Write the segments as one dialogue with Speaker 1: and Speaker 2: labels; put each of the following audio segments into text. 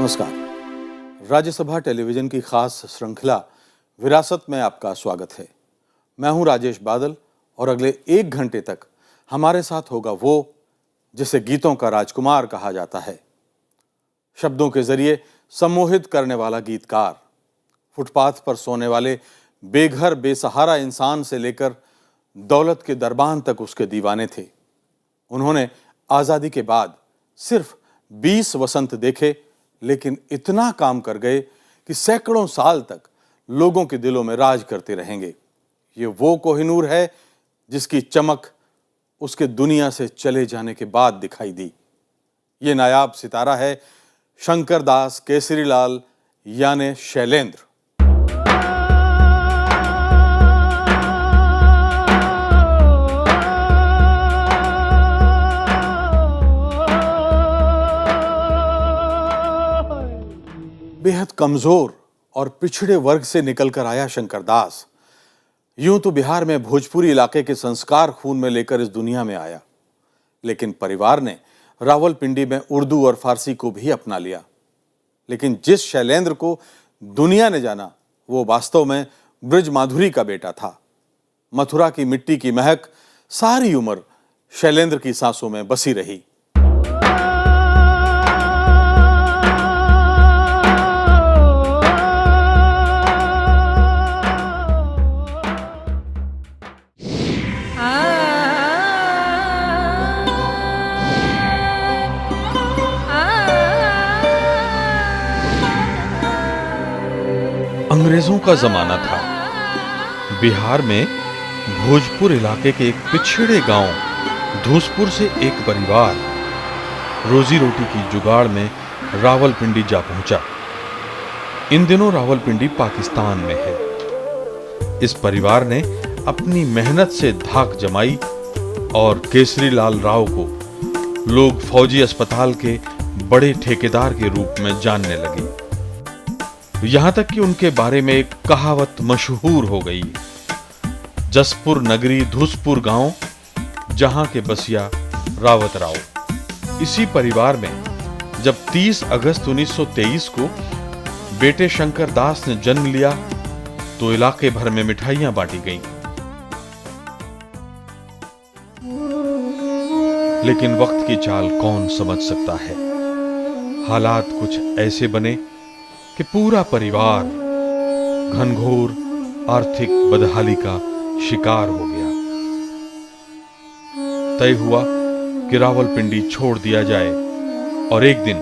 Speaker 1: नमस्कार। राज्यसभा टेलीविजन की खास श्रृंखला विरासत में आपका स्वागत है। मैं हूं राजेश बादल और अगले 1 घंटे तक हमारे साथ होगा वो जिसे गीतों का राजकुमार कहा जाता है। शब्दों के जरिए सम्मोहित करने वाला गीतकार, फुटपाथ पर सोने वाले बेघर बेसहारा इंसान से लेकर दौलत के दरबान तक उसके दीवाने थे। उन्होंने आजादी के बाद सिर्फ 20 वसंत देखे, लेकिन इतना काम कर गए कि सैकड़ों साल तक लोगों के दिलों में राज करते रहेंगे। ये वो कोहिनूर है जिसकी चमक उसके दुनिया से चले जाने के बाद दिखाई दी। ये नायाब सितारा है शंकर दास केसरीलाल यानी शैलेंद्र। बेहद कमजोर और पिछड़े वर्ग से निकलकर आया शंकर दास यूं तो बिहार में भोजपुरी इलाके के संस्कार खून में लेकर इस दुनिया में आया, लेकिन परिवार ने रावलपिंडी में उर्दू और फारसी को भी अपना लिया। लेकिन जिस शैलेंद्र को दुनिया ने जाना वो वास्तव में ब्रज माधुरी का बेटा था। मथुरा की मिट्टी की महक सारी उम्र शैलेंद्र की सांसों में बसी रही। अंग्रेजों का जमाना था। बिहार में भोजपुर इलाके के एक पिछड़े गांव धूसपुर से एक परिवार रोजी रोटी की जुगाड़ में रावलपिंडी जा पहुंचा। इन दिनों रावलपिंडी पाकिस्तान में है। इस परिवार ने अपनी मेहनत से धाक जमाई और केसरीलाल राव को लोग फौजी अस्पताल के बड़े ठेकेदार के रूप में जानने लगे। यहां तक कि उनके बारे में एक कहावत मशहूर हो गई, जसपुर नगरी धूसपुर गांव जहां के बसिया रावत राव। इसी परिवार में जब 30 अगस्त 1923 को बेटे शंकर दास ने जन्म लिया तो इलाके भर में मिठाइयां बांटी गईं। लेकिन वक्त की चाल कौन समझ सकता है। हालात कुछ ऐसे बने कि पूरा परिवार घनघोर आर्थिक बदहाली का शिकार हो गया। तय हुआ कि रावलपिंडी छोड़ दिया जाए और एक दिन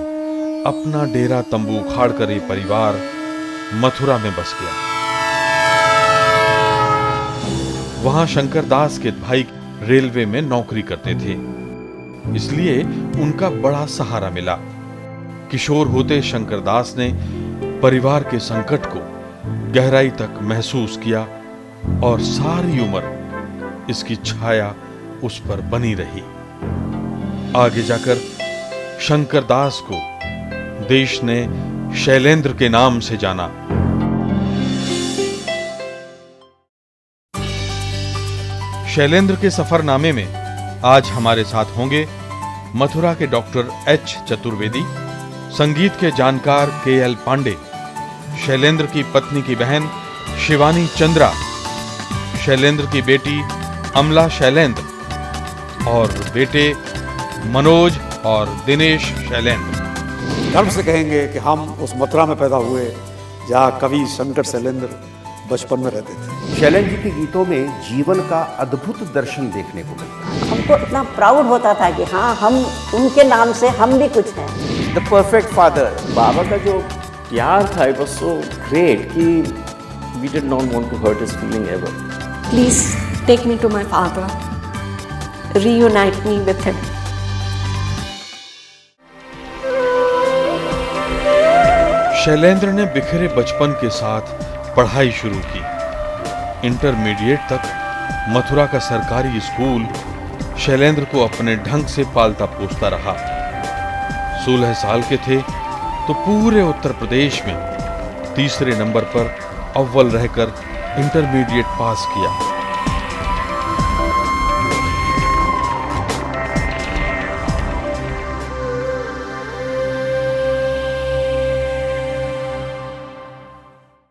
Speaker 1: अपना डेरा तंबू उखाड़कर ये परिवार मथुरा में बस गया। वहां शंकर दास के भाई रेलवे में नौकरी करते थे, इसलिए उनका बड़ा सहारा मिला। किशोर होते शंकर दास ने परिवार के संकट को गहराई तक महसूस किया और सारी उम्र इसकी छाया उस पर बनी रही। आगे जाकर शंकर दास को देश ने शैलेंद्र के नाम से जाना। शैलेंद्र के सफरनामे में आज हमारे साथ होंगे मथुरा के डॉक्टर एच चतुर्वेदी, संगीत के जानकार के.एल. पांडे, शैलेंद्र की पत्नी की बहन शिवानी चंद्रा, शैलेंद्र की बेटी अमला शैलेंद्र और बेटे मनोज और दिनेश शैलेंद्र।
Speaker 2: गर्व से कहेंगे कि हम उस मथुरा में पैदा हुए जहाँ कवि शंकर शैलेंद्र बचपन में रहते थे।
Speaker 3: शैलेंद्र जी के गीतों में जीवन का अद्भुत दर्शन देखने को मिलता है।
Speaker 4: हमको इतना प्राउड होता था कि हाँ, हम उनके नाम से हम भी कुछ हैं।
Speaker 5: The perfect father. बाबा का जो प्यार था, it was so great कि we did not want to hurt his feeling ever.
Speaker 6: Please take me to my father. Reunite me with him.
Speaker 1: Shailendra ने बिखरे बचपन के साथ पढ़ाई शुरू की। इंटरमीडिएट तक मथुरा का सरकारी स्कूल शैलेंद्र को अपने ढंग से पालता पोसता रहा। 16 साल के थे तो पूरे उत्तर प्रदेश में तीसरे नंबर पर अव्वल रहकर इंटरमीडिएट पास किया।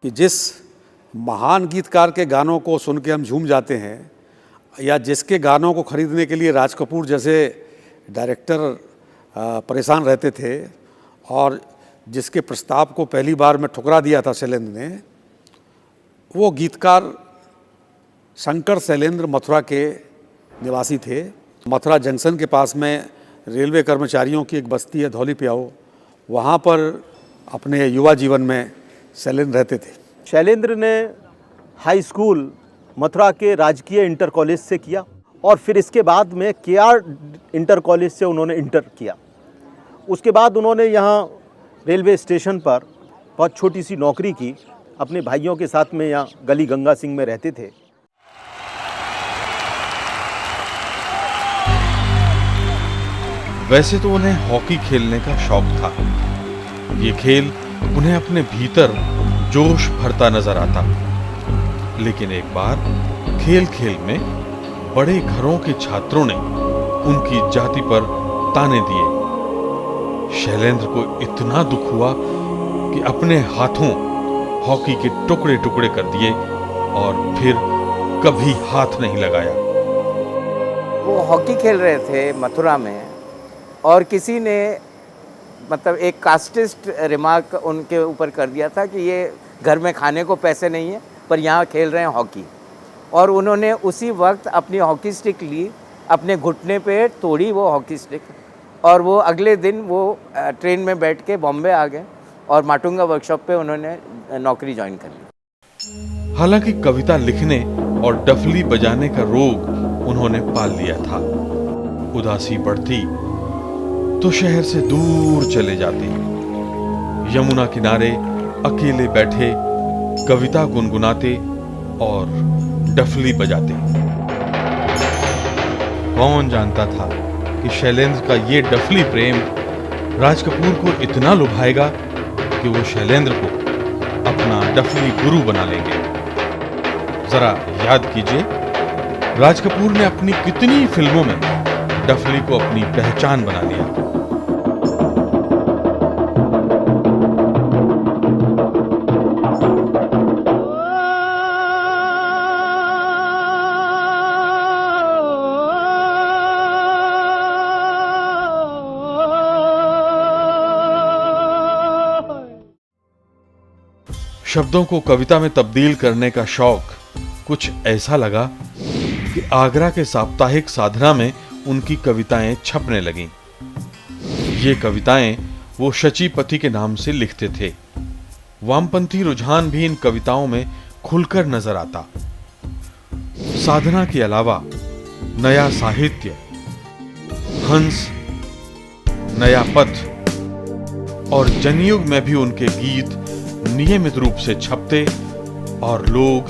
Speaker 2: कि जिस महान गीतकार के गानों को सुन के हम झूम जाते हैं या जिसके गानों को खरीदने के लिए राज कपूर जैसे डायरेक्टर परेशान रहते थे और जिसके प्रस्ताव को पहली बार में ठुकरा दिया था शैलेंद्र ने, वो गीतकार शंकर शैलेंद्र मथुरा के निवासी थे। मथुरा जंक्शन के पास में रेलवे कर्मचारियों की एक बस्ती है धौली प्याओ, वहाँ पर अपने युवा जीवन में शैलेंद्र रहते थे।
Speaker 7: शैलेंद्र ने हाई स्कूल मथुरा के राजकीय इंटर कॉलेज से किया और फिर इसके बाद में केआर इंटर कॉलेज से उन्होंने इंटर किया। उसके बाद उन्होंने यहाँ रेलवे स्टेशन पर बहुत छोटी सी नौकरी की, अपने भाइयों के साथ में यहाँ गली गंगा सिंह में रहते थे।
Speaker 1: वैसे तो उन्हें हॉकी खेलने का शौक था। ये खेल उन्हें अपने भीतर जोश भरता नजर आता। लेकिन एक बार खेल खेल में बड़े घरों के छात्रों ने उनकी जाति पर ताने दिए। शैलेंद्र को इतना दुख हुआ कि अपने हाथों हॉकी के टुकड़े टुकड़े कर दिए और फिर कभी हाथ नहीं लगाया।
Speaker 8: वो हॉकी खेल रहे थे मथुरा में और किसी ने मतलब एक कास्टिस्ट रिमार्क उनके ऊपर कर दिया था कि ये घर में खाने को पैसे नहीं है पर यहाँ खेल रहे हैं हॉकी। और उन्होंने उसी वक्त अपनी हॉकी स्टिक ली, अपने घुटने पे तोड़ी वो हॉकी स्टिक और वो अगले दिन वो ट्रेन में बैठ के बॉम्बे आ गए और माटुंगा वर्कशॉप पे उन्होंने नौकरी ज्वाइन कर ली।
Speaker 1: हालांकि कविता लिखने और डफली बजाने का रोग उन्होंने पाल लिया था। उदासी बढ़ती तो शहर से दूर चले जाते, यमुना किनारे अकेले बैठे कविता गुनगुनाते और डफली बजाते। कौन जानता था कि शैलेंद्र का ये डफली प्रेम राज कपूर को इतना लुभाएगा कि वो शैलेंद्र को अपना डफली गुरु बना लेंगे। जरा याद कीजिए, राज कपूर ने अपनी कितनी फिल्मों में डफली को अपनी पहचान बना लिया। शब्दों को कविता में तब्दील करने का शौक कुछ ऐसा लगा कि आगरा के साप्ताहिक साधना में उनकी कविताएं छपने लगीं। ये कविताएं वो शचीपति के नाम से लिखते थे। वामपंथी रुझान भी इन कविताओं में खुलकर नजर आता। साधना के अलावा नया साहित्य, हंस, नया पथ और जनयुग में भी उनके गीत नियमित रूप से छपते और लोग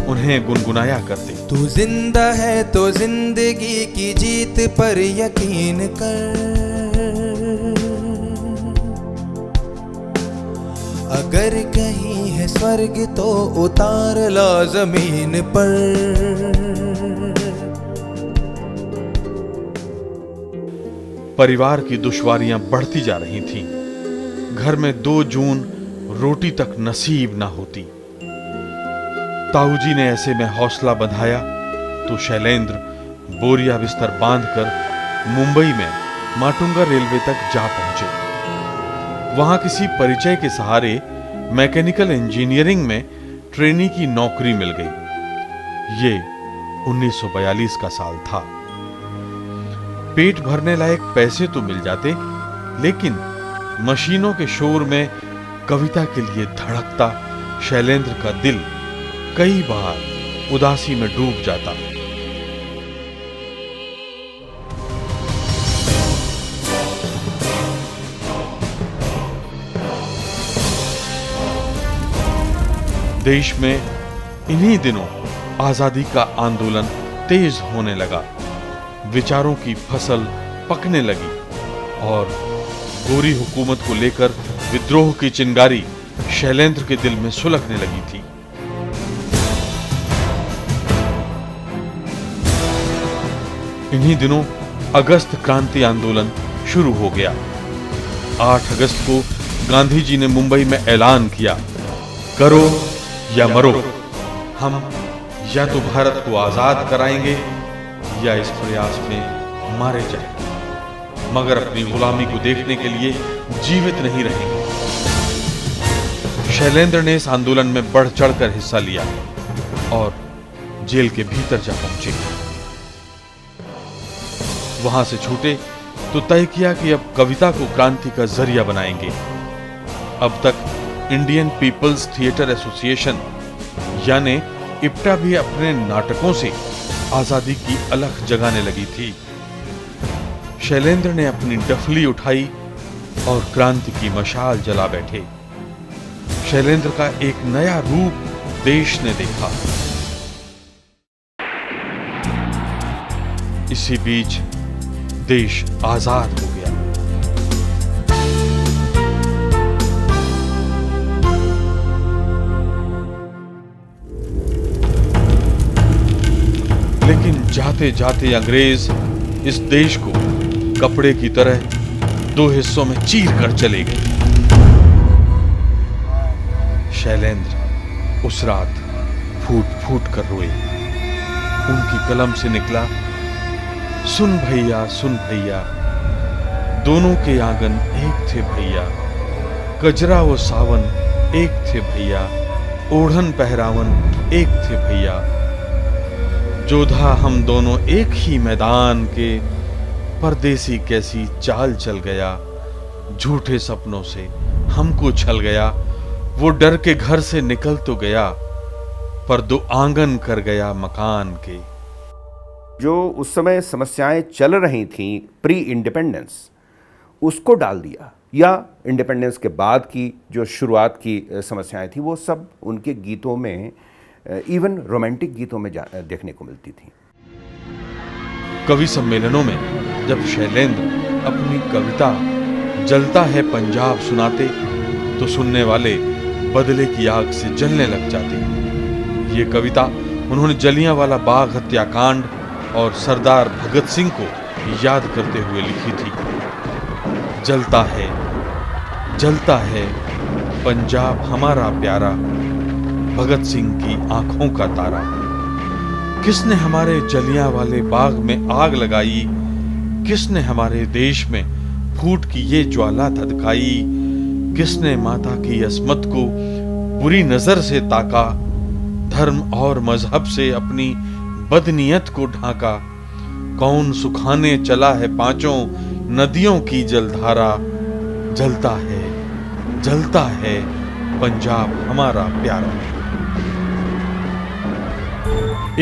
Speaker 1: उन्हें गुनगुनाया करते।
Speaker 9: तू जिंदा है तो जिंदगी की जीत पर यकीन कर, अगर कहीं है स्वर्ग तो उतार ला जमीन पर।
Speaker 1: परिवार की दुश्वारियां बढ़ती जा रही थीं। घर में 2 जून रोटी तक नसीब ना होती। ताऊजी ने ऐसे में हौसला बंधाया तो शैलेंद्र बोरिया बिस्तर बांधकर मुंबई में माटुंगा रेलवे तक जा पहुंचे। वहां किसी परिचय के सहारे मैकेनिकल इंजीनियरिंग में ट्रेनी की नौकरी मिल गई। ये 1942 का साल था। पेट भरने लायक पैसे तो मिल जाते, लेकिन मशीनों के शोर में कविता के लिए धड़कता शैलेंद्र का दिल कई बार उदासी में डूब जाता। देश में इन्हीं दिनों आजादी का आंदोलन तेज होने लगा। विचारों की फसल पकने लगी और गोरी हुकूमत को लेकर विद्रोह की चिंगारी शैलेंद्र के दिल में सुलगने लगी थी। इन्हीं दिनों अगस्त क्रांति आंदोलन शुरू हो गया। 8 अगस्त को गांधी जी ने मुंबई में ऐलान किया, करो या मरो। हम या तो भारत को आजाद कराएंगे या इस प्रयास में मारे जाएंगे, मगर अपनी गुलामी को देखने के लिए जीवित नहीं रहेंगे। शैलेंद्र ने इस आंदोलन में बढ़ चढ़कर हिस्सा लिया और जेल के भीतर जा पहुंचे। वहां से छूटे तो तय किया कि अब कविता को क्रांति का जरिया बनाएंगे। अब तक इंडियन पीपल्स थिएटर एसोसिएशन यानी इप्टा भी अपने नाटकों से आजादी की अलख जगाने लगी थी। शैलेंद्र ने अपनी डफली उठाई और क्रांति की मशाल जला बैठे। शैलेंद्र का एक नया रूप देश ने देखा। इसी बीच देश आजाद हो गया। लेकिन जाते जाते अंग्रेज इस देश को कपड़े की तरह दो हिस्सों में चीर कर चले गए। शैलेंद्र उस रात फूट फूट कर रोए। उनकी कलम से निकला, सुन भैया, दोनों के आंगन एक थे भैया, कजरा वो सावन एक थे भैया, ओढ़न पहरावन एक थे भैया, जोधा हम दोनों एक ही मैदान के, परदेसी कैसी चाल चल गया, झूठे सपनों से हमको छल गया, वो डर के घर से निकल तो गया, पर दो आंगन कर गया मकान के।
Speaker 3: जो उस समय समस्याएं चल रही थीं प्री इंडिपेंडेंस, उसको डाल दिया, या इंडिपेंडेंस के बाद की जो शुरुआत की समस्याएं थी वो सब उनके गीतों में, इवन रोमांटिक गीतों में देखने को मिलती थी।
Speaker 1: कवि सम्मेलनों में जब शैलेंद्र अपनी कविता जलता है पंजाब सुनाते तो सुनने वाले बदले की आग से जलने लग जाते। ये कविता उन्होंने जलियांवाला बाग हत्याकांड और सरदार भगत सिंह को याद करते हुए लिखी थी। जलता है पंजाब हमारा प्यारा, भगत सिंह की आंखों का तारा। किसने हमारे जलियांवाले बाग में आग लगाई, किसने हमारे देश में फूट की ये ज्वाला धधकाई, किसने माता की अस्मत को बुरी नजर से ताका, धर्म और मजहब से अपनी बदनीयत को ढाका, कौन सुखाने चला है पांचों नदियों की जलधारा, जलता है पंजाब हमारा प्यारा।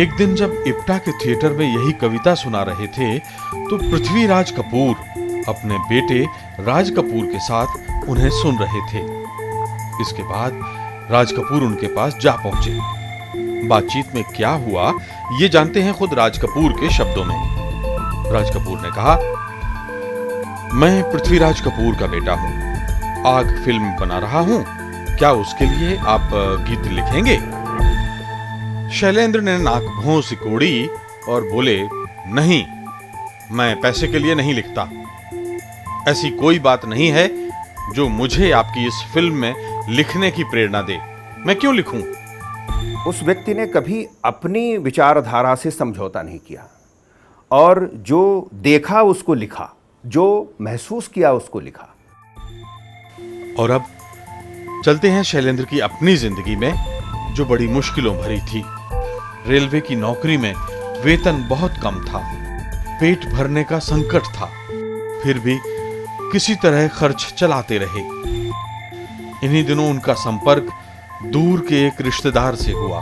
Speaker 1: एक दिन जब इप्टा के थिएटर में यही कविता सुना रहे थे तो पृथ्वीराज कपूर अपने बेटे राज कपूर के साथ उन्हें सुन रहे थे। इसके बाद राज कपूर उनके पास जा पहुंचे। बातचीत में क्या हुआ ये जानते हैं खुद राज कपूर के शब्दों में। राज कपूर ने कहा, मैं पृथ्वीराज कपूर का बेटा हूं, आग फिल्म बना रहा हूं, क्या उसके लिए आप गीत लिखेंगे? शैलेंद्र ने नाक भौं सिकोड़ी और बोले, नहीं, मैं पैसे के लिए नहीं लिखता। ऐसी कोई बात नहीं है जो मुझे आपकी इस फिल्म में लिखने की प्रेरणा दे। मैं क्यों लिखूं?
Speaker 3: उस व्यक्ति ने कभी अपनी विचारधारा से समझौता नहीं किया और जो देखा उसको लिखा, जो महसूस किया उसको लिखा।
Speaker 1: और अब चलते हैं शैलेंद्र की अपनी जिंदगी में जो बड़ी मुश्किलों भरी थी। रेलवे की नौकरी में वेतन बहुत कम था, पेट भरने का संकट था, फिर भी किसी तरह खर्च चलाते रहे। इन्हीं दिनों उनका संपर्क दूर के एक रिश्तेदार से हुआ।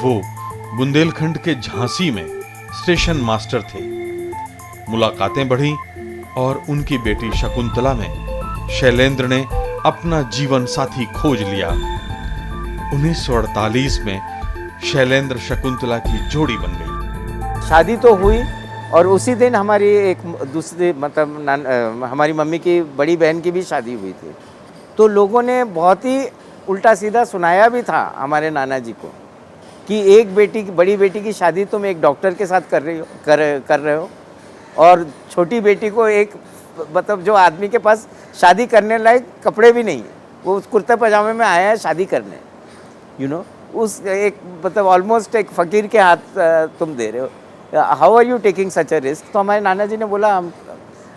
Speaker 1: वो बुंदेलखंड के झांसी में स्टेशन मास्टर थे। मुलाकातें बढ़ी और उनकी बेटी शकुंतला में शैलेंद्र ने अपना जीवन साथी खोज लिया। 1948 में शैलेंद्र शकुंतला की जोड़ी बन गई।
Speaker 8: शादी तो हुई और उसी दिन हमारी एक दूसरी मतलब हमारी मम्मी की बड़ी बहन की भी शादी हुई थी। तो लोगों ने बहुत ही उल्टा सीधा सुनाया भी था हमारे नाना जी को कि एक बेटी की, बड़ी बेटी की शादी तुम एक डॉक्टर के साथ कर रहे हो और छोटी बेटी को एक मतलब जो आदमी के पास शादी करने लायक कपड़े भी नहीं है, वो कुर्ते पजामे में आया है शादी करने। यू नो, उस एक मतलब ऑलमोस्ट एक फ़कीर के हाथ तुम दे रहे हो, how are you taking such a risk. तो हमारे नाना जी ने बोला हम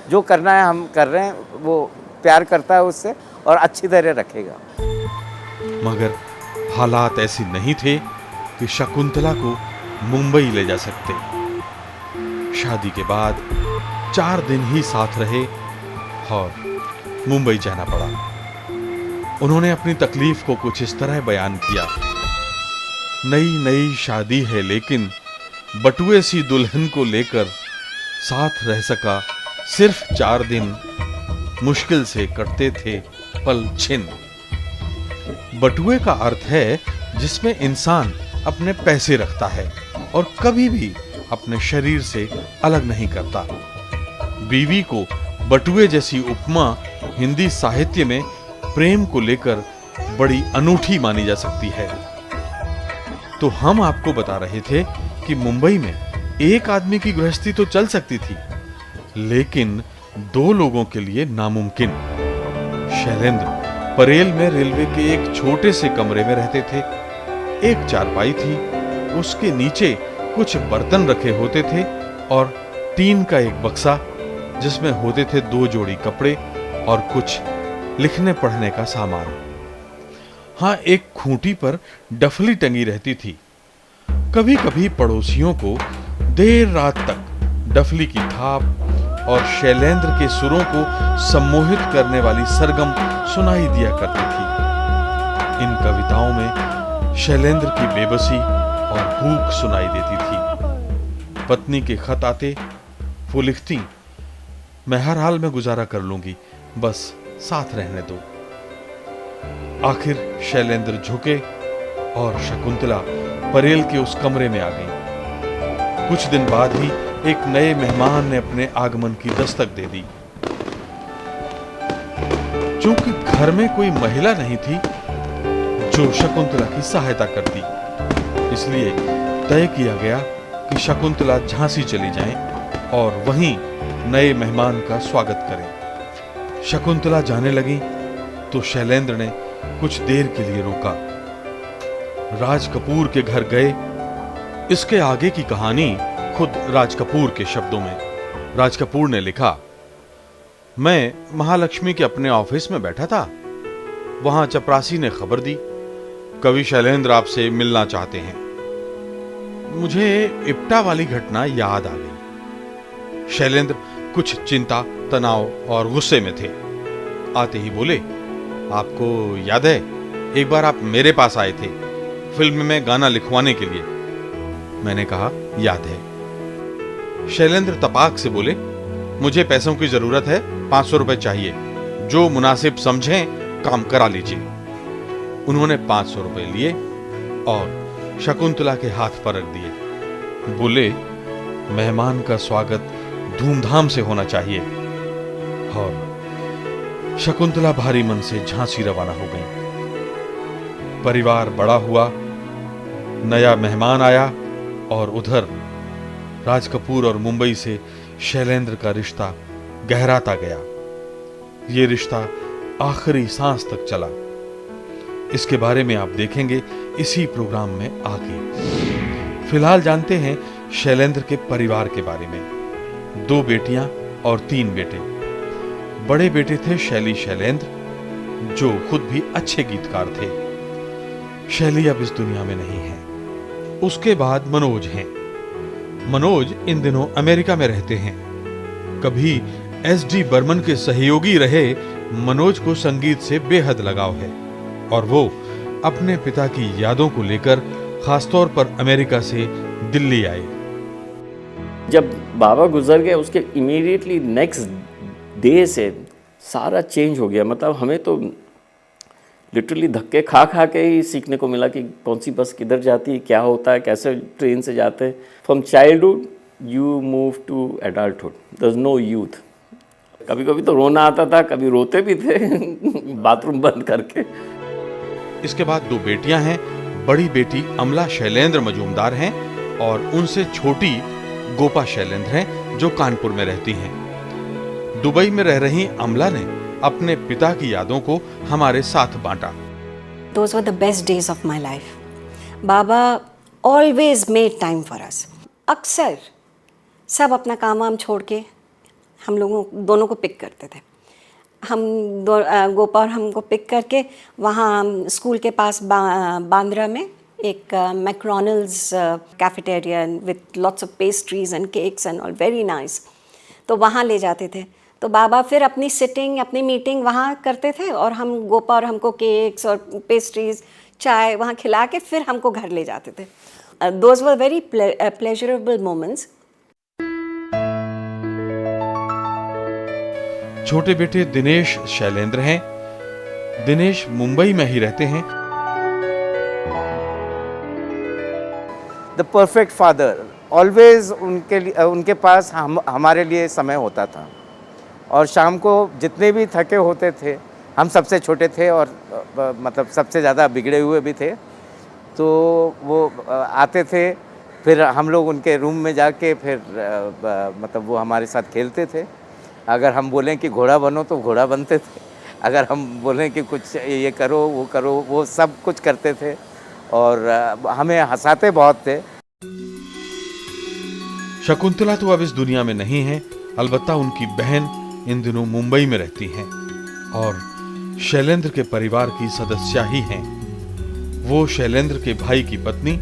Speaker 8: जो करना है हम कर रहे हैं, वो प्यार करता है उससे और अच्छी तरह रखेगा।
Speaker 1: मगर हालात ऐसे नहीं थे कि शकुंतला को मुंबई ले जा सकते। शादी के बाद 4 दिन ही साथ रहे और मुंबई जाना पड़ा। उन्होंने अपनी तकलीफ को कुछ इस तरह बयान किया, नई नई शादी है लेकिन बटुए सी दुल्हन को लेकर साथ रह सका सिर्फ 4 दिन, मुश्किल से कटते थे पल छिन। बटुए का अर्थ है जिसमें इंसान अपने पैसे रखता है और कभी भी अपने शरीर से अलग नहीं करता। बीवी को बटुए जैसी उपमा हिंदी साहित्य में प्रेम को लेकर बड़ी अनूठी मानी जा सकती है। तो हम आपको बता रहे थे कि मुंबई में एक आदमी की गृहस्थी तो चल सकती थी, लेकिन 2 लोगों के लिए नामुमकिन। शैलेंद्र परेल में रेलवे के एक छोटे से कमरे में रहते थे। एक चारपाई थी, उसके नीचे कुछ बर्तन रखे होते थे और टीन का एक बक्सा जिसमें होते थे 2 जोड़ी कपड़े और कुछ लिखने पढ़ने का सामान। हाँ, एक खूंटी पर डफली टंगी रहती थी। कभी कभी पड़ोसियों को देर रात तक डफली की थाप और शैलेंद्र के सुरों को सम्मोहित करने वाली सरगम सुनाई दिया करती थी। इन कविताओं में शैलेंद्र की बेबसी और भूख सुनाई देती थी। पत्नी के खत आते, वो लिखती, मैं हर हाल में गुजारा कर लूंगी, बस साथ रहने दो। आखिर शैलेंद्र झुके और शकुंतला परेल के उस कमरे में आ गई। कुछ दिन बाद ही एक नए मेहमान ने अपने आगमन की दस्तक दे दी। चूंकि घर में कोई महिला नहीं थी जो शकुंतला की सहायता करती, इसलिए तय किया गया कि शकुंतला झांसी चली जाएं और वहीं नए मेहमान का स्वागत करें। शकुंतला जाने लगी तो शैलेंद्र ने कुछ देर के लिए रोका। राज कपूर के घर गए। इसके आगे की कहानी खुद राज कपूर के शब्दों में। राज कपूर ने लिखा, मैं महालक्ष्मी के अपने ऑफिस में बैठा था, वहां चपरासी ने खबर दी, कवि शैलेंद्र आपसे मिलना चाहते हैं। मुझे इप्टा वाली घटना याद आ गई। शैलेंद्र कुछ चिंता, तनाव और गुस्से में थे। आते ही बोले, आपको याद है एक बार आप मेरे पास आए थे फिल्म में गाना लिखवाने के लिए? मैंने कहा, याद है। शैलेंद्र तपाक से बोले, मुझे पैसों की जरूरत है, 500 रुपए चाहिए, जो मुनासिब समझें काम करा लीजिए। उन्होंने 500 रुपए लिए और शकुंतला के हाथ पर रख दिए। बोले, मेहमान का स्वागत धूमधाम से होना चाहिए। और शकुंतला भारी मन से झांसी रवाना हो गई। परिवार बड़ा हुआ, नया मेहमान आया और उधर राज कपूर और मुंबई से शैलेंद्र का रिश्ता गहराता गया। ये रिश्ता आखिरी सांस तक चला। इसके बारे में आप देखेंगे इसी प्रोग्राम में आगे। फिलहाल जानते हैं शैलेंद्र के परिवार के बारे में। 2 बेटियां और 3 बेटे। बड़े बेटे थे शैली शैलेंद्र, जो खुद भी अच्छे गीतकार थे। शैली अब इस दुनिया में नहीं है। उसके बाद मनोज हैं। मनोज इन दिनों अमेरिका में रहते हैं। कभी एस.डी. बर्मन के सहयोगी रहे मनोज को संगीत से बेहद लगाव है और वो अपने पिता की यादों को लेकर खासतौर पर अमेरिका से दिल्ली आए।
Speaker 5: जब बाबा गुजर गए उसके इमीडिएटली नेक्स्ट डे से सारा चेंज हो गया। मतलब हमें तो लिटरली धक्के खा खा के ही सीखने को मिला कि कौन सी बस किधर जाती है, क्या होता है, कैसे ट्रेन से जाते हैं। From childhood you move to adulthood, there is no youth. कभी कभी तो रोना आता था, कभी रोते भी थे बाथरूम बंद करके।
Speaker 1: इसके बाद 2 बेटियां हैं। बड़ी बेटी अमला शैलेंद्र मजूमदार हैं और उनसे छोटी गोपा शैलेंद्र हैं, जो कानपुर में रहती हैं। दुबई में रह रही अमला ने अपने पिता की यादों को हमारे साथ बांटा।
Speaker 6: Those were the best days of my life. Baba always made time for us. अक्सर सब अपना काम वाम छोड़ के हम लोगों दोनों को पिक करते थे. गोपा और हमको पिक करके वहाँ स्कूल के पास बांद्रा में एक McDonald's cafeteria with lots of pastries and cakes and all, very nice. तो वहाँ ले जाते थे. तो बाबा फिर अपनी सिटिंग, अपनी मीटिंग वहाँ करते थे और हम गोपा और हमको केक्स और पेस्ट्रीज, चाय वहाँ खिला के फिर हमको घर ले जाते थे. Those were very pleasurable moments.
Speaker 1: छोटे बेटे दिनेश शैलेंद्र हैं. दिनेश मुंबई में ही रहते हैं.
Speaker 8: द परफेक्ट फादर, ऑलवेज उनके पास हमारे लिए समय होता था. और शाम को जितने भी थके होते थे, हम सबसे छोटे थे और मतलब सबसे ज़्यादा बिगड़े हुए भी थे, तो वो आते थे. फिर हम लोग उनके रूम में जाके फिर मतलब वो हमारे साथ खेलते थे. अगर हम बोलें कि घोड़ा बनो तो घोड़ा बनते थे. अगर हम बोलें कि कुछ ये करो वो करो, वो सब कुछ करते थे और हमें हंसाते बहुत थे.
Speaker 1: शकुंतला तो अब इस दुनिया में नहीं है, अलबत्ता उनकी बहन इन दिनों मुंबई में रहती हैं और शैलेंद्र के परिवार की सदस्य ही हैं. वो शैलेंद्र के भाई की पत्नी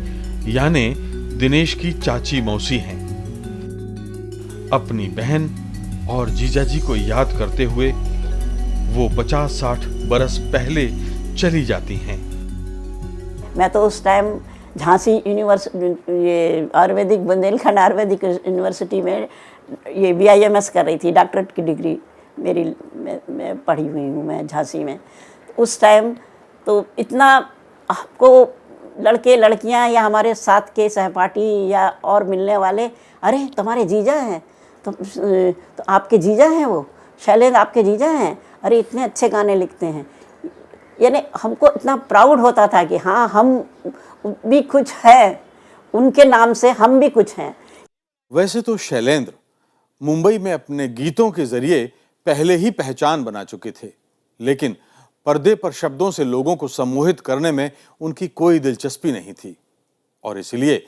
Speaker 1: यानी दिनेश की चाची मौसी हैं. अपनी बहन और जीजाजी को याद करते हुए वो 50-60 बरस पहले चली जाती हैं.
Speaker 4: मैं तो उस टाइम झांसी यूनिवर्सिटी, ये आयुर्वेदिक, बुंदेलखंड आयुर्वेदिक यूनिवर्सिटी में ये BIMS कर रही थी. डॉक्टरेट की डिग्री मेरी मैं पढ़ी हुई हूँ मैं झांसी में. उस टाइम तो इतना आपको लड़के लड़कियाँ या हमारे साथ के सहपाठी या और मिलने वाले, अरे तुम्हारे जीजा हैं, तो आपके जीजा हैं, वो शैलेंद्र आपके जीजा हैं, अरे इतने अच्छे गाने लिखते हैं. यानी हमको इतना प्राउड होता था कि हाँ हम भी कुछ है, उनके नाम से हम भी कुछ हैं.
Speaker 2: वैसे तो शैलेंद्र मुंबई में अपने गीतों के जरिए पहले ही पहचान बना चुके थे, लेकिन पर्दे पर शब्दों से लोगों को सम्मोहित करने में उनकी कोई दिलचस्पी नहीं थी. और इसलिए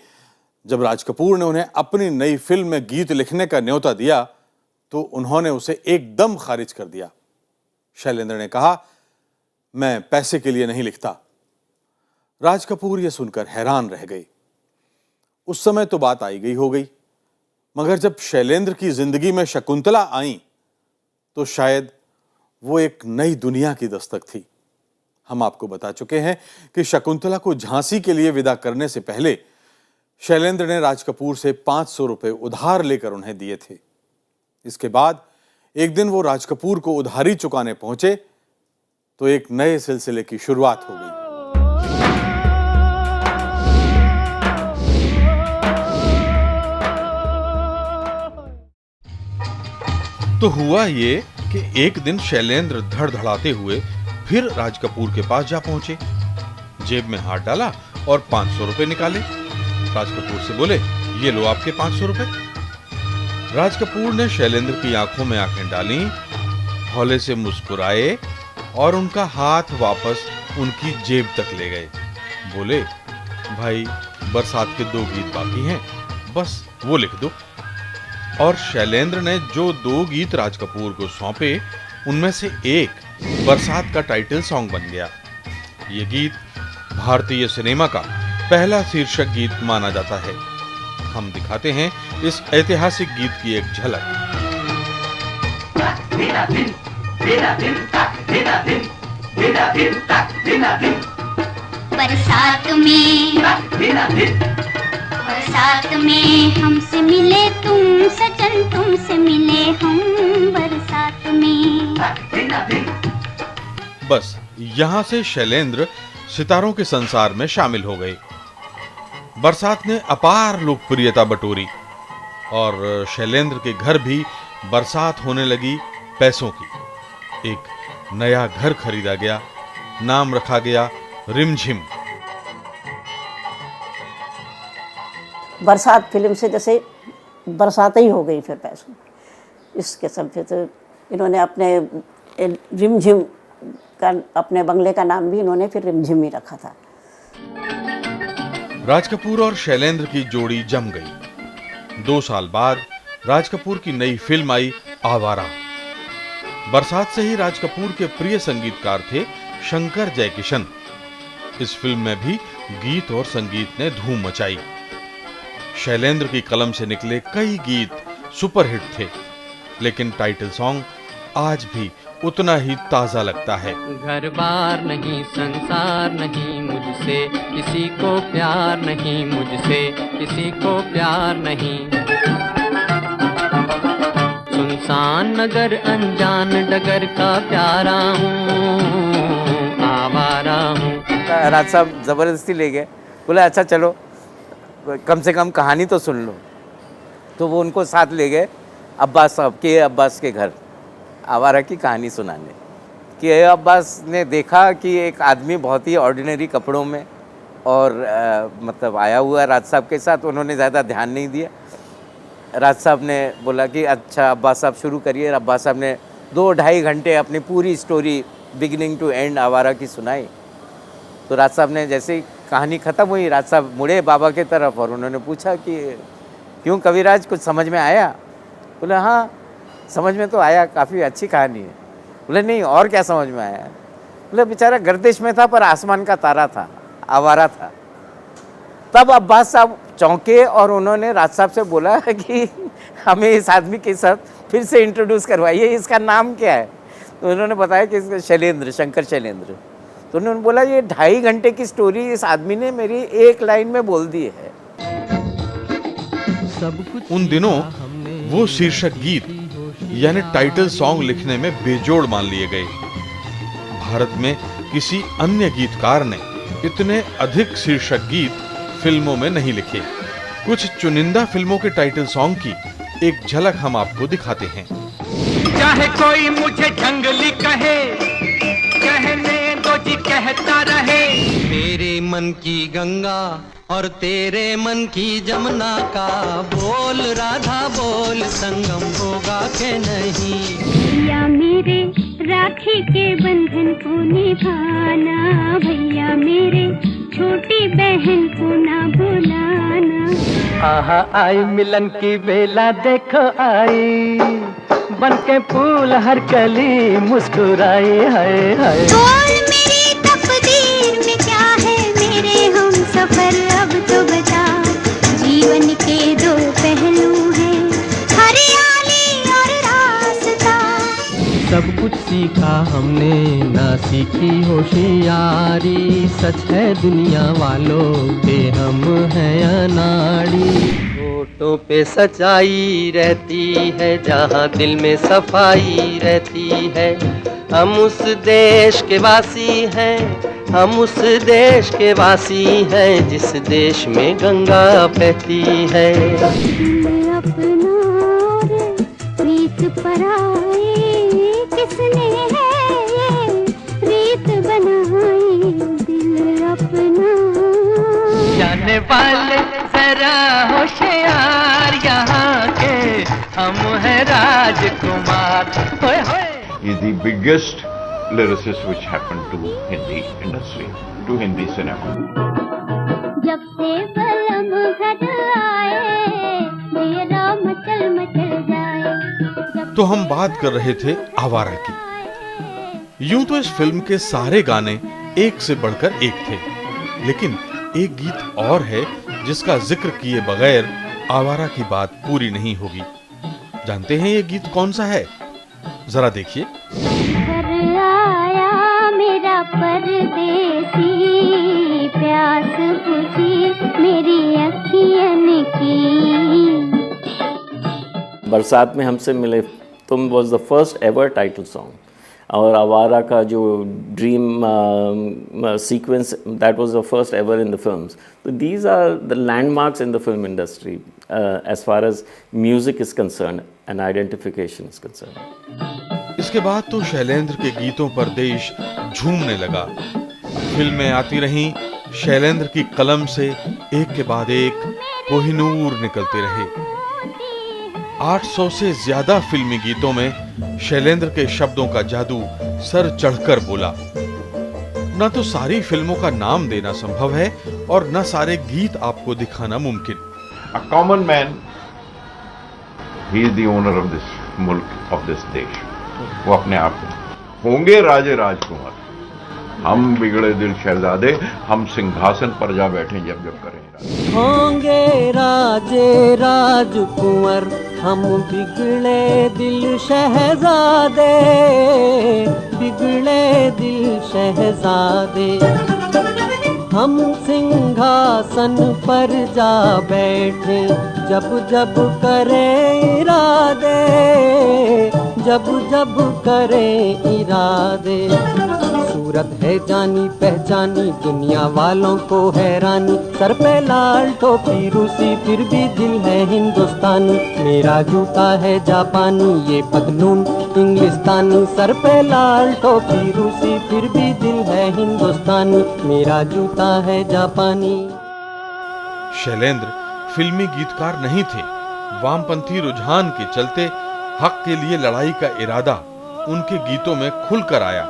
Speaker 2: जब राज कपूर ने उन्हें अपनी नई फिल्म में गीत लिखने का न्योता दिया तो उन्होंने उसे एकदम खारिज कर दिया. शैलेंद्र ने कहा, मैं पैसे के लिए नहीं लिखता. राज कपूर यह सुनकर हैरान रह गए. उस समय तो बात आई गई हो गई, मगर जब शैलेंद्र की जिंदगी में शकुंतला आई तो शायद वो एक नई दुनिया की दस्तक थी. हम आपको बता चुके हैं कि शकुंतला को झांसी के लिए विदा करने से पहले शैलेंद्र ने राज कपूर से 500 रुपए उधार लेकर उन्हें दिए थे. इसके बाद एक दिन वो राज कपूर को उधारी चुकाने पहुंचे तो एक नए सिलसिले की शुरुआत हो गई. तो हुआ ये कि एक दिन शैलेंद्र धड़धड़ाते हुए फिर राज कपूर के पास जा पहुंचे. जेब में हाथ डाला और 500 रुपए निकाले. राज कपूर से बोले, ये लो आपके 500 रुपए. राज कपूर ने शैलेंद्र की आंखों में आंखें डाली, हौले से मुस्कुराए और उनका हाथ वापस उनकी जेब तक ले गए. बोले, भाई बरसात के 2 गीत बाकी हैं, बस वो लिख दो. और शैलेंद्र ने जो 2 गीत राज कपूर को सौंपे उनमें से एक बरसात का टाइटल सॉन्ग बन गया. ये गीत भारतीय सिनेमा का पहला शीर्षक गीत माना जाता है. हम दिखाते हैं इस ऐतिहासिक गीत की एक झलक.
Speaker 10: बरसात में हमसे मिले तुम सजन, तुमसे मिले हम बरसात में.
Speaker 1: बस यहाँ से शैलेंद्र सितारों के संसार में शामिल हो गए. बरसात ने अपार लोकप्रियता बटोरी और शैलेंद्र के घर भी बरसात होने लगी पैसों की. एक नया घर खरीदा गया, नाम रखा गया रिमझिम.
Speaker 4: बरसात फिल्म से जैसे बरसात ही हो गई फिर पैसों. इसके सब फिर तो इन्होंने अपने रिमझिम उसका अपने बंगले का नाम भी इन्होंने फिर रिमझिम ही रखा था।
Speaker 1: राज कपूर और शैलेंद्र की जोड़ी जम गई। 2 साल बाद राज कपूर की नई फिल्म आई आवारा। बरसात से ही राज कपूर के प्रिय संगीतकार थे शंकर जयकिशन। इस फिल्म में भी गीत और संगीत ने धूम मचाई। शैलेंद्र की कलम से निकले कई गीत सुपरहिट थे, लेकिन टाइटल सॉन्ग आज भी उतना ही ताजा लगता है।
Speaker 11: घर बार नहीं, संसार नहीं, मुझसे किसी को प्यार नहीं, मुझसे किसी को प्यार नहीं। सुनसान नगर अनजान डगर का प्यारा हूँ, आवारा हूँ।
Speaker 8: राज साहब ज़बरदस्ती ले गए, बोले अच्छा चलो कम से कम कहानी तो सुन लो। तो वो उनको साथ ले गए अब्बास साहब के, अब्बास के घर आवारा की कहानी सुनाने। कि अब्बास ने देखा कि एक आदमी बहुत ही ऑर्डिनरी कपड़ों में और मतलब आया हुआ राज साहब के साथ, उन्होंने ज़्यादा ध्यान नहीं दिया। राज साहब ने बोला कि अच्छा अब्बास साहब शुरू करिए। अब्बास साहब ने 2-2.5 घंटे अपनी पूरी स्टोरी बिगिनिंग टू एंड आवारा की सुनाई। तो राज साहब ने जैसे ही कहानी ख़त्म हुई, राज साहब मुड़े बाबा के तरफ और उन्होंने पूछा कि क्यों कविराज, कुछ समझ में आया? बोले हाँ समझ में तो आया, काफ़ी अच्छी कहानी है। बोले नहीं और क्या समझ में आया? बोले बेचारा गर्दिश में था पर आसमान का तारा था, आवारा था। तब अब्बास साहब चौंके और उन्होंने राज साहब से बोला कि हमें इस आदमी के साथ फिर से इंट्रोड्यूस करवाइए, इसका नाम क्या है? तो उन्होंने बताया कि इसका शैलेंद्र, शंकर शैलेंद्र। तो उन्होंने बोला ये 2.5 घंटे की स्टोरी इस आदमी ने मेरी एक लाइन में बोल दी है।
Speaker 1: उन दिनों वो शीर्षक गीत यानी टाइटल सॉन्ग लिखने में बेजोड़ मान लिए गए। भारत में किसी अन्य गीतकार ने इतने अधिक शीर्षक गीत फिल्मों में नहीं लिखे। कुछ चुनिंदा फिल्मों के टाइटल सॉन्ग की एक झलक हम आपको दिखाते हैं।
Speaker 11: चाहे कोई मुझे जंगली कहे, कहने दो जी कहता रहे। तेरे मन की गंगा और तेरे मन की जमुना का बोल राधा बोल, संगम होगा के नहीं।
Speaker 10: भैया मेरे राखी के बंधन को निभाना, भैया मेरे छोटी बहन को ना भुलाना।
Speaker 11: आहा आई मिलन की बेला देखो आई, बन के फूल हर कली मुस्कुराई। हाय हाय
Speaker 10: बोल मेरी तकदीर में क्या है मेरे हम सफर, अब तो बता। जीवन के 2 पहलू हैं, हरियाली और रास्ता।
Speaker 11: सब कुछ सीखा हमने ना सीखी होशियारी, सच है दुनिया वालों के हम हैं अनाड़ी। होठों पे सच्चाई रहती है, जहाँ दिल में सफाई रहती है। हम उस देश के वासी हैं, हम उस देश के वासी हैं, जिस देश में गंगा बहती है।
Speaker 10: दिल अपना और प्रीत पराई, किसने है ये प्रीत बनाई? दिल अपना
Speaker 11: जाने वाले जरा होशियार, यहाँ के हम हैं राजकुमार। होए होए।
Speaker 12: He's the biggest lyricist which happened to Hindi industry, to Hindi cinema.
Speaker 10: जब से बलम घर आए, मेरा मचल मचल जाए।
Speaker 1: तो हम बात कर रहे थे आवारा की। यूं तो इस फिल्म के सारे गाने एक से बढ़कर एक थे, लेकिन एक गीत और है जिसका जिक्र किए बगैर आवारा की बात पूरी नहीं होगी। जानते हैं ये गीत कौन सा है? जरा देखिए।
Speaker 10: घर आया मेरा परदेसी, प्यास बुझी मेरी अखियन की।
Speaker 5: बरसात में हमसे मिले तुम was the first ever title song. और आवारा का जो dream sequence, that was the first ever in the films. So these are the landmarks in the film industry as far as music is concerned and identification is concerned.
Speaker 1: इसके बाद तो शैलेंद्र के गीतों पर देश झूमने लगा। फिल्में आती रहीं, शैलेंद्र की कलम से एक के बाद एक कोहिनूर निकलते रहे। 800 से ज्यादा फिल्मी गीतों में शैलेंद्र के शब्दों का जादू सर चढ़कर बोला। न तो सारी फिल्मों का नाम देना संभव है और न सारे गीत आपको दिखाना मुमकिन।
Speaker 12: A common man, he is the owner of this मुल्क, of this देश। वो अपने आप में होंगे राजे राजकुमार, हम बिगड़े दिल शहजादे, हम सिंहासन पर जा बैठे जब जब करें राज।
Speaker 11: होंगे राजे राजकुंवर, हम बिगड़े दिल शहजादे, बिगड़े दिल शहजादे। हम सिंहासन पर जा बैठे जब जब करें इरादे, जब जब करें इरादे। सूरत है जानी पहचानी, दुनिया वालों को हैरानी। सर पे लाल टोपी रूसी, फिर भी दिल है हिंदुस्तानी। मेरा जूता है जापानी, ये पतलून इंग्लिस्तानी। सर पे लाल टोपी रूसी, फिर भी दिल है हिंदुस्तानी। मेरा जूता है जापानी।
Speaker 1: शैलेंद्र फिल्मी गीतकार नहीं थे। वामपंथी रुझान के चलते हक के लिए लड़ाई का इरादा उनके गीतों में खुलकर आया,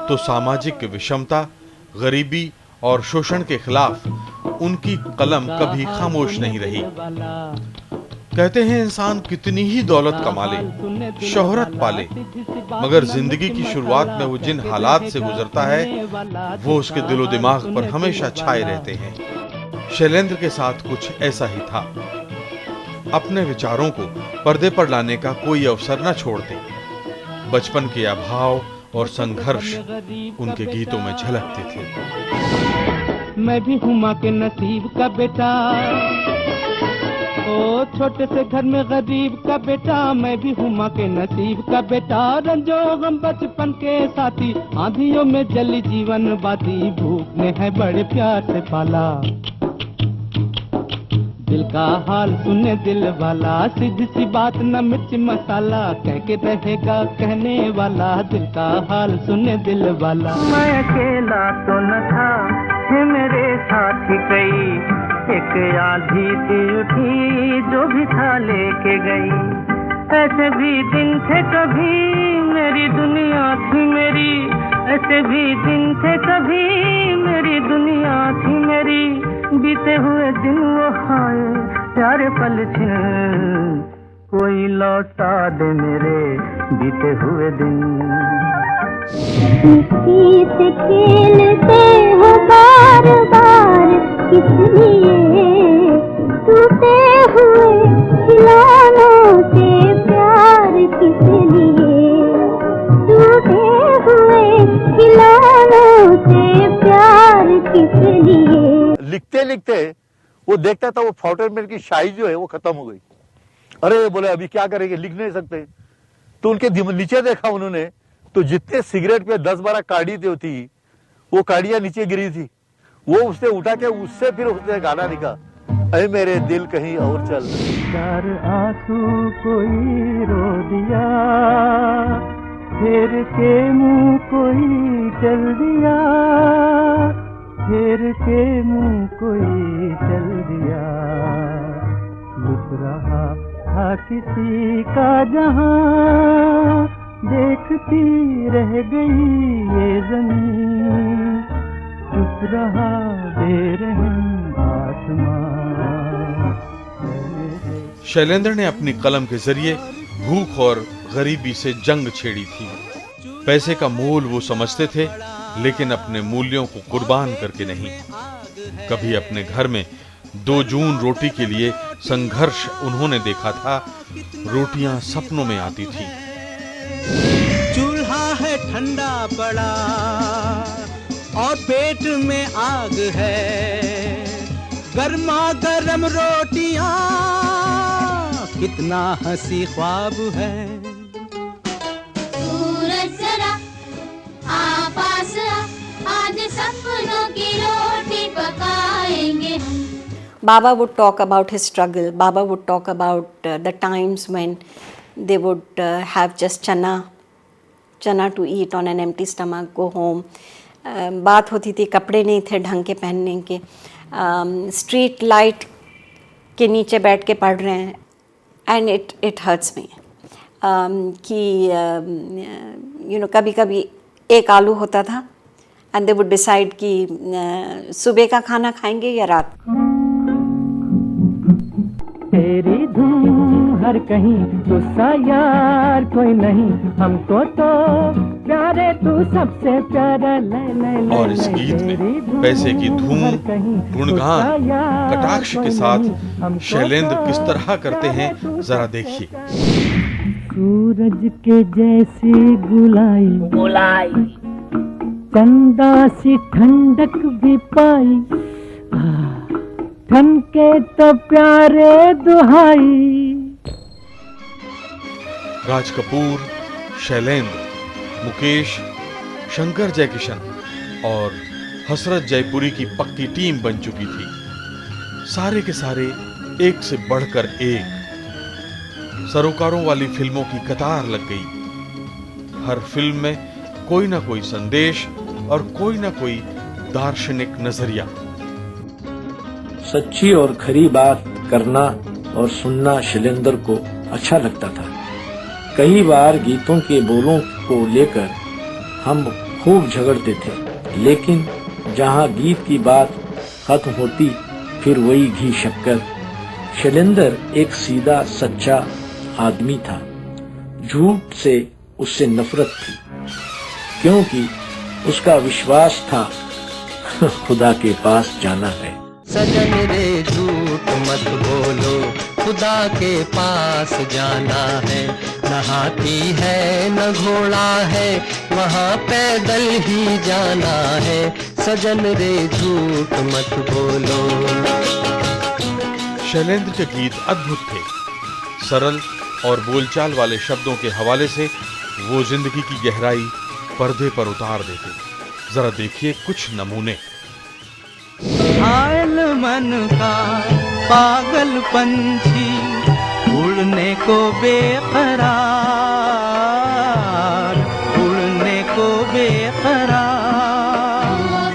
Speaker 1: तो सामाजिक विषमता, गरीबी और शोषण के खिलाफ उनकी कलम कभी खामोश नहीं रही। कहते हैं इंसान कितनी ही दौलत कमा ले, शोहरत पाले, मगर जिंदगी की शुरुआत में वो जिन हालात से गुजरता है वो उसके दिलो दिमाग पर हमेशा छाए रहते हैं। शैलेंद्र के साथ कुछ ऐसा ही था। अपने विचारों को पर्दे पर लाने का कोई अवसर न छोड़ते। बचपन के अभाव और संघर्ष उनके गीतों में झलकते थे।
Speaker 11: मैं भी हूँ माँ के नसीब का बेटा, ओ छोटे से घर में गरीब का बेटा। मैं भी हूँ माँ के नसीब का बेटा। रंजो गम बचपन के साथी, आंधियों में जली जीवन बाती। भूख ने है बड़े प्यार से पाला, दिल का हाल सुने दिल वाला। सीधी सी बात न मिर्च मसाला, कह के रहेगा कहने वाला। दिल का हाल सुने दिल वाला। मैं अकेला तो न था, थे मेरे साथ कई। एक आधी सी उठी, जो भी था लेके गई। ऐसे भी दिन थे कभी, मेरी दुनिया थी मेरी। ऐसे भी दिन थे कभी, मेरी दुनिया थी मेरी। बीते हुए दिन वो हाय प्यारे पल छिन, कोई लौटा दे मेरे बीते हुए दिन।
Speaker 10: मिट्टी से खेलते हो बार बार, किस लिए टूटे हुए खिलौनों से प्यार किस लिए। टूटे हुए खिलौनों से प्यार किस लिए।
Speaker 7: लिखते लिखते वो देखता था वो फाउंटेन की शाही जो है वो खत्म हो गई। अरे बोले अभी क्या करेंगे, लिख नहीं सकते। तो उनके नीचे देखा उन्होंने, तो जितने सिगरेट पे 10-12 काड़ी थी, वो काड़ियां नीचे गिरी थी। वो उसने उठा के उससे फिर उसने गाना लिखा, ऐ मेरे दिल कहीं और चल।
Speaker 11: चार आंसू कोई रो दिया, फेर के मुंह कोई चल दिया। फेर के मुंह कोई चल दिया। लुट रहा था किसी का जहां, देखती रह गई ये ज़मीन। चुप रहा बेरहम आसमां।
Speaker 1: शैलेंद्र ने अपनी कलम के जरिए भूख और गरीबी से जंग छेड़ी थी। पैसे का मोल वो समझते थे, लेकिन अपने मूल्यों को कुर्बान करके नहीं। कभी अपने घर में 2 जून रोटी के लिए संघर्ष उन्होंने देखा था। रोटियां सपनों में आती थी।
Speaker 11: चूल्हा है ठंडा पड़ा और पेट में आग है। गर्मा गर्म रोटियां कितना हंसी ख्वाब है।
Speaker 10: सूरज जरा आ पास आ, आज सपनों की रोटी पकाएंगे।
Speaker 6: Baba would talk about his struggle. Baba would talk about the times when they would have just chana to eat on an empty stomach, go home. बात होती थी कपड़े नहीं थे ढंग के पहनने के, स्ट्रीट लाइट के नीचे बैठ के पढ़ रहे हैं। एंड इट हर्ट्स मी कि कभी कभी एक आलू होता था एंड दे वुड डिसाइड कि सुबह का खाना खाएंगे या रात।
Speaker 11: तेरी धूम हर कहीं गुस्सा यार कोई नहीं, हमको तो प्यारे तू सबसे प्यारा
Speaker 1: और इस गीत में पैसे की धूम, गुणगान, कटाक्ष के साथ शैलेंद्र किस तरह करते हैं जरा देखिए।
Speaker 11: सूरज के जैसी गुलाई चंदा सी ठंडक भी पाई, ठनके तो प्यारे दुहाई।
Speaker 1: राज कपूर, शैलेंद्र, मुकेश, शंकर जयकिशन और हसरत जयपुरी की पक्की टीम बन चुकी थी। सारे के सारे एक से बढ़कर एक सरोकारों वाली फिल्मों की कतार लग गई। हर फिल्म में कोई ना कोई संदेश और कोई ना कोई दार्शनिक नजरिया।
Speaker 13: सच्ची और खरी बात करना और सुनना शैलेंद्र को अच्छा लगता था। कई बार गीतों के बोलों को लेकर हम खूब झगड़ते थे, लेकिन जहां गीत की बात खत्म होती फिर वही घी शक्कर। शैलेंद्र एक सीधा सच्चा आदमी था। झूठ से उससे नफरत थी, क्योंकि उसका विश्वास था खुदा के पास जाना है।
Speaker 9: सजन रे झूठ मत बोलो, खुदा के पास जाना है। न हाथी है न घोड़ा है, वहाँ पैदल ही जाना है। सजन रे झूठ मत बोलो।
Speaker 1: शैलेंद्र के गीत अद्भुत थे। सरल और बोलचाल वाले शब्दों के हवाले से वो जिंदगी की गहराई पर्दे पर उतार देते। जरा देखिए कुछ नमूने।
Speaker 9: घायल मन का पागल पंछी, उड़ने को बेकरार, उड़ने को बेकरार।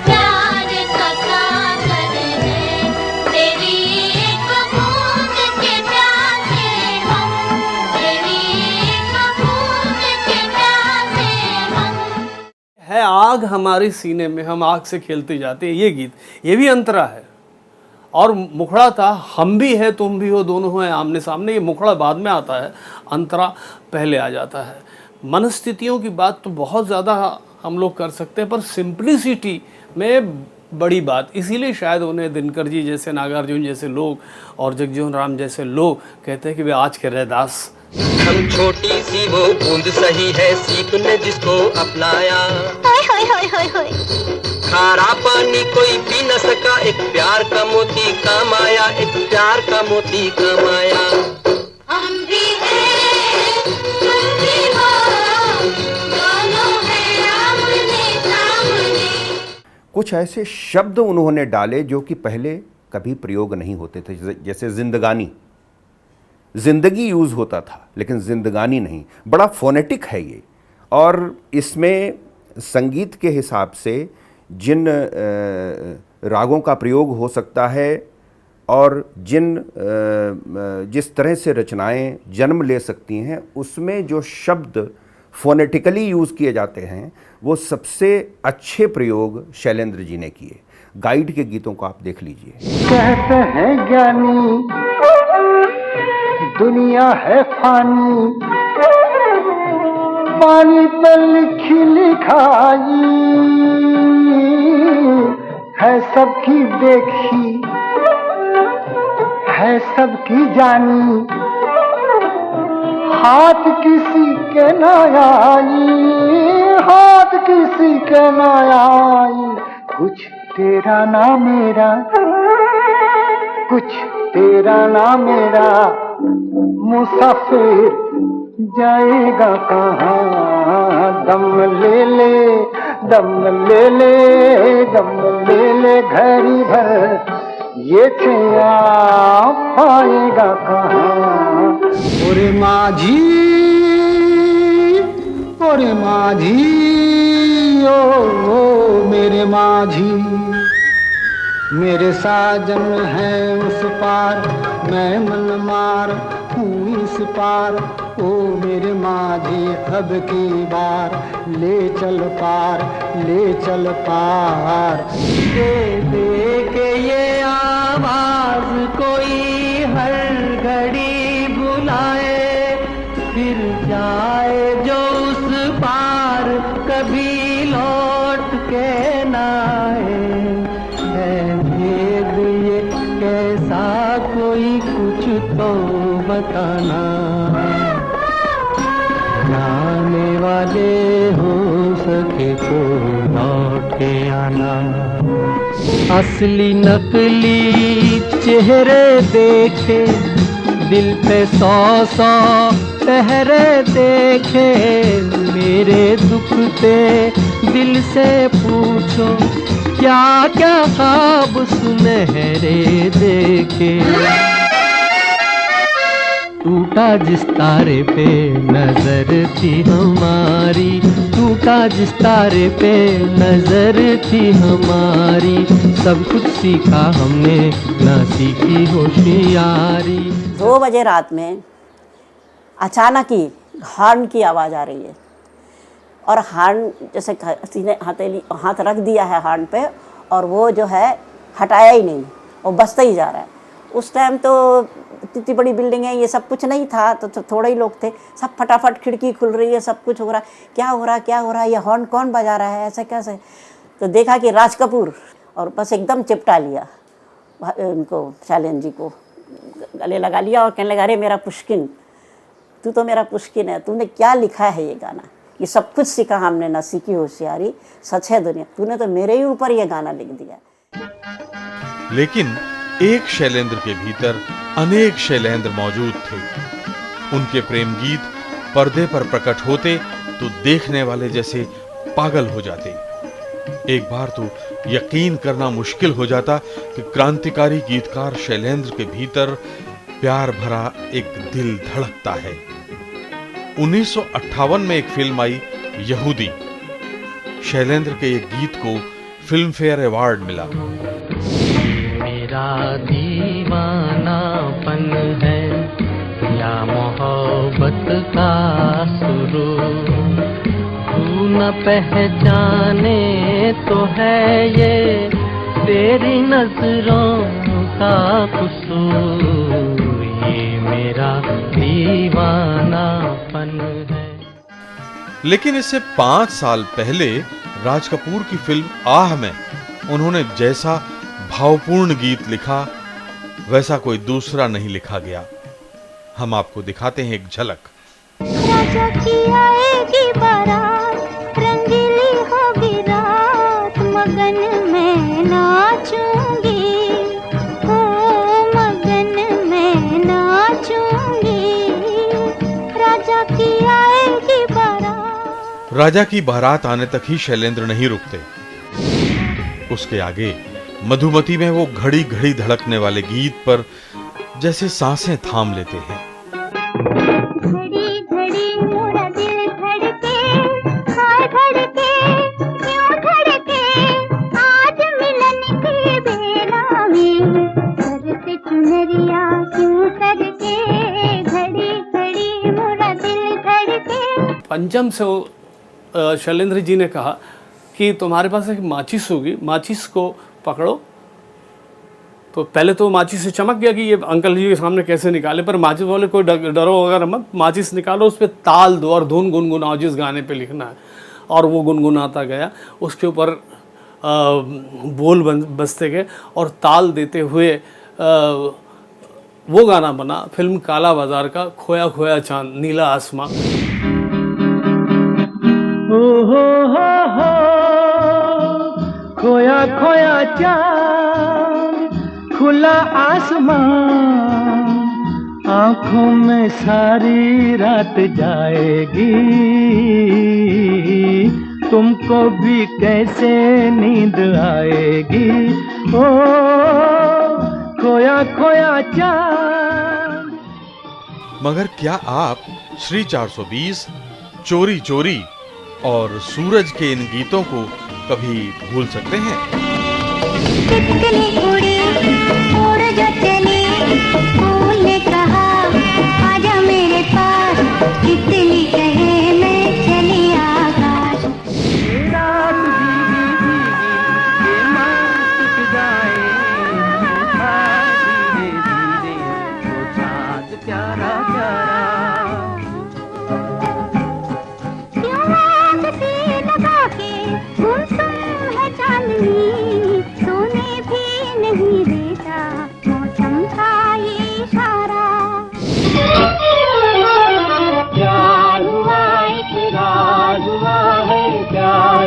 Speaker 10: प्यार का सागर है तेरी एक बूंद के प्यासे हम, तेरी एक बूंद के प्यासे हम।
Speaker 14: है आग हमारे सीने में, हम आग से खेलते जाते हैं। ये गीत, ये भी अंतरा है। और मुखड़ा था हम भी है तुम भी हो, दोनों हैं आमने सामने। ये मुखड़ा बाद में आता है, अंतरा पहले आ जाता है। मनस्थितियों की बात तो बहुत ज़्यादा हम लोग कर सकते हैं, पर सिंप्लिसिटी में बड़ी बात। इसीलिए शायद उन्हें दिनकर जी जैसे, नागार्जुन जैसे लोग और जगजीवन राम जैसे लोग कहते हैं कि वे आज के रैदास।
Speaker 9: हम छोटी सी वो बूंद सही है, सीप ने जिसको अपनाया।
Speaker 10: होय होय होय होय होय।
Speaker 9: खारा पानी कोई पी न सका, एक प्यार का मोती काम आया, एक प्यार का मोती काम आया।
Speaker 10: हम भी हैं तुम भी हो, दोनों हैं आमने सामने।
Speaker 3: कुछ ऐसे शब्द उन्होंने डाले जो कि पहले कभी प्रयोग नहीं होते थे, जैसे जिंदगानी। जिंदगी यूज़ होता था लेकिन जिंदगानी नहीं। बड़ा फोनेटिक है ये, और इसमें संगीत के हिसाब से जिन रागों का प्रयोग हो सकता है और जिस तरह से रचनाएं जन्म ले सकती हैं, उसमें जो शब्द फोनेटिकली यूज़ किए जाते हैं वो सबसे अच्छे प्रयोग शैलेंद्र जी ने किए। गाइड के गीतों को आप देख लीजिए।
Speaker 11: कहते हैं ज्ञानी दुनिया है फानी, पानी पर लिखी लिखाई है, सबकी देखी है सबकी जानी, हाथ किसी के न आई, हाथ किसी के न आई। कुछ तेरा ना मेरा, कुछ तेरा ना मेरा, मुसाफिर जाएगा कहाँ। दम ले ले, दम ले ले, दम ले ले घड़ी भर, ये छैया पाएगा कहाँ। ओरे माझी, ओरे माझी, ओ मेरे माझी, मेरे साजन है उस पार, मैं मन मार हूँ इस पार, ओ मेरे माझी अब की बार ले चल पार, ले चल पार। दे दे के ये आवाज कोई हर घड़ी बुलाए, फिर जाए जो उस पार कभी लौट के ना आए। है भेद ये कैसा कोई कुछ तो बताना, जाने वाले हो सके तो लौट के आना। असली नकली चेहरे देखे, दिल पे 100 पहरे देखे, मेरे दुखते दिल से पूछो क्या क्या ख्वाब सुनहरे देखे। टूटा जिस तारे पे नजर थी हमारी, टूटा जिस तारे पे नजर थी हमारी, सब कुछ सीखा हमने ना सीखी होशियारी।
Speaker 4: 2 बजे रात में अचानक ही हॉर्न की आवाज़ आ रही है, और हॉर्न जैसे किसी ने हाथ रख दिया है हॉर्न पे, और वो जो है हटाया ही नहीं, वो बजता ही जा रहा है। उस टाइम तो इतनी बड़ी बिल्डिंग है, ये सब कुछ नहीं था, तो थोड़े ही लोग थे। सब फटाफट खिड़की खुल रही है, सब कुछ हो रहा है, क्या हो रहा है, क्या हो रहा है, ये हॉर्न कौन बजा रहा है, ऐसा कैसे। तो देखा कि राज कपूर, और बस एकदम चिपटा लिया उनको, शैलेंद्र जी को गले लगा लिया और कहने लगा, अरे मेरा पुष्किन, तू तो मेरा पुष्किन है, तूने क्या लिखा है ये गाना, ये सब कुछ सीखा हमने ना सीखी होशियारी, सच है दुनिया, तूने तो मेरे ही ऊपर ये गाना लिख दिया।
Speaker 1: लेकिन एक शैलेंद्र के भीतर अनेक शैलेंद्र मौजूद थे। उनके प्रेम गीत पर्दे पर प्रकट होते तो देखने वाले जैसे पागल हो जाते। एक बार तो यकीन करना मुश्किल हो जाता कि क्रांतिकारी गीतकार शैलेंद्र के भीतर प्यार भरा एक दिल धड़कता है। 1958 में एक फिल्म आई यहूदी। शैलेंद्र के एक गीत को फिल्म फेयर अवार्ड मिला।
Speaker 11: मेरा दीवानापन है या मोहब्बत का सुरूर, तू न पहचाने तो है ये तेरी नजरों का कसूर, ये मेरा दीवानापन है।
Speaker 1: लेकिन इससे 5 साल पहले राज कपूर की फिल्म आह में उन्होंने जैसा भावपूर्ण गीत लिखा वैसा कोई दूसरा नहीं लिखा गया। हम आपको दिखाते हैं एक झलक।
Speaker 10: राजा की आएगी बारात, रंगीली होगी रात, मगन में नाचूंगी, हो मगन में नाचूंगी, राजा की आएगी बारात।
Speaker 1: राजा की बारात आने तक ही शैलेंद्र नहीं रुकते। उसके आगे मधुमती में वो घड़ी घड़ी धड़कने वाले गीत पर जैसे सांसें थाम लेते हैं।
Speaker 10: घड़ी घड़ी मेरा दिल धड़के, हाय धड़के, क्यों धड़के, आज मिलन की बेला में, सर से चुनरिया क्यों सरके, घड़ी घड़ी मेरा दिल धड़के।
Speaker 14: पंचम से शैलेंद्र जी ने कहा कि तुम्हारे पास एक माचिस होगी, माचिस को पकड़ो। तो पहले तो माचिस से चमक गया कि ये अंकल जी के सामने कैसे निकाले, पर माचिस वाले कोई डरो वगैरह मत, माचिस निकालो, उस पर ताल दो और धुन गुनगुनाओ जिस गाने पे लिखना है। और वो गुनगुनाता गया, उसके ऊपर बोल बजते गए और ताल देते हुए वो गाना बना फिल्म काला बाजार का, खोया खोया चांद नीला आसमां।
Speaker 11: खोया खोया चांद खुला आसमान, आंखों में सारी रात जाएगी, तुमको भी कैसे नींद आएगी, ओ खोया खोया चांद।
Speaker 1: मगर क्या आप श्री 420, चोरी चोरी और सूरज के इन गीतों को कभी भूल सकते हैं?
Speaker 10: तितली उड़ी, उड़ जो चली, फूल ने कहा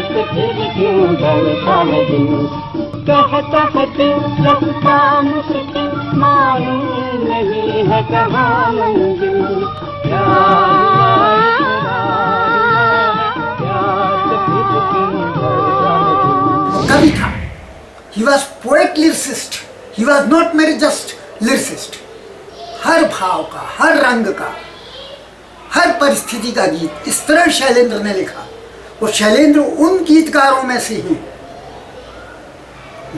Speaker 9: रात फिर क्यों ढलता है दिन, कहता है दिल लगता मुश्किल, मालूम नहीं है कहाँ मंजिल।
Speaker 15: कवि था, he was poet lyricist, he was not merely just lyricist। हर भाव का, हर रंग का, हर परिस्थिति का गीत इस तरह शैलेंद्र ने लिखा। और शैलेंद्र उन गीतकारों में से हैं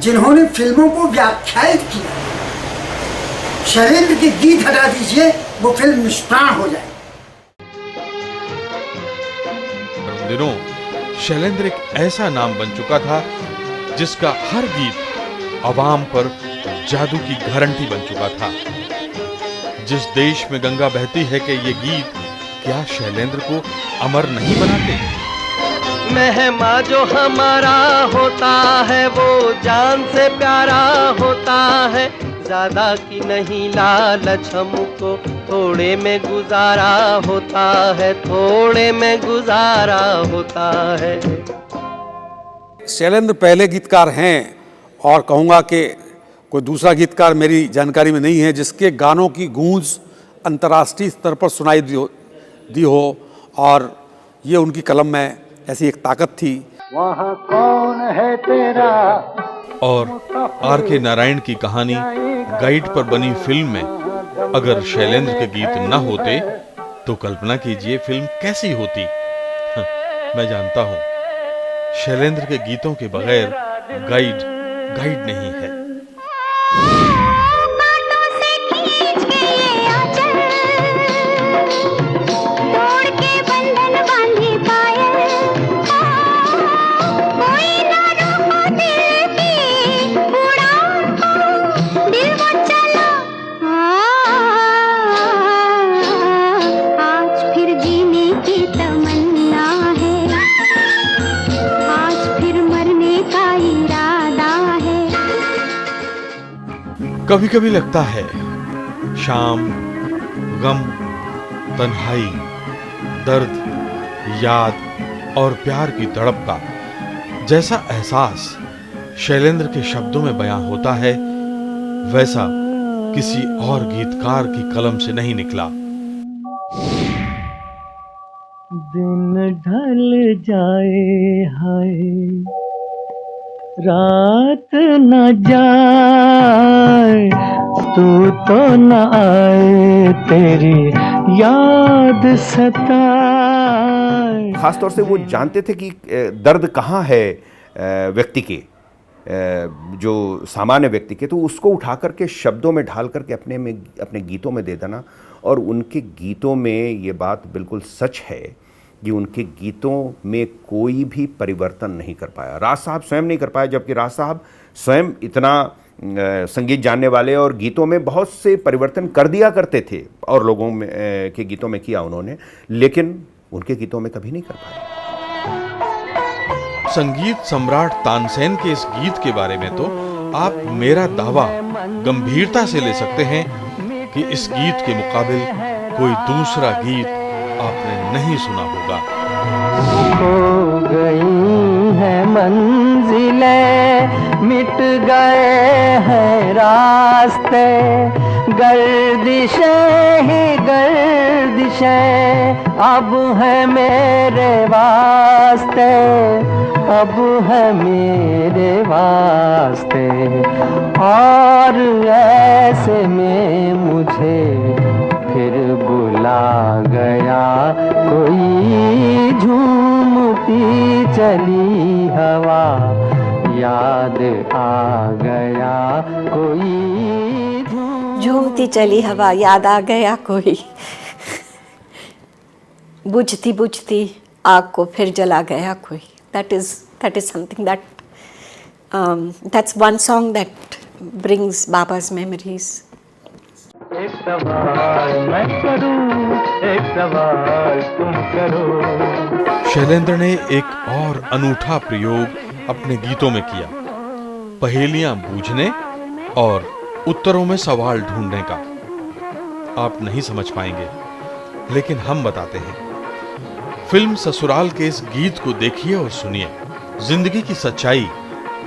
Speaker 15: जिन्होंने फिल्मों को व्याख्यायित किया। शैलेंद्र के गीत हटा दीजिए, वो फिल्म निष्प्राण हो जाए।
Speaker 1: उन दिनों शैलेंद्र एक ऐसा नाम बन चुका था जिसका हर गीत आवाम पर जादू की गारंटी बन चुका था। जिस देश में गंगा बहती है कि ये गीत क्या शैलेंद्र को अमर नहीं बनाते?
Speaker 11: मेहमा जो हमारा होता है वो जान से प्यारा होता है, ज्यादा की नहीं लालच हमको, थोड़े में गुजारा होता है, थोड़े में गुजारा होता है।
Speaker 2: शैलेंद्र पहले गीतकार हैं और कहूँगा कि कोई दूसरा गीतकार मेरी जानकारी में नहीं है जिसके गानों की गूंज अंतर्राष्ट्रीय स्तर पर सुनाई दी हो, और ये उनकी कलम में ऐसी एक ताकत थी।
Speaker 9: वहाँ कौन है तेरा।
Speaker 1: और R.K. नारायण की कहानी गाइड पर बनी फिल्म में अगर शैलेंद्र के गीत न होते तो कल्पना कीजिए फिल्म कैसी होती। मैं जानता हूँ शैलेंद्र के गीतों के बगैर गाइड नहीं है। कभी कभी लगता है शाम, गम, तन्हाई, दर्द, याद और प्यार की तड़प का जैसा एहसास शैलेंद्र के शब्दों में बयां होता है वैसा किसी और गीतकार की कलम से नहीं निकला।
Speaker 9: दिन ढल जाए हाय, रात न जाए, तू तो न आए, तेरी याद सताए।
Speaker 3: खासतौर से वो जानते थे कि दर्द कहाँ है व्यक्ति के, जो सामान्य व्यक्ति के, तो उसको उठा करके शब्दों में ढाल करके अपने गीतों में दे देना। और उनके गीतों में ये बात बिल्कुल सच है कि उनके गीतों में कोई भी परिवर्तन नहीं कर पाया। राज साहब स्वयं नहीं कर पाए, जबकि राज साहब स्वयं इतना संगीत जानने वाले और गीतों में बहुत से परिवर्तन कर दिया करते थे और लोगों में के गीतों में किया उन्होंने, लेकिन उनके गीतों में कभी नहीं कर पाए।
Speaker 1: संगीत सम्राट तानसेन के इस गीत के बारे में तो आप मेरा दावा गंभीरता से ले सकते हैं कि इस गीत के मुकाबिल कोई दूसरा गीत आपने नहीं सुना होगा।
Speaker 9: हो गई है मंजिलें, मिट गए हैं रास्ते, गर्दिशें ही गर्दिशें अब है मेरे वास्ते, अब है मेरे वास्ते। और ऐसे में मुझे फिर बुला गया कोई झूमती चली हवा, याद आ गया कोई
Speaker 6: झूमती चली हवा, याद आ गया कोई, बुझती बुझती आग को फिर जला गया कोई। That is something that's one song that brings Baba's memories.
Speaker 9: एक सवाल मैं करूं, एक सवाल तुम करो।
Speaker 1: शैलेंद्र ने एक और अनूठा प्रयोग अपने गीतों में किया, पहेलियां बूझने और उत्तरों में सवाल ढूंढने का। आप नहीं समझ पाएंगे, लेकिन हम बताते हैं। फिल्म ससुराल के इस गीत को देखिए और सुनिए। जिंदगी की सच्चाई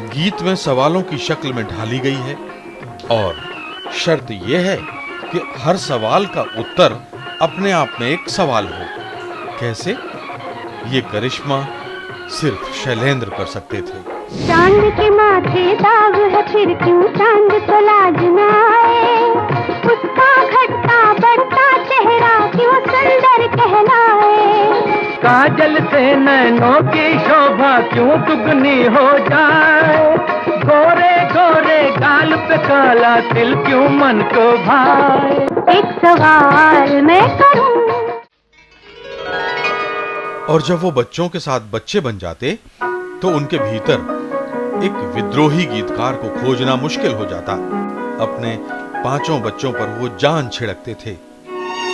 Speaker 1: गीत में सवालों की शक्ल में ढाली गई है और शर्त यह है कि हर सवाल का उत्तर अपने आप में एक सवाल हो। कैसे? ये करिश्मा सिर्फ शैलेंद्र कर सकते थे।
Speaker 10: चांद के माथे दाग है, फिर क्यों चांद को लाज न आए? उसका घटता बढ़ता चेहरा क्यों सुंदर कहलाए?
Speaker 11: काजल से नैनों की शोभा क्यों दुगनी हो जाए? गोरे गोरे गाल पे काला तिल क्यों मन को भाए?
Speaker 10: एक सवाल मैं करूं।
Speaker 1: और जब वो बच्चों के साथ बच्चे बन जाते तो उनके भीतर एक विद्रोही गीतकार को खोजना मुश्किल हो जाता। अपने 5 बच्चों पर वो जान छिड़कते थे।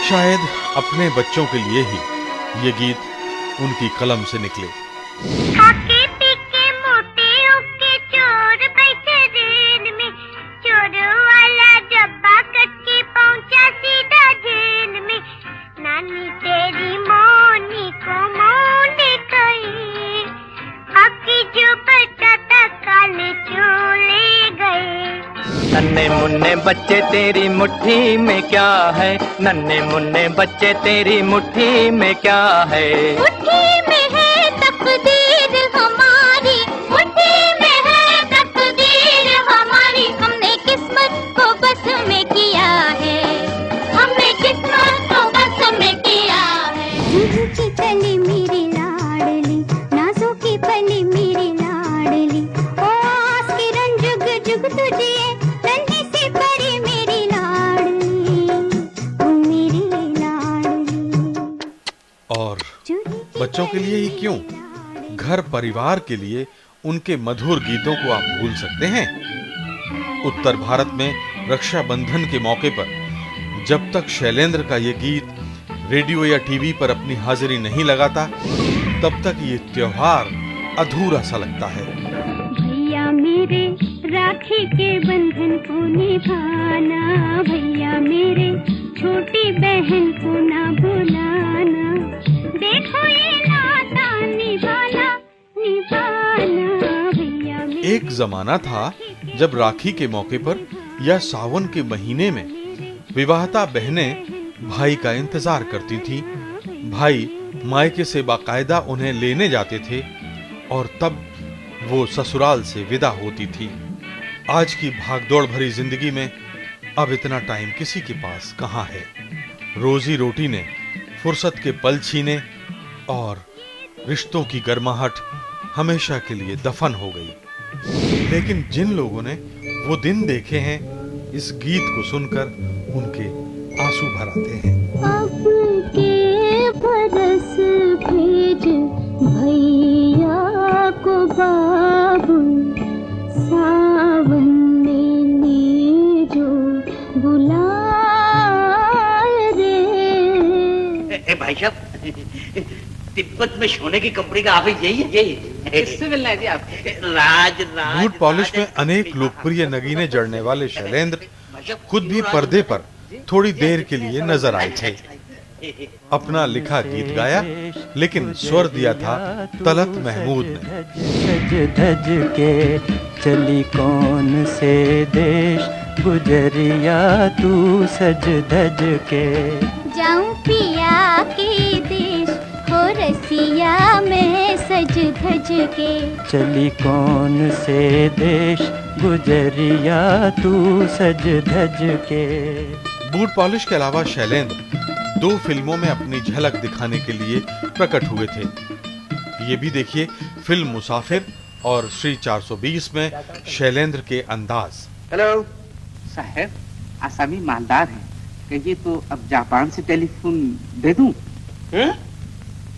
Speaker 1: शायद अपने बच्चों के लिए ही ये गीत उनकी कलम से निकले।
Speaker 10: खाके पीके मोटे होके चोर बैठे रेल में, चोर वाला डब्बा कटके पहुंचा सीधा जेल में। नानी तेरी मोनी को मोने गई, हकी जो बचाता काले चोले गए।
Speaker 11: नन्हे मुन्ने बच्चे तेरी मुट्ठी में क्या है? नन्हे मुन्ने बच्चे तेरी मुट्ठी में क्या है?
Speaker 10: मुट्ठी में है तकदीर हमारी, मुट्ठी में है तकदीर हमारी। हमने किस्मत को बस में किया है, हमने किस्मत को बस में किया है। झुझु की कली मेरी लाडली, नाजों की पली मेरी लाडली। ओ आस की रंग जुग जुग तुझे, नन्ही सी परी मेरी लाडली, ओ मेरी लाडली।
Speaker 1: और बच्चों के लिए ही क्यों, घर परिवार के लिए उनके मधुर गीतों को आप भूल सकते हैं? उत्तर भारत में रक्षाबंधन के मौके पर जब तक शैलेंद्र का ये गीत रेडियो या टीवी पर अपनी हाजिरी नहीं लगाता, तब तक ये त्योहार अधूरा सा लगता है।
Speaker 10: भैया मेरे राखी के बंधन को निभाना, भैया मेरे छोटी बहन को ना भुलाना। देखो ये नाता निभाना निभाना भैया मेरे।
Speaker 1: एक जमाना था जब राखी के मौके पर या सावन के महीने में विवाहिता बहनें भाई का इंतजार करती थी। भाई मायके से बाकायदा उन्हें लेने जाते थे और तब वो ससुराल से विदा होती थी। आज की भागदौड़ भरी जिंदगी में अब इतना टाइम किसी के पास कहाँ है। रोजी रोटी ने फुर्सत के पल छीने और रिश्तों की गर्माहट हमेशा के लिए दफन हो गई। लेकिन जिन लोगों ने वो दिन देखे हैं, इस गीत को सुनकर उनके आंसू भर आते हैं।
Speaker 10: अब के बरस भेज भैया को बाबू, सावन में ले जो बुलाए रे।
Speaker 16: भाई साहब, तिब्बत में सोने की कंपनी का ऑफिस यही है? किससे मिलना है जी आप? राज
Speaker 1: बूट पॉलिश में अनेक लोकप्रिय नगीने जड़ने वाले शैलेंद्र खुद भी पर्दे पर थोड़ी देर के लिए नजर आए थे। अपना लिखा गीत गाया, लेकिन स्वर दिया था तलत महमूद ने।
Speaker 11: धज धज के चली कौन से देश, गुजरिया तू सज धज के।
Speaker 10: जाऊं पिया के देश, हो रसिया में सज धज के।
Speaker 11: चली कौन से देश, गुजरिया तू सज धज के।
Speaker 1: बूट पॉलिश के अलावा शैलेंद्र 2 फिल्मों में अपनी झलक दिखाने के लिए प्रकट हुए थे। ये भी देखिए फिल्म मुसाफिर और श्री 420 में शैलेंद्र के अंदाज।
Speaker 16: हेलो साहब, आसामी मालदार है, कहिए तो अब जापान से टेलीफोन दे दूं?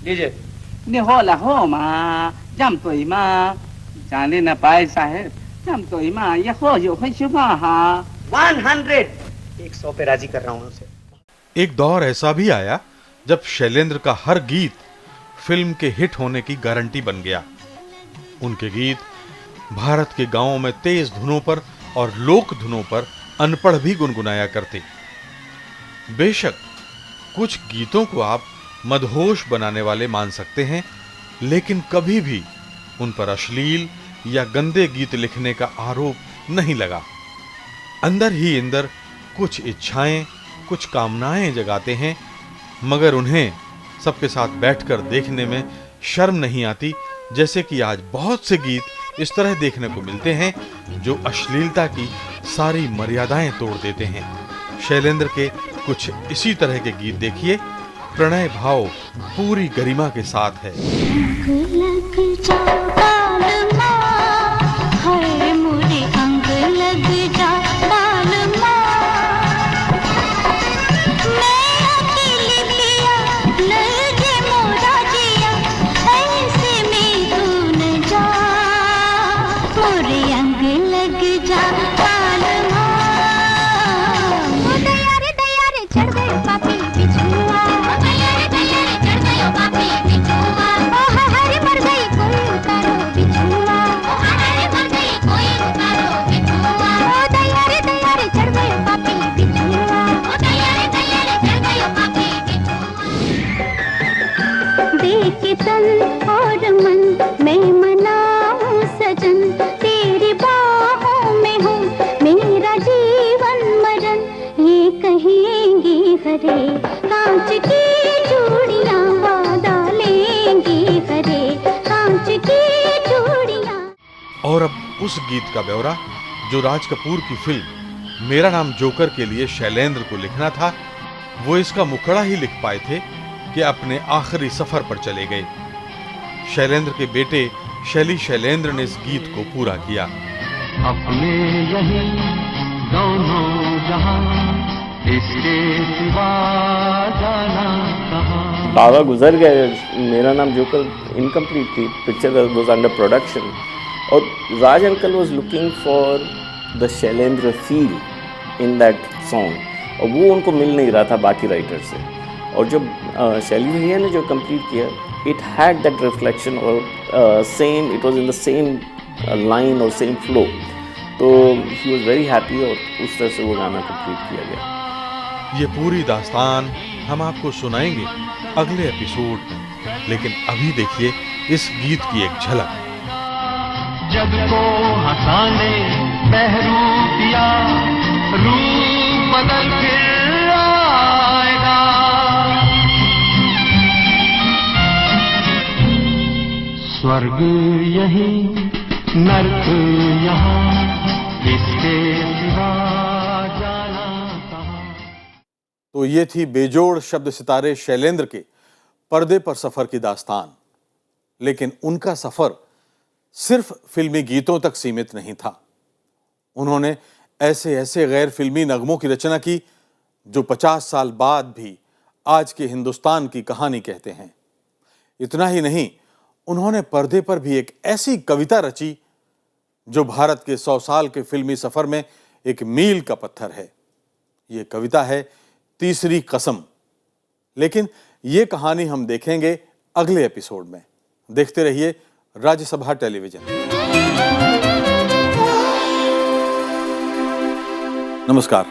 Speaker 16: लीजिए। ने होला हो माँ, जम तो माँ जाने न पाए साहब, जम तो माँ ये हो जो है सुबह 100 पे राजी कर रहा हूँ उसे।
Speaker 1: एक दौर ऐसा भी आया जब शैलेंद्र का हर गीत फिल्म के हिट होने की गारंटी बन गया। उनके गीत भारत के गांवों में तेज धुनों पर और लोक धुनों पर अनपढ़ भी गुनगुनाया करते। बेशक कुछ गीतों को आप मदहोश बनाने वाले मान सकते हैं, लेकिन कभी भी उन पर अश्लील या गंदे गीत लिखने का आरोप नहीं लगा। अंदर ही अंदर कुछ इच्छाएं, कुछ कामनाएं जगाते हैं, मगर उन्हें सबके साथ बैठकर देखने में शर्म नहीं आती, जैसे कि आज बहुत से गीत इस तरह देखने को मिलते हैं जो अश्लीलता की सारी मर्यादाएं तोड़ देते हैं। शैलेंद्र के कुछ इसी तरह के गीत देखिए। प्रणय भाव पूरी गरिमा के साथ है। और अब उस गीत का ब्यौरा जो राज कपूर की फिल्म मेरा नाम जोकर के लिए शैलेंद्र को लिखना था, वो इसका मुखड़ा ही लिख पाए थे कि अपने आखिरी सफर पर चले गए। शैलेंद्र के बेटे शैली शैलेंद्र ने इस गीत को पूरा किया।
Speaker 11: अपने यही दोनों जहां, इसके सिवा जाना कहां।
Speaker 5: बाबा गुजर गए, मेरा नाम जोकर इनकम्प्लीट थी, पिक्चर वाज अंडर प्रोडक्शन, और Raj uncle was looking for the Shailendra feel in that song, और वो उनको मिल नहीं रहा था बाकी राइटर से। और जब शैली भैया ने जो कंप्लीट किया, इट हैड दैट रिफ्लेक्शन और same, it was in the same line और सेम फ्लो, तो ही वाज वेरी हैप्पी और उस तरह से वो गाना कंप्लीट किया गया।
Speaker 1: ये पूरी दास्तान हम आपको सुनाएंगे अगले एपिसोड में, लेकिन अभी देखिए इस गीत की एक झलक।
Speaker 11: जग को हंसाने बहरूपिया, रूप बदल फिर आएगा। स्वर्ग यही, नर्क यहाँ, इसके सिवा जाना कहां।
Speaker 1: तो ये थी बेजोड़ शब्द सितारे शैलेंद्र के पर्दे पर सफर की दास्तान। लेकिन उनका सफर सिर्फ फिल्मी गीतों तक सीमित नहीं था। उन्होंने ऐसे ऐसे गैर फिल्मी नगमों की रचना की जो 50 साल बाद भी आज के हिंदुस्तान की कहानी कहते हैं। इतना ही नहीं, उन्होंने पर्दे पर भी एक ऐसी कविता रची जो भारत के 100 साल के फिल्मी सफर में एक मील का पत्थर है। ये कविता है तीसरी कसम। लेकिन ये कहानी हम देखेंगे अगले एपिसोड में। देखते रहिए राज्यसभा टेलीविजन। नमस्कार,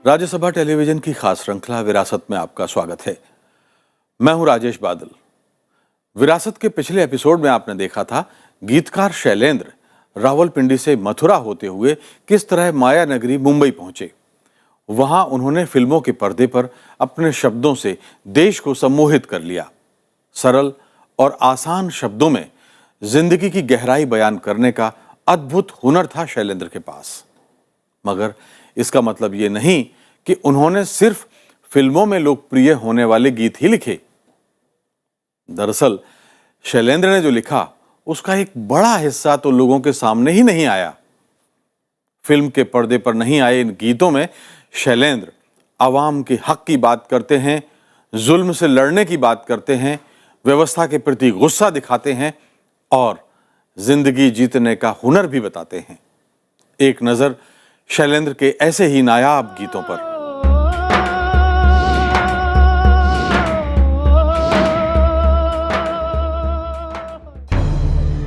Speaker 1: राज्यसभा टेलीविजन की खास श्रृंखला विरासत में आपका स्वागत है। मैं हूं राजेश बादल। विरासत के पिछले एपिसोड में आपने देखा था गीतकार शैलेंद्र रावलपिंडी से मथुरा होते हुए किस तरह माया नगरी मुंबई पहुंचे। वहां उन्होंने फिल्मों के पर्दे पर अपने शब्दों से देश को सम्मोहित कर लिया। सरल और आसान शब्दों में जिंदगी की गहराई बयान करने का अद्भुत हुनर था शैलेंद्र के पास। मगर इसका मतलब ये नहीं कि उन्होंने सिर्फ फिल्मों में लोकप्रिय होने वाले गीत ही लिखे। दरअसल शैलेंद्र ने जो लिखा उसका एक बड़ा हिस्सा तो लोगों के सामने ही नहीं आया। फिल्म के पर्दे पर नहीं आए इन गीतों में शैलेंद्र आवाम के हक की बात करते हैं, जुल्म से लड़ने की बात करते हैं, व्यवस्था के प्रति गुस्सा दिखाते हैं और जिंदगी जीतने का हुनर भी बताते हैं। एक नजर शैलेंद्र के ऐसे ही नायाब गीतों पर।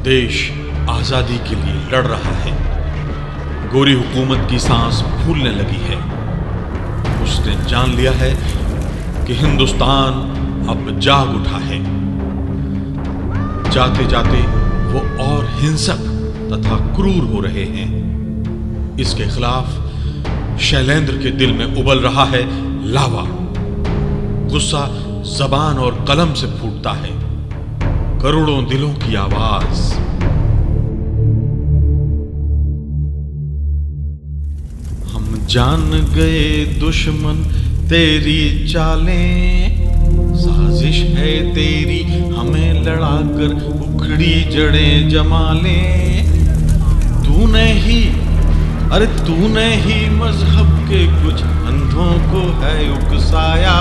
Speaker 1: देश आजादी के लिए लड़ रहा है। गोरी हुकूमत की सांस फूलने लगी है। उसने जान लिया है कि हिंदुस्तान अब जाग उठा है। जाते जाते वो और हिंसक तथा क्रूर हो रहे हैं। इसके खिलाफ शैलेंद्र के दिल में उबल रहा है लावा। गुस्सा जबान और कलम से फूटता है, करोड़ों दिलों की आवाज। हम जान गए दुश्मन तेरी चालें, साजिश है तेरी हमें लड़ाकर उखड़ी जड़ें जमा ले। तूने ही मजहब के कुछ अंधों को है उकसाया,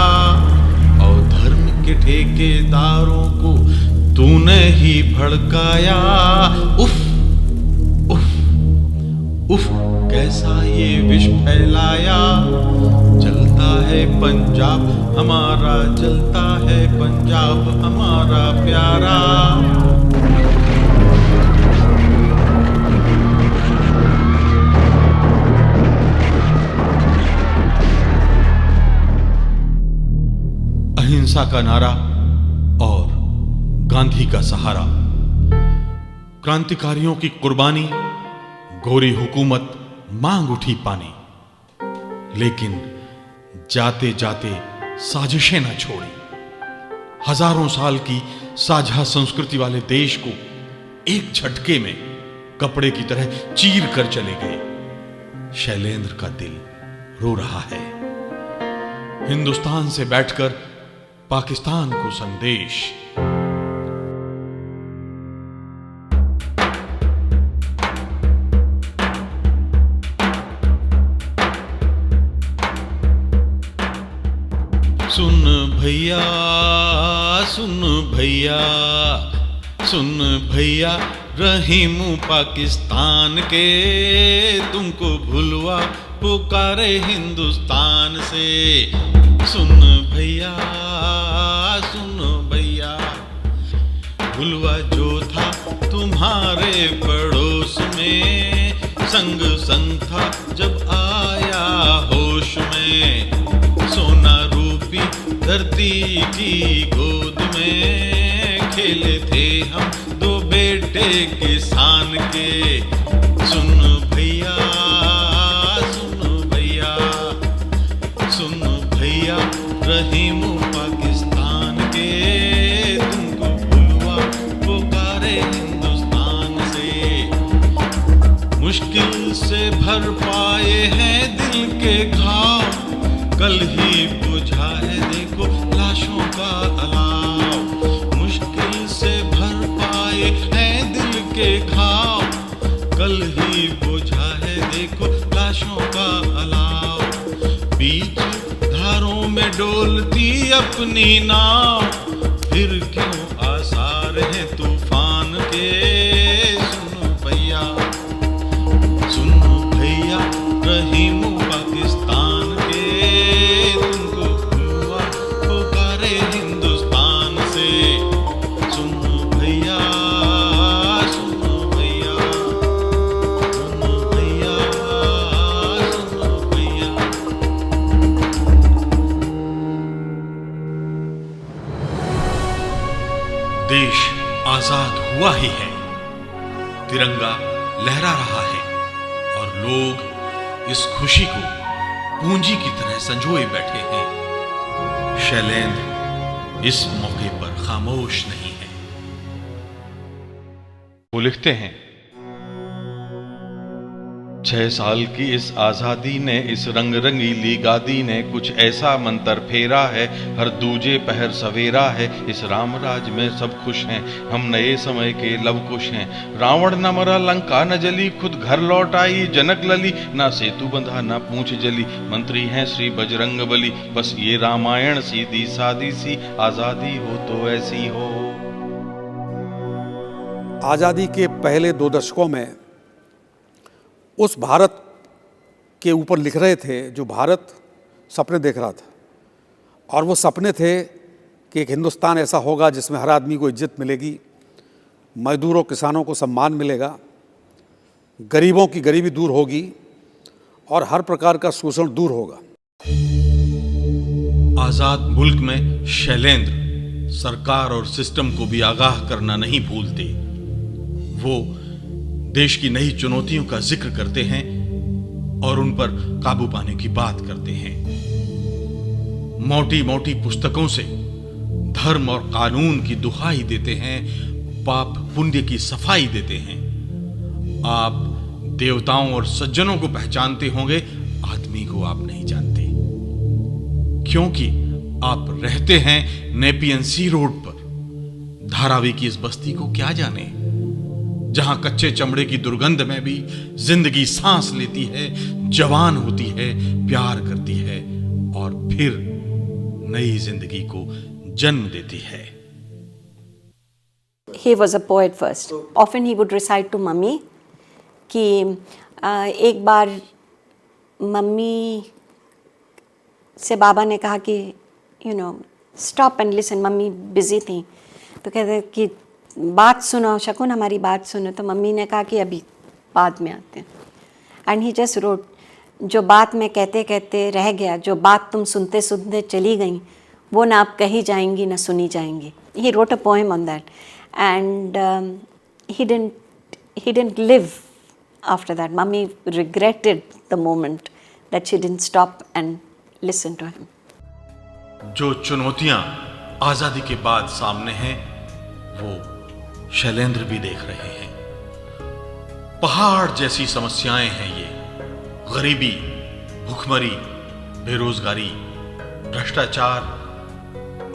Speaker 1: और धर्म के ठेकेदारों को तूने ही भड़काया। उफ उफ उफ कैसा ये विष फैलाया। जलता है पंजाब हमारा, जलता है पंजाब हमारा प्यारा। अहिंसा का नारा और गांधी का सहारा, क्रांतिकारियों की कुर्बानी, गोरी हुकूमत मांग उठी पानी। लेकिन जाते जाते साजिशें न छोड़ी। हजारों साल की साझा संस्कृति वाले देश को एक झटके में कपड़े की तरह चीर कर चले गए। शैलेंद्र का दिल रो रहा है। हिंदुस्तान से बैठकर पाकिस्तान को संदेश। सुन भैया सुन भैया सुन भैया, रहीम पाकिस्तान के तुमको भुलवा पुकारे हिंदुस्तान से। सुन भैया भुलवा जो था तुम्हारे पड़ोस में, संग संग था जब आया होश में। सोना रूपी धरती की गोद में खेले थे हम दो बेटे किसान के। सुन भैया सुन भैया सुन भैया, रहीम पाकिस्तान के तुमको भुलवा पुकारे हिंदुस्तान से। मुश्किल से भर पाए हैं दिल के घाव, कल ही बुझा है देखो लाशों का अलाव। मुश्किल से भर पाए हैं दिल के घाव, कल ही बुझा है देखो लाशों का अलाव। बीच धारों में डोलती अपनी नाव, फिर क्यों आसार है तूफान के। सुनो भैया रहीम पाकिस्तान के तुमको भुलवा पुकारे हिंदुस्तान से। सुनो भैया सुनो भैया सुनो भैया सुनो भैया। देश आजाद हुआ ही है, तिरंगा लहरा रहा है और लोग इस खुशी को पूंजी की तरह संजोए बैठे हैं। शैलेंद्र इस मौके पर खामोश नहीं है। वो लिखते हैं, 6 साल की इस आजादी ने, इस रंग रंगीली गादी ने कुछ ऐसा मंतर फेरा है, हर दूजे पहर सवेरा है। इस रामराज में सब खुश हैं, हम नए समय के लवकुश हैं। रावण न मरा, लंका न जली, खुद घर लौट आई जनक लली। ना सेतु बंधा ना पूंछ जली, मंत्री हैं श्री बजरंग बली। बस ये रामायण सीधी सादी सी, आजादी हो तो ऐसी हो।
Speaker 2: आज़ादी के पहले 2 दशकों में उस भारत के ऊपर लिख रहे थे जो भारत सपने देख रहा था। और वो सपने थे कि एक हिंदुस्तान ऐसा होगा जिसमें हर आदमी को इज्जत मिलेगी, मजदूरों किसानों को सम्मान मिलेगा, गरीबों की गरीबी दूर होगी और हर प्रकार का शोषण दूर होगा।
Speaker 1: आजाद मुल्क में शैलेंद्र सरकार और सिस्टम को भी आगाह करना नहीं भूलते। वो देश की नई चुनौतियों का जिक्र करते हैं और उन पर काबू पाने की बात करते हैं। मोटी मोटी पुस्तकों से धर्म और कानून की दुहाई देते हैं, पाप पुण्य की सफाई देते हैं। आप देवताओं और सज्जनों को पहचानते होंगे, आदमी को आप नहीं जानते, क्योंकि आप रहते हैं नेपियन सी रोड पर। धारावी की इस बस्ती को क्या जाने, जहां कच्चे चमड़े की दुर्गंध में भी जिंदगी सांस लेती है, जवान होती है, प्यार करती है और फिर नई जिंदगी को जन्म देती है।
Speaker 6: He was a poet first. Often he would recite to mummy कि एक बार मम्मी से बाबा ने कहा कि stop and listen. Mummy busy थी तो कहते कि बात सुनो शकुन, हमारी बात सुनो। तो मम्मी ने कहा कि अभी बाद में आते हैं। एंड ही जस्ट रोट, जो बात मैं कहते कहते रह गया, जो बात तुम सुनते सुनते चली गई, वो ना आप कही जाएंगी ना सुनी जाएंगी। He wrote a poem on that and he didn't live after that. Mummy regretted the moment that she didn't stop and listen to him.
Speaker 1: जो चुनौतियां आजादी के बाद सामने हैं, वो शैलेंद्र भी देख रहे हैं। पहाड़ जैसी समस्याएं हैं ये, गरीबी, भूखमरी, बेरोजगारी, भ्रष्टाचार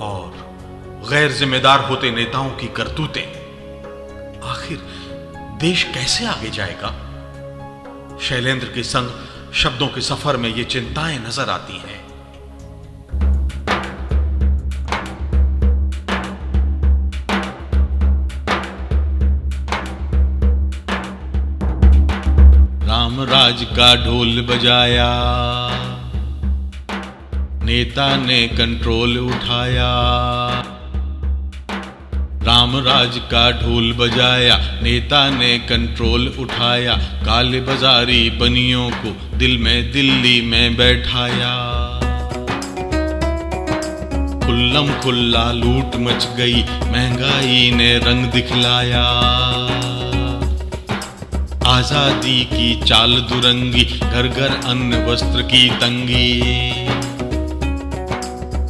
Speaker 1: और गैर जिम्मेदार होते नेताओं की करतूतें। आखिर देश कैसे आगे जाएगा? शैलेंद्र के संग शब्दों के सफर में ये चिंताएं नजर आती हैं। रामराज का ढोल बजाया, नेता ने कंट्रोल उठाया। रामराज का ढोल बजाया, नेता ने कंट्रोल उठाया। काले बाजारी बनियों को दिल में दिल्ली में बैठाया। खुल्लम खुल्ला लूट मच गई, महंगाई ने रंग दिखलाया। आजादी की चाल दुरंगी, घर घर अन्न वस्त्र की तंगी।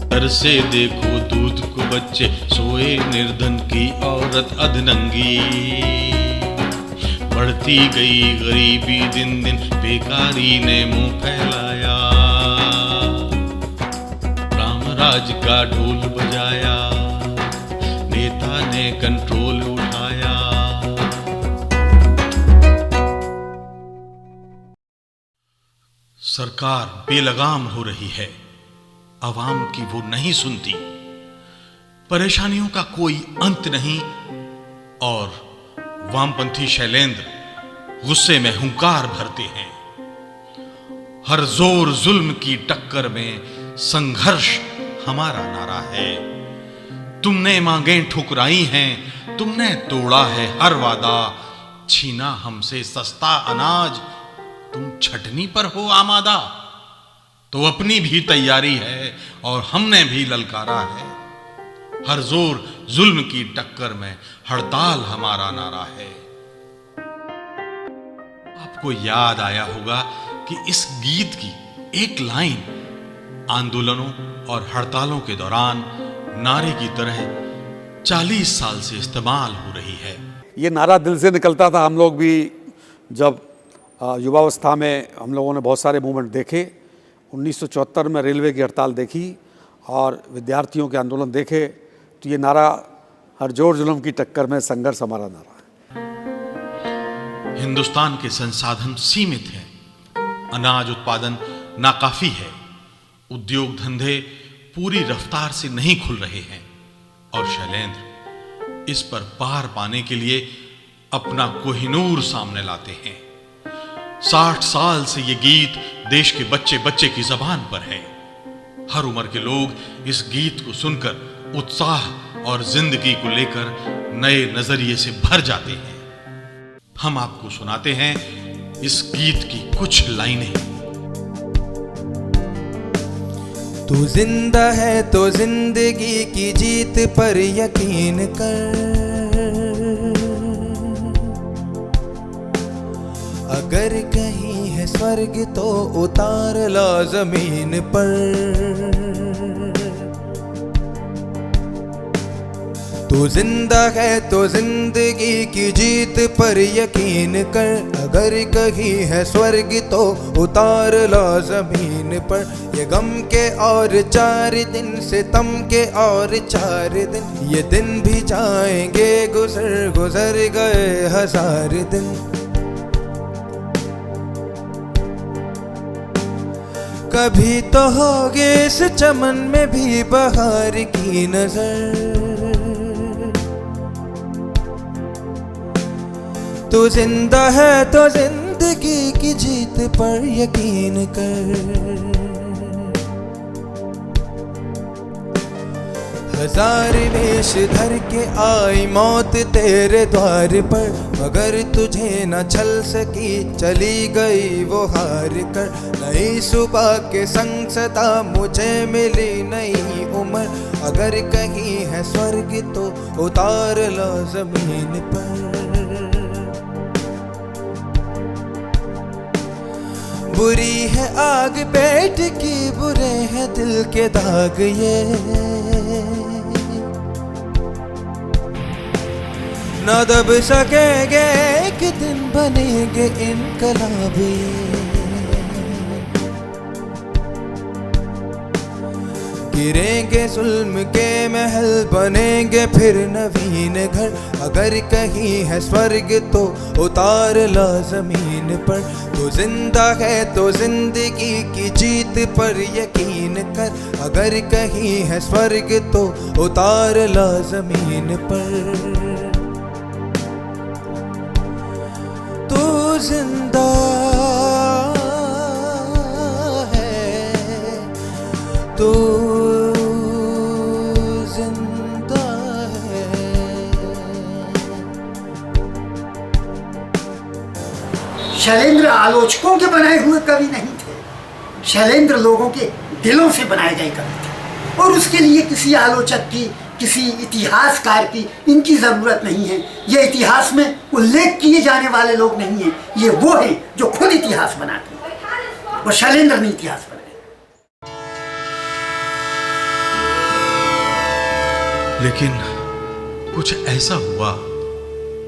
Speaker 1: घर से देखो दूध को बच्चे, सोए निर्धन की औरत अधनंगी। बढ़ती गई गरीबी दिन दिन, बेकारी ने मुंह फैलाया। रामराज का ढोल बजाया, नेता ने कंट्रोल उठाया। सरकार बेलगाम हो रही है, आवाम की वो नहीं सुनती। परेशानियों का कोई अंत नहीं और वामपंथी शैलेंद्र गुस्से में हुंकार भरते हैं। हर जोर जुल्म की टक्कर में संघर्ष हमारा नारा है। तुमने मांगें ठुकराई हैं, तुमने तोड़ा है हर वादा। छीना हमसे सस्ता अनाज, तुम छटनी पर हो आमादा। तो अपनी भी तैयारी है और हमने भी ललकारा है। हर जोर जुल्म की टक्कर में हड़ताल हमारा नारा है। आपको याद आया होगा कि इस गीत की एक लाइन आंदोलनों और हड़तालों के दौरान नारे की तरह 40 साल से इस्तेमाल हो रही है।
Speaker 2: ये नारा दिल से निकलता था। हम लोग भी जब युवावस्था में हम लोगों ने बहुत सारे मूवमेंट देखे। 1974 में रेलवे की हड़ताल देखी और विद्यार्थियों के आंदोलन देखे, तो ये नारा हर जोर जुल्म की टक्कर में संघर्ष हमारा नारा है।
Speaker 1: हिंदुस्तान के संसाधन सीमित हैं, अनाज उत्पादन नाकाफी है, उद्योग धंधे पूरी रफ्तार से नहीं खुल रहे हैं और शैलेंद्र इस पर पार पाने के लिए अपना कोहिनूर सामने लाते हैं। 60 साल से ये गीत देश के बच्चे बच्चे की जबान पर है। हर उम्र के लोग इस गीत को सुनकर उत्साह और जिंदगी को लेकर नए नजरिए से भर जाते हैं। हम आपको सुनाते हैं इस गीत की कुछ लाइनें।
Speaker 17: तू जिंदा है तो जिंदगी की जीत पर यकीन कर। अगर कहीं है स्वर्ग तो उतार ला जमीन पर। तू जिंदा है तो जिंदगी की जीत पर यकीन कर, अगर कहीं है स्वर्ग तो उतार ला जमीन पर। ये गम के और 4 दिन, सितम के और 4 दिन, ये दिन भी जाएंगे गुजर गुजर गए 1000 दिन। कभी तो होगी इस चमन में भी बहार की नजर। तू जिंदा है तो जिंदगी की जीत पर यकीन कर। हजार वेश धर के आई मौत तेरे द्वार पर, मगर तुझे न छल सकी चली गई वो हार कर। नई सुबह के संग सदा मुझे मिली नई उम्र, अगर कहीं है स्वर्ग तो उतार ला जमीन पर। बुरी है आग पेट की, बुरे हैं दिल के दाग ये, न दब सकेंगे एक दिन बनेंगे इनकलाब ये। गिरेंगे जुल्म के महल बनेंगे फिर नवीन घर, अगर कहीं है स्वर्ग तो उतार ला जमीन पर। तो जिंदा है तो जिंदगी की जीत पर यकीन कर, अगर कहीं है स्वर्ग तो उतार ला जमीन पर। तू जिंदा है तू जिंदा है।
Speaker 15: शैलेंद्र आलोचकों के बनाए हुए कवि नहीं थे, शैलेंद्र लोगों के दिलों से बनाए गए कवि थे, और उसके लिए किसी आलोचक की, किसी इतिहासकार की इनकी ज़रूरत नहीं है। ये इतिहास में उल्लेख किए जाने वाले लोग नहीं हैं, ये वो हैं जो खुद इतिहास बनाते हैं, और शैलेंद्र ने इतिहास बनाया।
Speaker 1: लेकिन कुछ ऐसा हुआ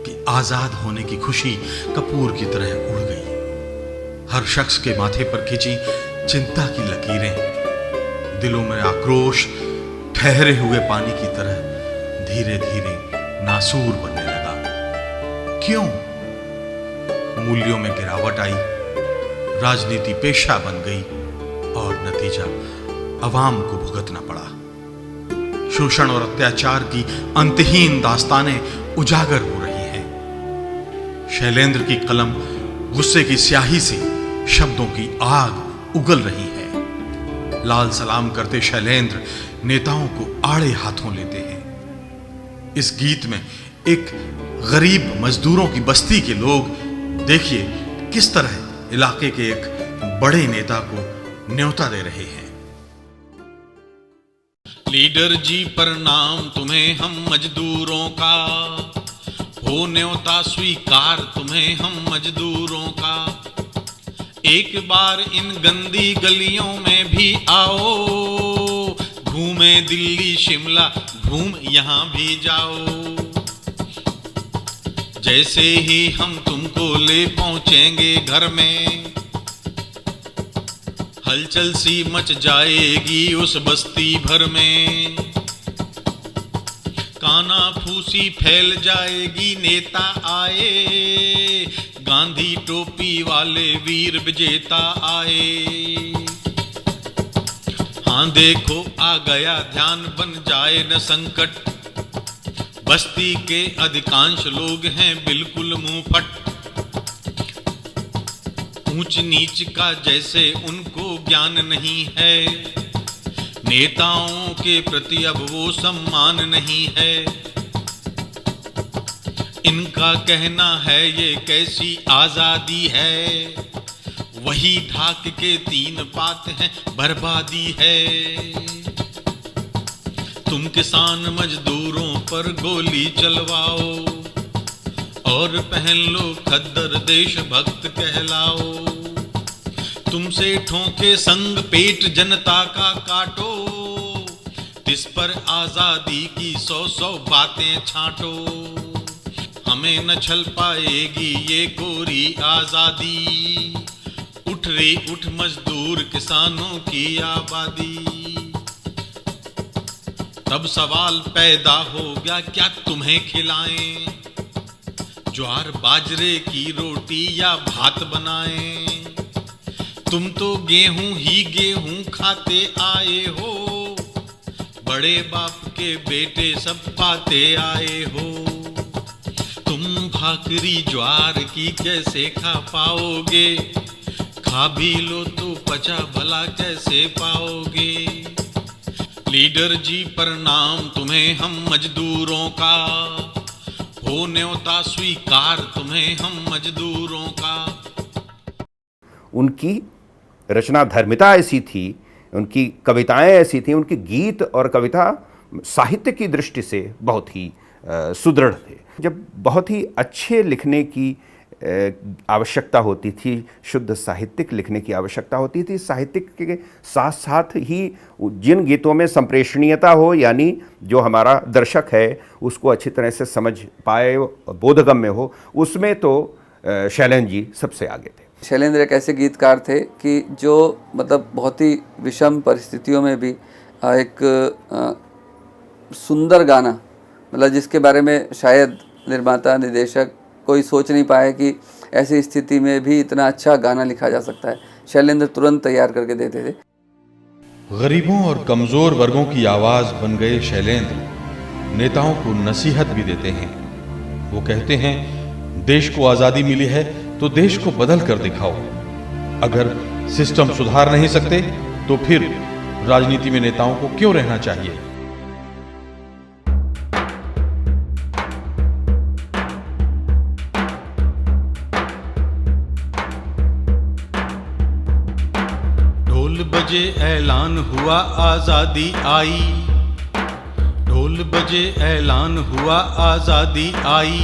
Speaker 1: कि आजाद होने की खुशी कपूर की तरह उड़ गई। हर शख्स के माथे पर खिंची चिंता की लकीरें, दिलों में आक्रोश ठहरे हुए पानी की तरह धीरे धीरे नासूर बनने लगा। क्यों? मूल्यों में गिरावट आई, राजनीति पेशा बन गई और नतीजा अवाम को भुगतना पड़ा। शोषण और अत्याचार की अंतहीन दास्तानें उजागर हो रही हैं। शैलेंद्र की कलम गुस्से की स्याही से शब्दों की आग उगल रही है। लाल सलाम करते शैलेंद्र नेताओं को आड़े हाथों लेते हैं। इस गीत में एक गरीब मजदूरों की बस्ती के लोग देखिए किस तरह इलाके के एक बड़े नेता को न्योता दे रहे हैं। लीडर जी प्रणाम तुम्हें हम मजदूरों का, हो न्योता स्वीकार तुम्हें हम मजदूरों का। एक बार इन गंदी गलियों में भी आओ, घूमे दिल्ली शिमला घूम यहाँ भी जाओ। जैसे ही हम तुमको ले पहुंचेंगे घर में, हलचल सी मच जाएगी उस बस्ती भर में। काना फूसी फैल जाएगी नेता आए, गांधी टोपी वाले वीर विजेता आए। हाँ देखो आ गया ध्यान बन जाए न संकट, बस्ती के अधिकांश लोग हैं बिल्कुल मुंहफट। ऊंच नीच का जैसे उनको ज्ञान नहीं है, नेताओं के प्रति अब वो सम्मान नहीं है। इनका कहना है ये कैसी आजादी है, वही ढाक के 3 पात हैं बर्बादी है। तुम किसान मजदूरों पर गोली चलवाओ, और पहन लो खद्दर देशभक्त कहलाओ। तुमसे ठोके संग पेट जनता का काटो, तिस पर आजादी की 100 बातें छांटो। हमें न छल पाएगी ये गोरी आजादी, उठ रे उठ मजदूर किसानों की आबादी। तब सवाल पैदा हो गया क्या तुम्हें खिलाएं, ज्वार बाजरे की रोटी या भात बनाएं। तुम तो गेहूं ही गेहूं खाते आए हो, बड़े बाप के बेटे सब पाते आए हो। तुम भाकरी ज्वार की कैसे खा पाओगे, खा भी लो तो पचा भला कैसे पाओगे। लीडर जी प्रणाम तुम्हें हम मजदूरों का, हो न्योता स्वीकार तुम्हें हम मजदूरों का।
Speaker 3: उनकी रचना धर्मिता ऐसी थी, उनकी कविताएं ऐसी थी, उनके गीत और कविता साहित्य की दृष्टि से बहुत ही सुदृढ़ थे। जब बहुत ही अच्छे लिखने की आवश्यकता होती थी, शुद्ध साहित्यिक लिखने की आवश्यकता होती थी, साहित्यिक के साथ साथ ही जिन गीतों में संप्रेषणीयता हो, यानी जो हमारा दर्शक है उसको अच्छी तरह से समझ पाए, बोधगम्य हो, उसमें तो शैलेंद्र जी सबसे आगे थे।
Speaker 18: शैलेंद्र एक ऐसे गीतकार थे कि जो मतलब बहुत ही विषम परिस्थितियों में भी एक सुंदर गाना, मतलब जिसके बारे में शायद निर्माता निर्देशक कोई सोच नहीं पाए कि ऐसी स्थिति में भी इतना अच्छा गाना लिखा जा सकता है, शैलेंद्र तुरंत तैयार करके देते थे।
Speaker 1: गरीबों और कमजोर वर्गों की आवाज बन गए शैलेंद्र नेताओं को नसीहत भी देते हैं। वो कहते हैं देश को आजादी मिली है तो देश को बदल कर दिखाओ। अगर सिस्टम सुधार नहीं सकते तो फिर राजनीति में नेताओं को क्यों रहना चाहिए। ढोल बजे ऐलान हुआ आजादी आई, ढोल बजे ऐलान हुआ आजादी आई।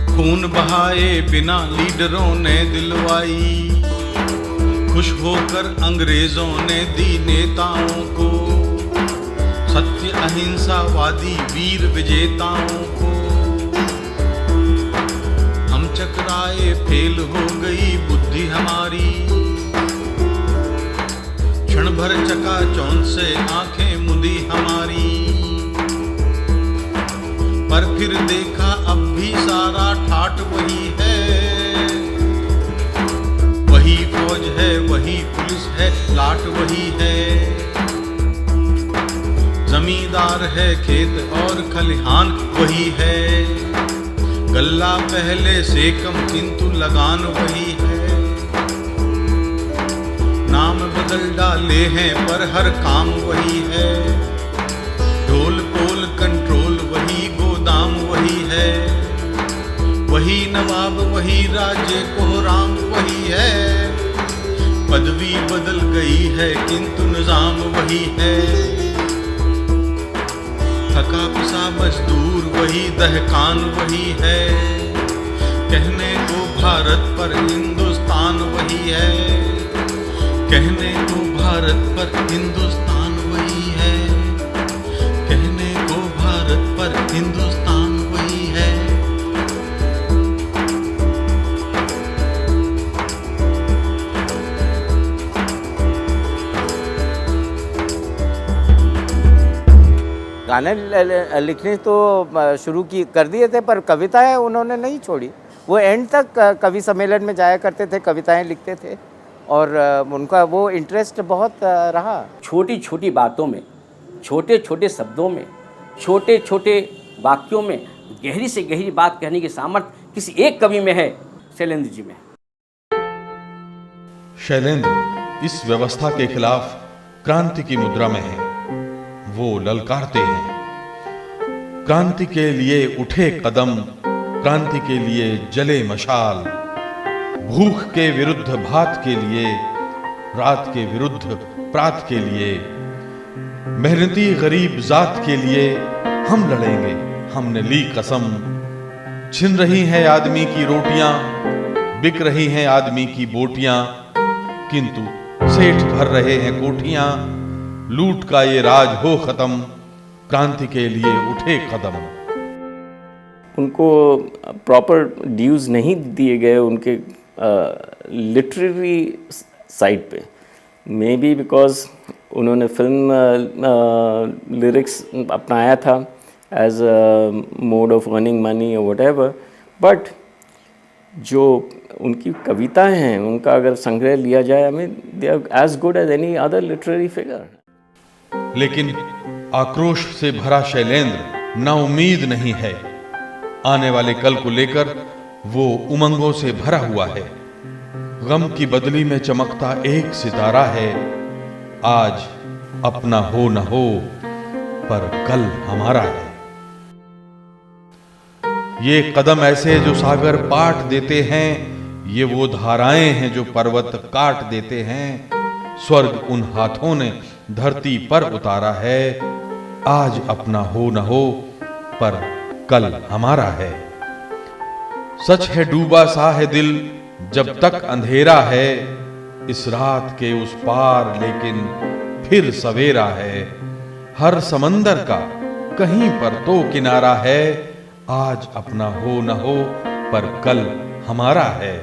Speaker 1: खून बहाए बिना लीडरों ने दिलवाई, खुश होकर अंग्रेजों ने दी नेताओं को, सत्य अहिंसावादी वीर विजेताओं को। हम चकराए फेल हो गई बुद्धि हमारी, क्षण भर चकाचौंध से आंखें मुदी हमारी। पर फिर देखा अब भी सारा ठाट वही है, वही फौज है वही पुलिस है लाट वही है। जमींदार है खेत और खलिहान वही है, गल्ला पहले से कम किंतु लगान वही है। नाम बदल डाले हैं पर हर काम वही है, ढोल पोल कंट्रोल वही गोदाम वही है। वही नवाब वही राजे कोहराम वही है, पदवी बदल गई है किंतु निजाम वही है। थका पिसा मजदूर वही दहकान वही है, कहने को भारत पर हिंदुस्तान वही है, कहने को भारत पर हिंदुस्तान वही है, कहने को भारत पर हिंदुस्तान वही है।
Speaker 8: गाने लिखने तो शुरू कर दिए थे, पर कविताएं उन्होंने नहीं छोड़ी। वो एंड तक कवि सम्मेलन में जाया करते थे, कविताएं लिखते थे और उनका वो इंटरेस्ट बहुत रहा।
Speaker 5: छोटी छोटी बातों में, छोटे छोटे शब्दों में, छोटे छोटे वाक्यों में गहरी से गहरी बात कहने की सामर्थ्य किसी एक कवि में है, शैलेंद्र जी में।
Speaker 1: शैलेंद्र इस व्यवस्था के खिलाफ क्रांति की मुद्रा में है। वो ललकारते हैं, क्रांति के लिए उठे कदम, क्रांति के लिए जले मशाल, भूख के विरुद्ध भात के लिए, रात के विरुद्ध प्रात के लिए, मेहनती गरीब जात के लिए हम लड़ेंगे, हमने ली कसम। छिन रही हैं आदमी की रोटियां, बिक रही हैं आदमी की बोटियां, किंतु सेठ भर रहे हैं कोठियां। लूट का ये राज हो खत्म, क्रांति के लिए उठे कदम।
Speaker 5: उनको प्रॉपर ड्यूज नहीं दिए गए उनके लिटरेरी साइड पे, मे बी बिकॉज उन्होंने फिल्म लिरिक्स अपनाया था as a mode of earning money और व्हाटएवर, बट जो उनकी कविताएं हैं उनका अगर संग्रह लिया जाए, I mean they are as good as any other literary figure.
Speaker 1: लेकिन आक्रोश से भरा शैलेंद्र ना उम्मीद नहीं है, आने वाले कल को लेकर वो उमंगों से भरा हुआ है। गम की बदली में चमकता एक सितारा है, आज अपना हो न हो पर कल हमारा है। ये कदम ऐसे जो सागर पाट देते हैं, ये वो धाराएं हैं जो पर्वत काट देते हैं। स्वर्ग उन हाथों ने धरती पर उतारा है, आज अपना हो न हो पर कल हमारा है। सच है डूबा सा है दिल जब तक अंधेरा है, इस रात के उस पार लेकिन फिर सवेरा है। हर समंदर का कहीं पर तो किनारा है, आज अपना हो न हो पर कल हमारा है।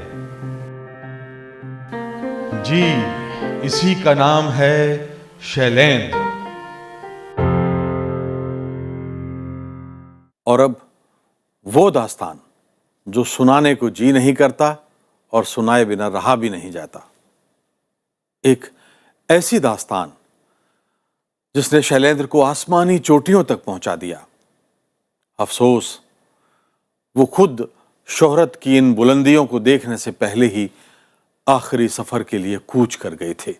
Speaker 1: जी इसी का नाम है शैलेंद्र।
Speaker 2: और अब वो दास्तान जो सुनाने को जी नहीं करता और सुनाए बिना रहा भी नहीं जाता। एक ऐसी दास्तान जिसने शैलेंद्र को आसमानी चोटियों तक पहुंचा दिया। अफसोस वो खुद शोहरत की इन बुलंदियों को देखने से पहले ही आखिरी सफर के लिए कूच कर गए थे।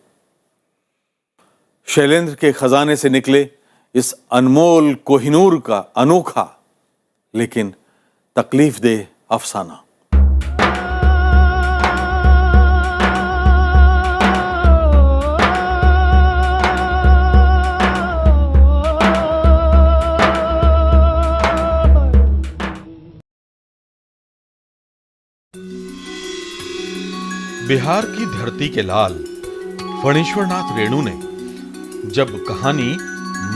Speaker 2: शैलेंद्र के खजाने से निकले इस अनमोल कोहिनूर का अनोखा लेकिन तकलीफ देह अफसाना।
Speaker 1: बिहार की धरती के लाल फणीश्वरनाथ रेणु ने जब कहानी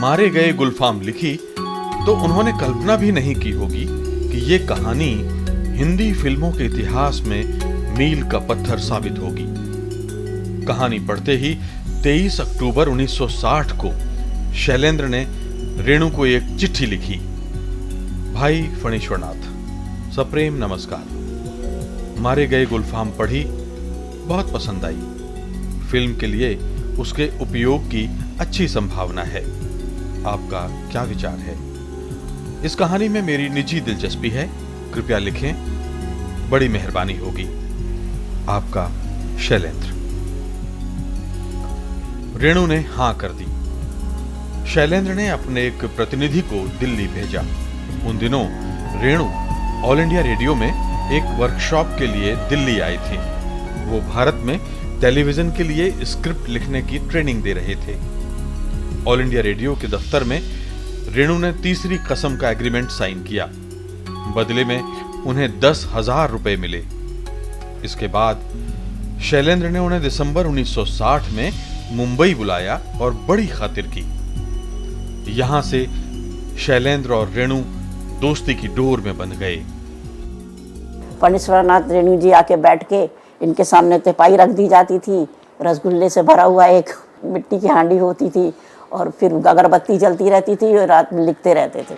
Speaker 1: मारे गए गुलफाम लिखी तो उन्होंने कल्पना भी नहीं की होगी कि ये कहानी हिंदी फिल्मों के इतिहास में मील का पत्थर साबित होगी। कहानी पढ़ते ही 23 अक्टूबर 1960 को शैलेंद्र ने रेणु को एक चिट्ठी लिखी। भाई फणीश्वरनाथ, सप्रेम नमस्कार। मारे गए गुलफाम पढ़ी, बहुत पसंद आई। फिल्म के लिए उसके उपयोग की अच्छी संभावना है। आपका क्या विचार है? इस कहानी में मेरी निजी दिलचस्पी है, कृपया लिखें, बड़ी मेहरबानी होगी। आपका शैलेंद्र। रेणु ने हां कर दी। शैलेंद्र ने अपने एक प्रतिनिधि को दिल्ली भेजा। उन दिनों रेणु ऑल इंडिया रेडियो में एक वर्कशॉप के लिए दिल्ली आए थे। वो भारत में टेलीविजन के लिए स्क्रिप्ट लिखने की ट्रेनिंग दे रहे थे। ऑल इंडिया रेडियो के दफ्तर में रेणु ने तीसरी कसम का एग्रीमेंट साइन किया। बदले में उन्हें 10,000 रुपए मिले। इसके बाद शैलेंद्र ने उन्हें दिसंबर 1960 में मुंबई बुलाया और बड़ी खातिर की। यहां से शैलेंद्र और रेणु दोस्ती की डोर में बंध गए।
Speaker 4: फणीश्वरनाथ रेणु जी आके बैठ के इनके सामने तिपाई रख दी जाती थी, रसगुल्ले से भरा हुआ एक मिट्टी की हांडी होती थी और फिर अगरबत्ती जलती रहती थी और रात में लिखते रहते थे।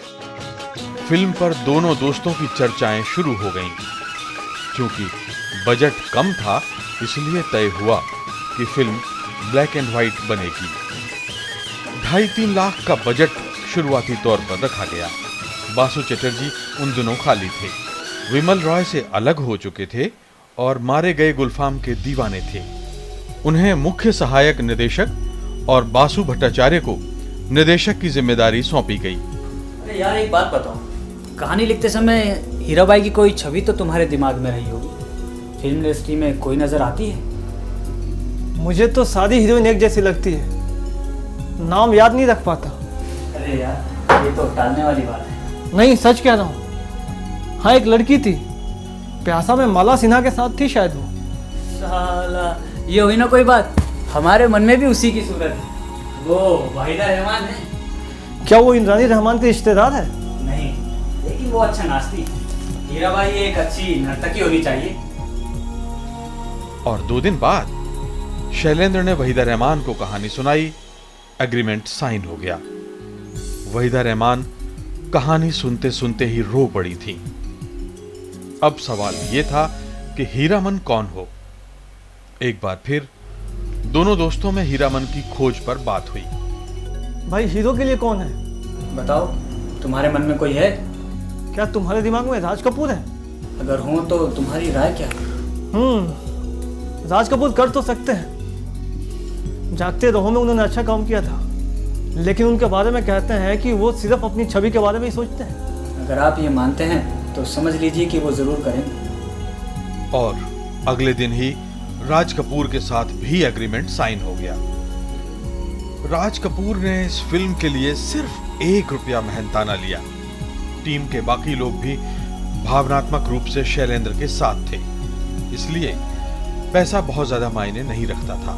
Speaker 1: फिल्म पर दोनों दोस्तों की चर्चाएं शुरू हो गईं। क्योंकि बजट कम था, इसलिए तय हुआ कि फिल्म ब्लैक एंड व्हाइट बनेगी। 2.5-3 लाख का बजट शुरुआती तौर पर रखा गया। बासु चटर्जी उन दिनों खाली थे, विमल रॉय से अलग हो चुके थे और मारे गए गुलफाम के दीवाने थे। उन्हें मुख्य सहायक निदेशक और बासु भट्टाचार्य को निर्देशक की जिम्मेदारी सौंपी गई।
Speaker 19: अरे यार, एक बात बताओ, कहानी लिखते समय हीराबाई की कोई छवि तो तुम्हारे दिमाग में रही होगी। फिल्म इंडस्ट्री में कोई नजर आती है?
Speaker 14: मुझे तो सादी हीरोइन एक जैसी लगती है,
Speaker 20: नाम याद नहीं रख पाता।
Speaker 19: अरे यार, ये तो टालने वाली बात है।
Speaker 20: नहीं, सच कह रहा हूँ। हाँ, एक लड़की थी, प्यासा में माला सिन्हा के साथ थी शायद वो।
Speaker 19: साला, ये हुई ना कोई बात। हमारे मन में भी उसी की सूरत है। वो वाहिदा रहमान है।
Speaker 20: क्या वो इंद्रानी रहमान के रिश्तेदार है?
Speaker 19: नहीं, लेकिन वो अच्छा नाचती। हीराबाई एक अच्छी नर्तकी होनी चाहिए।
Speaker 1: और 2 दिन बाद शैलेंद्र ने वहीदा रहमान को कहानी सुनाई। एग्रीमेंट साइन हो गया। वहीदा रहमान कहानी सुनते सुनते ही रो पड़ी थी। अब सवाल यह था कि हीरामन कौन हो। एक बार फिर दोनों दोस्तों में हीरामन की खोज पर बात हुई।
Speaker 20: भाई, हीरो के लिए कौन है?
Speaker 19: बताओ, तुम्हारे मन में कोई है?
Speaker 20: क्या तुम्हारे दिमाग में राज कपूर है?
Speaker 19: अगर हो तो तुम्हारी राय क्या?
Speaker 20: राज कपूर कर तो सकते हैं। जागते रहो में उन्होंने अच्छा काम किया था, लेकिन उनके बारे में कहते हैं कि वो सिर्फ अपनी छवि के बारे में ही सोचते हैं।
Speaker 19: अगर आप ये मानते हैं तो समझ लीजिए कि वो जरूर करेंगे।
Speaker 1: और अगले दिन ही राज कपूर के साथ भी एग्रीमेंट साइन हो गया। राज कपूर ने इस फिल्म के लिए सिर्फ 1 रुपया मेहनताना लिया। टीम के बाकी लोग भी भावनात्मक रूप से शैलेंद्र के साथ थे, इसलिए पैसा बहुत ज्यादा मायने नहीं रखता था।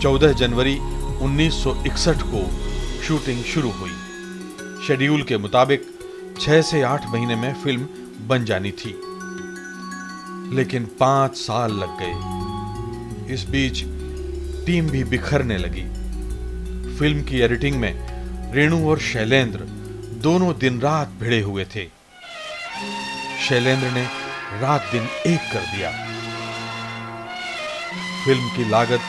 Speaker 1: 14 जनवरी 1961 को शूटिंग शुरू हुई। शेड्यूल के मुताबिक 6 से 8 महीने में फिल्म बन जानी थी, लेकिन 5 साल लग गए। इस बीच टीम भी बिखरने लगी। फिल्म की एडिटिंग में रेणु और शैलेंद्र दोनों दिन रात भिड़े हुए थे। शैलेंद्र ने रात दिन एक कर दिया। फिल्म की लागत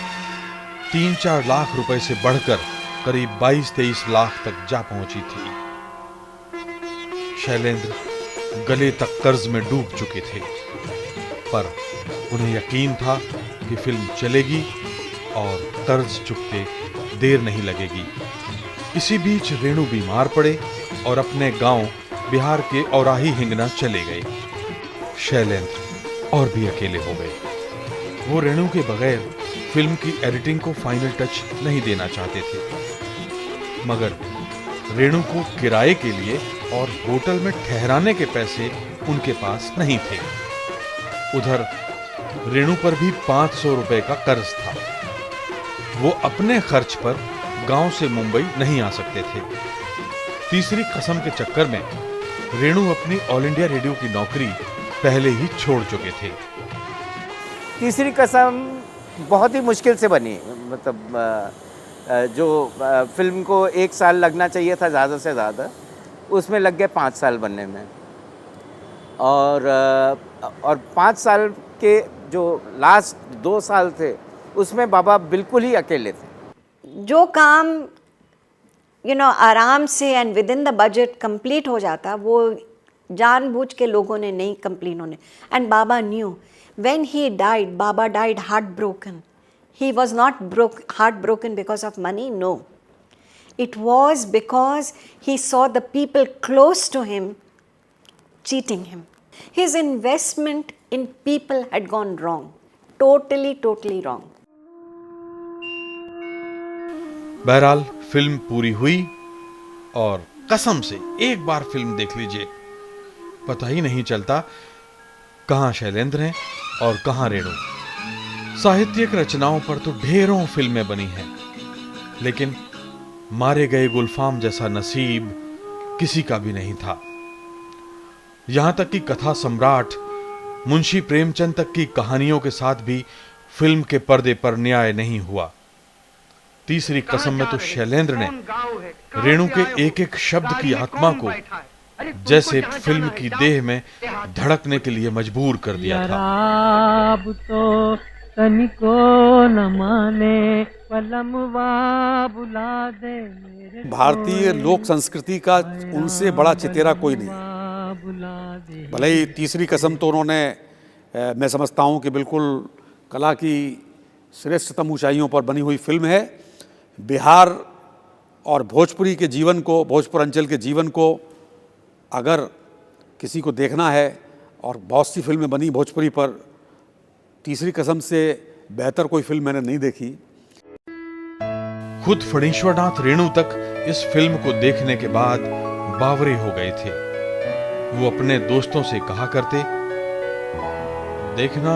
Speaker 1: 3-4 लाख रुपए से बढ़कर करीब 22-23 लाख तक जा पहुंची थी। शैलेंद्र गले तक कर्ज में डूब चुके थे, पर उन्हें यकीन था कि फिल्म चलेगी और कर्ज चुकते देर नहीं लगेगी। इसी बीच रेणु बीमार पड़े और अपने गांव बिहार के औराही हिंगना चले गए। शैलेंद्र और भी अकेले हो गए। वो रेणु के बगैर फिल्म की एडिटिंग को फाइनल टच नहीं देना चाहते थे, मगर रेणु को किराए के लिए और होटल में ठहराने के पैसे उनके पास नहीं थे। उधर रेणु पर भी 500 रुपए का कर्ज था। वो अपने खर्च पर गांव से मुंबई नहीं आ सकते थे। तीसरी कसम के चक्कर में रेणु अपनी ऑल इंडिया रेडियो की नौकरी पहले ही छोड़ चुके थे।
Speaker 8: तीसरी कसम बहुत ही मुश्किल से बनी। मतलब जो फिल्म को 1 साल लगना चाहिए था ज़्यादा से ज़्यादा, उसमें लग गए 5 साल बनने में। और 5 साल के जो लास्ट 2 साल थे उसमें बाबा बिल्कुल ही अकेले थे।
Speaker 6: जो काम आराम से and with in the budget complete हो जाता, वो जानबूझ के लोगों ने नहीं कंप्लीट होने। And Baba knew when he died, Baba died heart broken. He was not heartbroken because of money, no. It was because he saw the people close to him cheating him. His investment in people had gone wrong. Totally wrong.
Speaker 1: बहरहाल film पूरी हुई और कसम से एक बार film देख लीजिए, पता ही नहीं चलता कहां शैलेंद्र हैं और कहां रेणु। साहित्यिक रचनाओं पर तो ढेरों फिल्में बनी हैं, लेकिन मारे गए गुलफाम जैसा नसीब किसी का भी नहीं था। यहां तक कि कथा सम्राट मुंशी प्रेमचंद तक की कहानियों के साथ भी फिल्म के पर्दे पर न्याय नहीं हुआ। तीसरी कसम में तो शैलेंद्र ने रेणु के एक एक शब्द की आत्मा को जैसे फिल्म की देह में धड़कने के लिए मजबूर कर दिया था।
Speaker 11: तो तनिको न माने पलमवा बुला दे मेरे।
Speaker 2: भारतीय लोक संस्कृति का उनसे बड़ा चितेरा कोई नहीं। भले ही तीसरी कसम तो उन्होंने मैं समझता हूँ कि बिल्कुल कला की श्रेष्ठतम ऊंचाइयों पर बनी हुई फिल्म है। बिहार और भोजपुरी के जीवन को, भोजपुर अंचल के जीवन को अगर किसी को देखना है, और बहुत सी फिल्में बनी भोजपुरी पर, तीसरी कसम से बेहतर कोई फिल्म मैंने नहीं देखी।
Speaker 1: खुद फणीश्वरनाथ रेणु तक इस फिल्म को देखने के बाद बावरे हो गए थे। वो अपने दोस्तों से कहा करते, देखना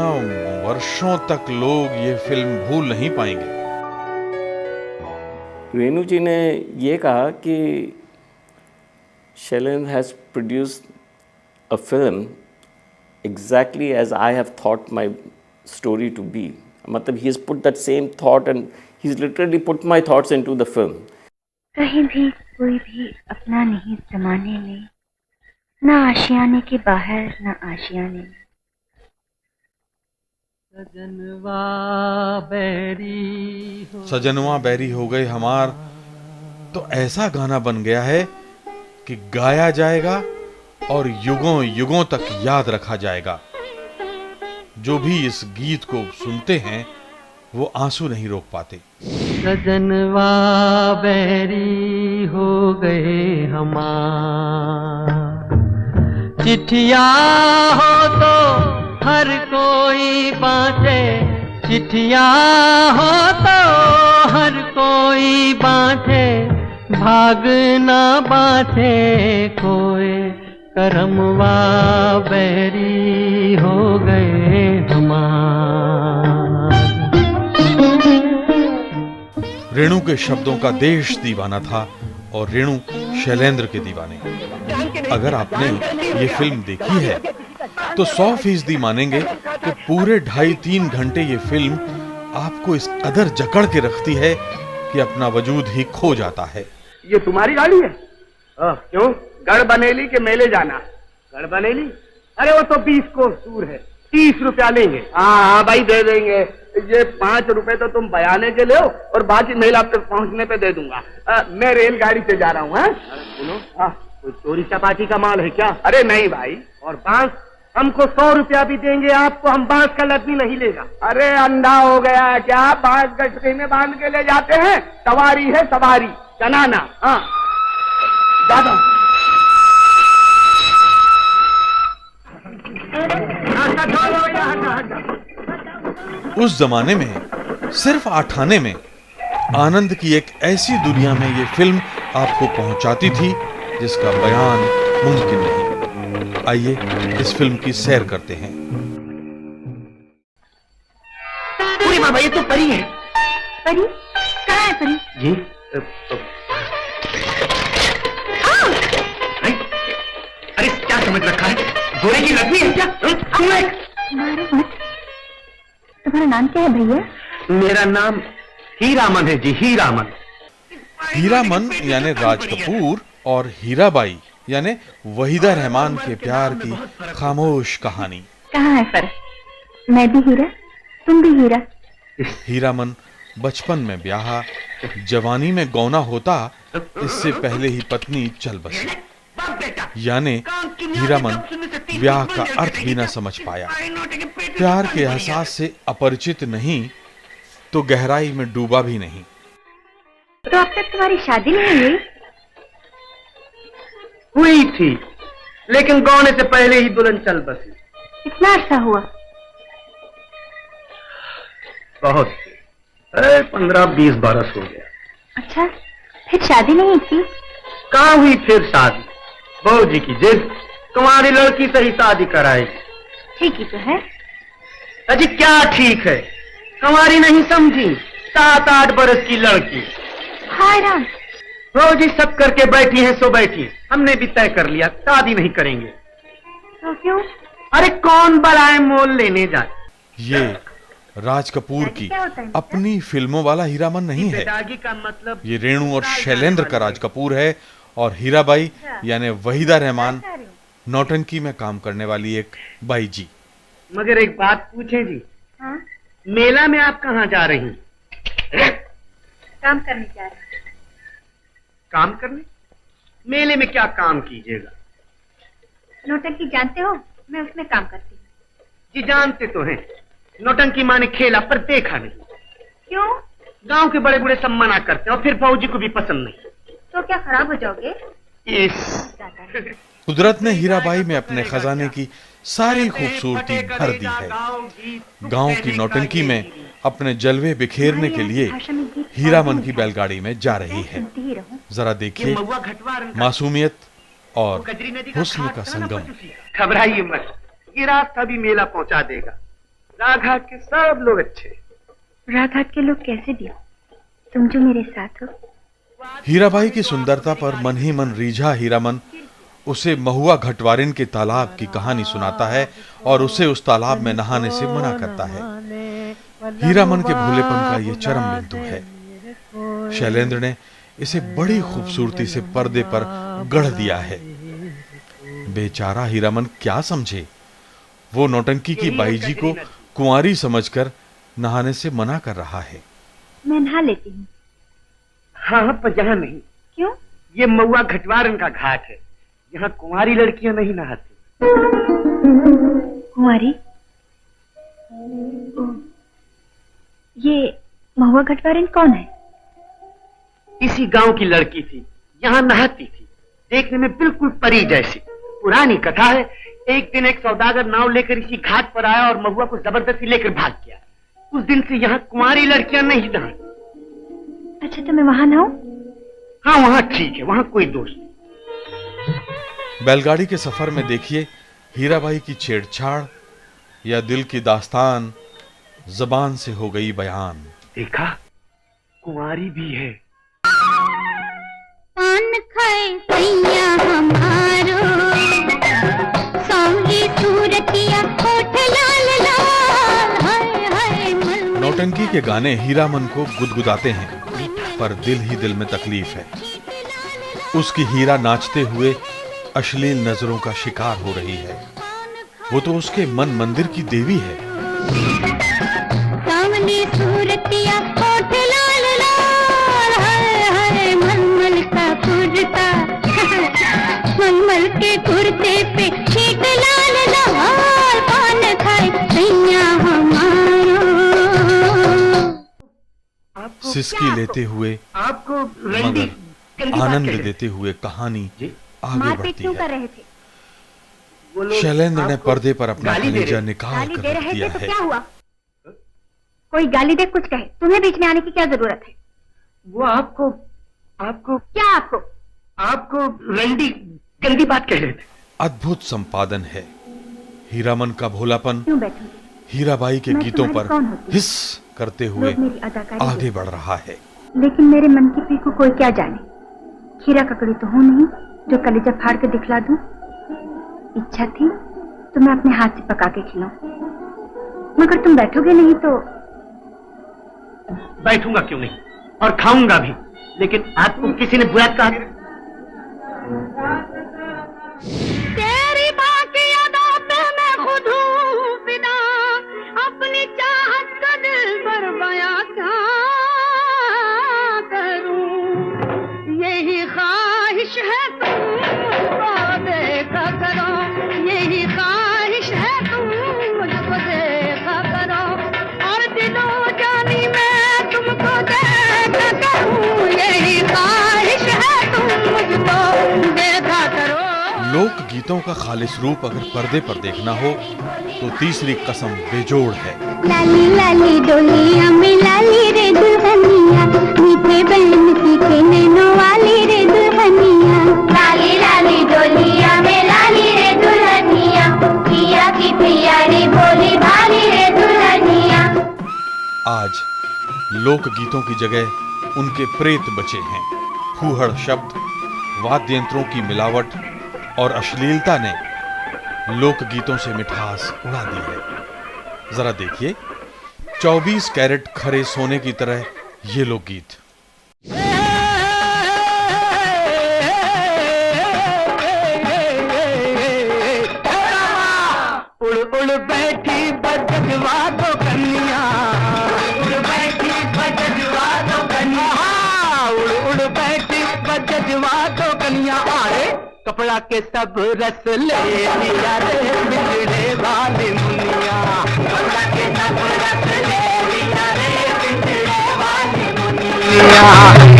Speaker 1: वर्षों तक लोग ये फिल्म भूल नहीं पाएंगे।
Speaker 5: रेणु जी ने ये कहा कि Shailendra has produced a film exactly as I have thought my story to be. मतलब he has put that same thought and he has literally put my thoughts into the film.
Speaker 10: कहीं भी कोई भी अपना नहीं जमाने में, ना आशियाने के बाहर ना आशियाने में।
Speaker 1: सजनवा बैरी हो गए हमार तो ऐसा गाना बन गया है कि गाया जाएगा और युगों युगों तक याद रखा जाएगा। जो भी इस गीत को सुनते हैं वो आंसू नहीं रोक पाते।
Speaker 11: सजनवा बैरी हो गए हमार, चिट्ठिया हो तो हर कोई बाँटे, चिट्ठिया हो तो हर कोई बाँटे, भागना बाँटे कोई, करमवा बैरी हो गए हमार।
Speaker 1: रेणु के शब्दों का देश दीवाना था और रेणु शैलेंद्र के दीवाने। अगर आपने ये फिल्म देखी है तो 100% मानेंगे कि पूरे 2.5-3 घंटे ये फिल्म आपको इस कदर जकड़ के रखती है कि अपना वजूद ही खो जाता है।
Speaker 16: ये तुम्हारी गाड़ी है? क्यों? गढ़ बनेली के मेले जाना? गढ़ बनेली? अरे वो तो 20 कोस दूर है, 30 रुपया लेंगे। हाँ भाई दे देंगे। ये 5 रुपए तो तुम बयाने के ले और बाकी मेला तक पहुंचने पे दे दूंगा। मैं रेलगाड़ी से जा रहा हूँ। सुनो, कोई चोरी चपाटी का माल है क्या? अरे नहीं भाई। और बांस? हमको 100 रुपया भी देंगे आपको, हम बांस का लद्दी नहीं लेगा। अरे अंधा हो गया क्या? बांस गठरी में बांध के ले जाते हैं। सवारी है सवारी, चनाना। हाँ ज्यादा
Speaker 1: उस जमाने में सिर्फ 8 आने में आनंद की एक ऐसी दुनिया में ये फिल्म आपको पहुंचाती थी जिसका बयान मुमकिन नहीं। आइए इस फिल्म की सैर करते हैं।
Speaker 16: पूरी माँ ये तो परी है।
Speaker 10: परी? कहाँ है परी?
Speaker 16: जी अरे क्या समझ रखा है? घोड़े की लकड़ी है क्या?
Speaker 10: मारो मत। तुम्हारा नाम क्या है भैया?
Speaker 16: मेरा नाम हीरामन है जी, हीरामन।
Speaker 1: हीरामन यानी राज कपूर और हीराबाई यानी वहीदा रहमान के प्यार की खामोश कहानी।
Speaker 10: कहाँ है फर्क? मैं भी हीरा, तुम भी हीरा।
Speaker 1: हीरामन बचपन में ब्याहा, जवानी में गौना होता, इससे पहले ही पत्नी चल बसी। यानी हीरामन ब्याह का अर्थ भी न समझ पाया। प्यार के एहसास से अपरिचित नहीं तो गहराई में डूबा भी नहीं।
Speaker 10: तो अब तक तुम्हारी शादी नहीं हुई?
Speaker 16: हुई थी, लेकिन गौने से पहले ही दुल्हन चल बसी।
Speaker 10: कितना अर्सा हुआ?
Speaker 16: बहुत, 15-20 बरस हो गया।
Speaker 10: अच्छा, फिर शादी नहीं की?
Speaker 16: कहाँ हुई फिर शादी? बहू जी की जिद, तुम्हारी लड़की से ही शादी कराएगी।
Speaker 10: ठीक ही तो है।
Speaker 16: अजी क्या ठीक है? तुम्हारी नहीं समझी, 7-8 बरस की लड़की।
Speaker 10: हाय राम।
Speaker 16: रोज ही सब करके बैठी है सो बैठी। हमने भी तय कर लिया शादी नहीं करेंगे।
Speaker 10: तो क्यों?
Speaker 16: अरे कौन बलाए मोल लेने जाए।
Speaker 1: ये राज कपूर की अपनी फिल्मों वाला हीरामन नहीं है।
Speaker 16: का मतलब
Speaker 1: ये रेणु और शैलेंद्र का राज कपूर है और हीराबाई यानी वहीदा रहमान नौटंकी में काम करने वाली एक बाई जी।
Speaker 16: मगर एक बात पूछें जी।
Speaker 10: हाँ?
Speaker 16: मेला में आप कहाँ जा रही?
Speaker 10: काम करने जा रही।
Speaker 16: काम करने? मेले में क्या काम कीजिएगा?
Speaker 10: नौटंकी जानते हो? मैं उसमें काम करती हूँ।
Speaker 16: जी जानते तो हैं। नौटंकी माने खेला पर देखा नहीं।
Speaker 10: क्यों?
Speaker 16: गांव के बड़े बूढ़े सब मना करते हैं और फिर फौजी को भी पसंद नहीं।
Speaker 10: तो क्या खराब हो जाओगे?
Speaker 1: कुदरत ने हीराबाई में अपने खजाने की सारी खूबसूरती भर दी है। गांव की नौटंकी में अपने जलवे बिखेरने के लिए हीरामन की बैलगाड़ी में जा रही है। जरा देखिए मासूमियत और हुस्न का संगम।
Speaker 21: घबराइए मत, ये रास्ता भी मेला पहुंचा देगा। राघाट के सब लोग अच्छे।
Speaker 10: राघाट के लोग कैसे भी, तुम जो मेरे साथ हो।
Speaker 1: हीराबाई की सुंदरता पर मन ही मन रीझा हीरामन उसे महुआ घटवारिन के तालाब की कहानी सुनाता है और उसे उस तालाब में नहाने से मना करता है। हीरामन के भोलेपन का यह चरम बिंदु है। शैलेंद्र ने इसे बड़ी खूबसूरती से पर्दे पर गढ़ दिया है। बेचारा हीरामन क्या समझे, वो नौटंकी की बाई जी को कुंवारी समझकर नहाने से मना कर रहा है।
Speaker 10: मैं नहा लेती हूँ।
Speaker 21: हाँ, पर यहाँ नहीं।
Speaker 10: क्यों?
Speaker 21: ये महुआ घटवारन का घाट है, यहाँ कुंवारी लड़कियां नहीं नहाती।
Speaker 10: कुंवारी? ये महुआ घटवारन कौन है?
Speaker 21: इसी गांव की लड़की थी, यहाँ नहाती थी, देखने में बिल्कुल परी जैसी। पुरानी कथा है, एक दिन एक सौदागर नाव लेकर इसी घाट पर आया और महुआ को जबरदस्ती लेकर भाग गया। उस दिन से यहाँ कुंवारी लड़कियां नहीं नहाती।
Speaker 10: अच्छा, तो मैं वहां नहाऊं?
Speaker 21: हाँ, वहाँ ठीक है, वहाँ कोई दोष नहीं।
Speaker 1: बैलगाड़ी के सफर में देखिए हीराबाई की छेड़छाड़ या दिल की दास्तान जबान से हो गई बयान।
Speaker 21: देखा, कुंवारी भी है।
Speaker 10: पान खाए सैया हमारो, सांगी सूरतिया होठ लाल लाल, हाय हाय मल।
Speaker 1: नौटंकी के गाने हीरामन को गुदगुदाते हैं, पर दिल ही दिल में तकलीफ है। उसकी हीरा नाचते हुए अश्लील नजरों का शिकार हो रही है। वो तो उसके मन मंदिर की देवी है।
Speaker 10: सामने सूरतिया होठ लाल लाल, हाय हाय मलमल का कुर्ता, मलमल के कुर्ते पे छीट लाल लाल, पान खाए सैया हमारो।
Speaker 1: सिसकी लेते हुए
Speaker 21: आपको
Speaker 1: मगर आनंद देते हुए कहानी आगे बढ़ती है। शैलेंद्र ने पर्दे पर अपना कलेजा निकाल कर रख दिया है।
Speaker 10: क्या हुआ? कोई गाली दे कुछ कहे, तुम्हें बीच में आने की क्या जरूरत है?
Speaker 21: वो आपको
Speaker 10: क्या
Speaker 21: आपको रंडी गंदी बात कह रहे थे।
Speaker 1: अद्भुत संपादन है। हीरामन का भोलापन
Speaker 10: क्यों बैठूं?
Speaker 1: हीराबाई के गीतों पर
Speaker 10: कौन होती?
Speaker 1: हिस करते हुए
Speaker 10: लोग मेरी अदाकारी
Speaker 1: आगे बढ़ रहा है।
Speaker 10: लेकिन मेरे मन की पी को कोई क्या जाने। खीरा ककड़ी तो हूं नहीं जो कलेजा फाड़ के दिखला दूं। इच्छा थी तो मैं अपने हाथ से पका के खिलाऊं, मगर तुम बैठोगे नहीं तो।
Speaker 21: बैठूंगा क्यों नहीं, और खाऊंगा भी, लेकिन आपको किसी ने बुरा कहा?
Speaker 10: तेरी बाकी अदा पे मैं खुद हूँ फिदा, अपनी चाहत का दिल पर बयां क्या करूं। यही ख्वाहिश है तुमको देखा करो, यही ख्वाहिश है तुम मुझको देखा करो, और दिलों जानी मैं तुमको देखा करूं। यही ख्वाहिश है तुम मुझको देखा करो।
Speaker 1: लोक गीतों का खालिस रूप अगर पर्दे पर देखना हो तो तीसरी कसम बेजोड़ है।
Speaker 10: लाली लाली डोलिया में लाली रे दुल्हनिया, मीठे बहन की के नैनो वाली रे दुल्हनिया। लाली लाली डोलिया में लाली रे दुल्हनिया, पिया की प्यारी भोली भाली रे दुल्हनिया।
Speaker 1: आज लोक गीतों की जगह उनके प्रेत बचे हैं। फूहड़ शब्द, वाद्य यंत्रों की मिलावट और अश्लीलता ने लोक गीतों से मिठास उड़ा दी है। जरा देखिए 24 कैरेट खरे सोने की तरह ये लोकगीत।
Speaker 21: उड़ उड़ बैठी बजवा दो कन्या, उड़ बैठी बजवा दो कन्या, उड़ उड़ बैठी बजवा दो कन्या। अरे कपड़ा के सब रस ले लिया रे बिगड़े वाली मुनिया, कपड़ा के सब रस ले लिया रे बिगड़े वाली मुनिया।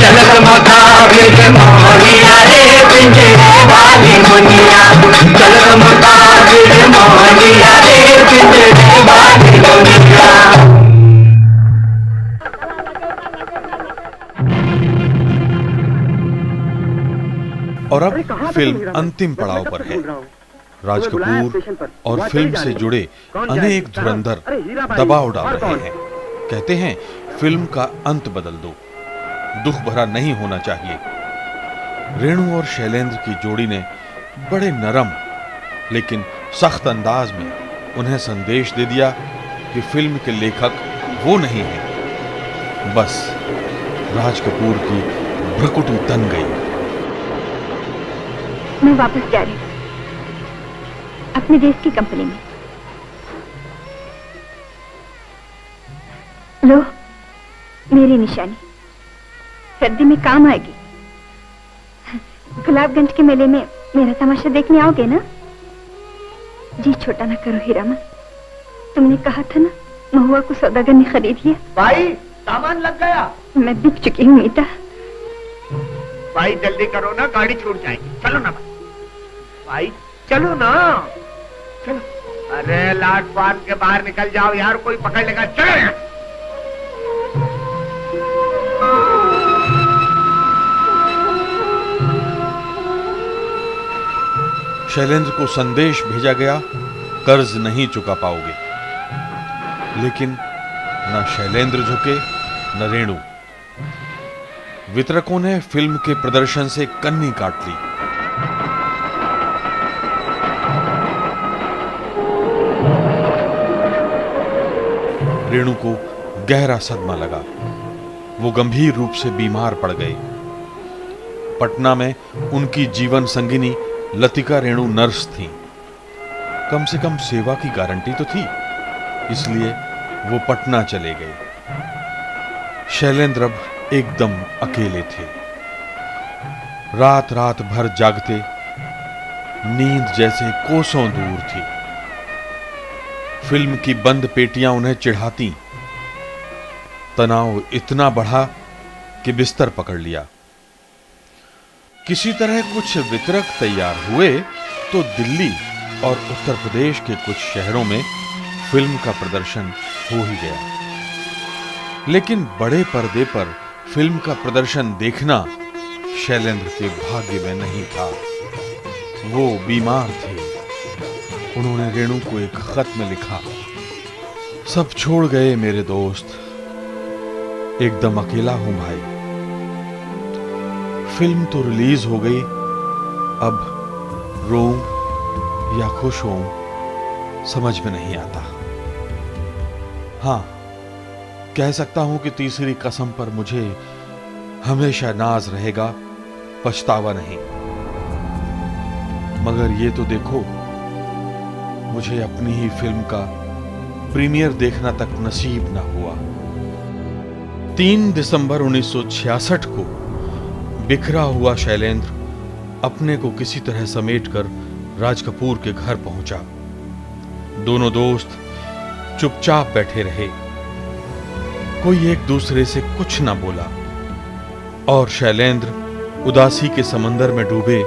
Speaker 21: चलक मुताबिक मोहिया रे बिगड़े वाली मुनिया, चलक मुताबिक मोहिया रे बिगड़े वाली मुनिया।
Speaker 1: फिल्म अंतिम पड़ाव पर है। राज कपूर और फिल्म से जुड़े अनेक धुरंधर दबाव डाल रहे हैं। कहते हैं फिल्म का अंत बदल दो, दुख भरा नहीं होना चाहिए। रेणु और शैलेंद्र की जोड़ी ने बड़े नरम लेकिन सख्त अंदाज में उन्हें संदेश दे दिया कि फिल्म के लेखक वो नहीं है। बस राज कपूर की भ्रुकुटी तन गई।
Speaker 12: मैं वापस जा रही हूँ अपने देश की कंपनी में। लो मेरी निशानी, सर्दी में काम आएगी। गुलाबगंज के मेले में मेरा तमाशा देखने आओगे ना? जी छोटा ना करो हीरामन, तुमने कहा था ना महुआ को सौदागर ने खरीद लिया।
Speaker 21: भाई सामान लग गया।
Speaker 12: मैं बिक चुकी हूँ मीता।
Speaker 21: भाई जल्दी करो ना, गाड़ी छूट जाएगी। चलो ना भाई, चलो ना, चलो। अरे लाट फार्म के बाहर निकल जाओ यार, कोई पकड़ लेगा। चलो यार।
Speaker 1: शैलेंद्र को संदेश भेजा गया, कर्ज नहीं चुका पाओगे। लेकिन न शैलेंद्र झुके न रेणु। वितरकों ने फिल्म के प्रदर्शन से कन्नी काट ली। रेणु को गहरा सदमा लगा। वो गंभीर रूप से बीमार पड़ गई। पटना में उनकी जीवन संगिनी लतिका रेणु नर्स थी। कम से कम सेवा की गारंटी तो थी, इसलिए वो पटना चले गए। शैलेंद्र अब एकदम अकेले थे। रात रात भर जागते, नींद जैसे कोसों दूर थी। फिल्म की बंद पेटियां उन्हें चिढ़ाती। तनाव इतना बढ़ा कि बिस्तर पकड़ लिया। किसी तरह कुछ वितरक तैयार हुए तो दिल्ली और उत्तर प्रदेश के कुछ शहरों में फिल्म का प्रदर्शन हो ही गया। लेकिन बड़े पर्दे पर फिल्म का प्रदर्शन देखना शैलेंद्र के भाग्य में नहीं था। वो बीमार थे। उन्होंने रेणु को एक खत में लिखा, सब छोड़ गए मेरे दोस्त, एकदम अकेला हूं भाई। फिल्म तो रिलीज हो गई, अब रोऊं या खुश होऊं समझ में नहीं आता। हां, कह सकता हूं कि तीसरी कसम पर मुझे हमेशा नाज रहेगा, पछतावा नहीं। मगर ये तो देखो, मुझे अपनी ही फिल्म का प्रीमियर देखना तक नसीब ना हुआ। 3 दिसंबर 1966 को बिखरा हुआ शैलेंद्र अपने को किसी तरह समेटकर राज कपूर के घर पहुंचा। दोनों दोस्त चुपचाप बैठे रहे। कोई एक दूसरे से कुछ ना बोला और शैलेंद्र उदासी के समंदर में डूबे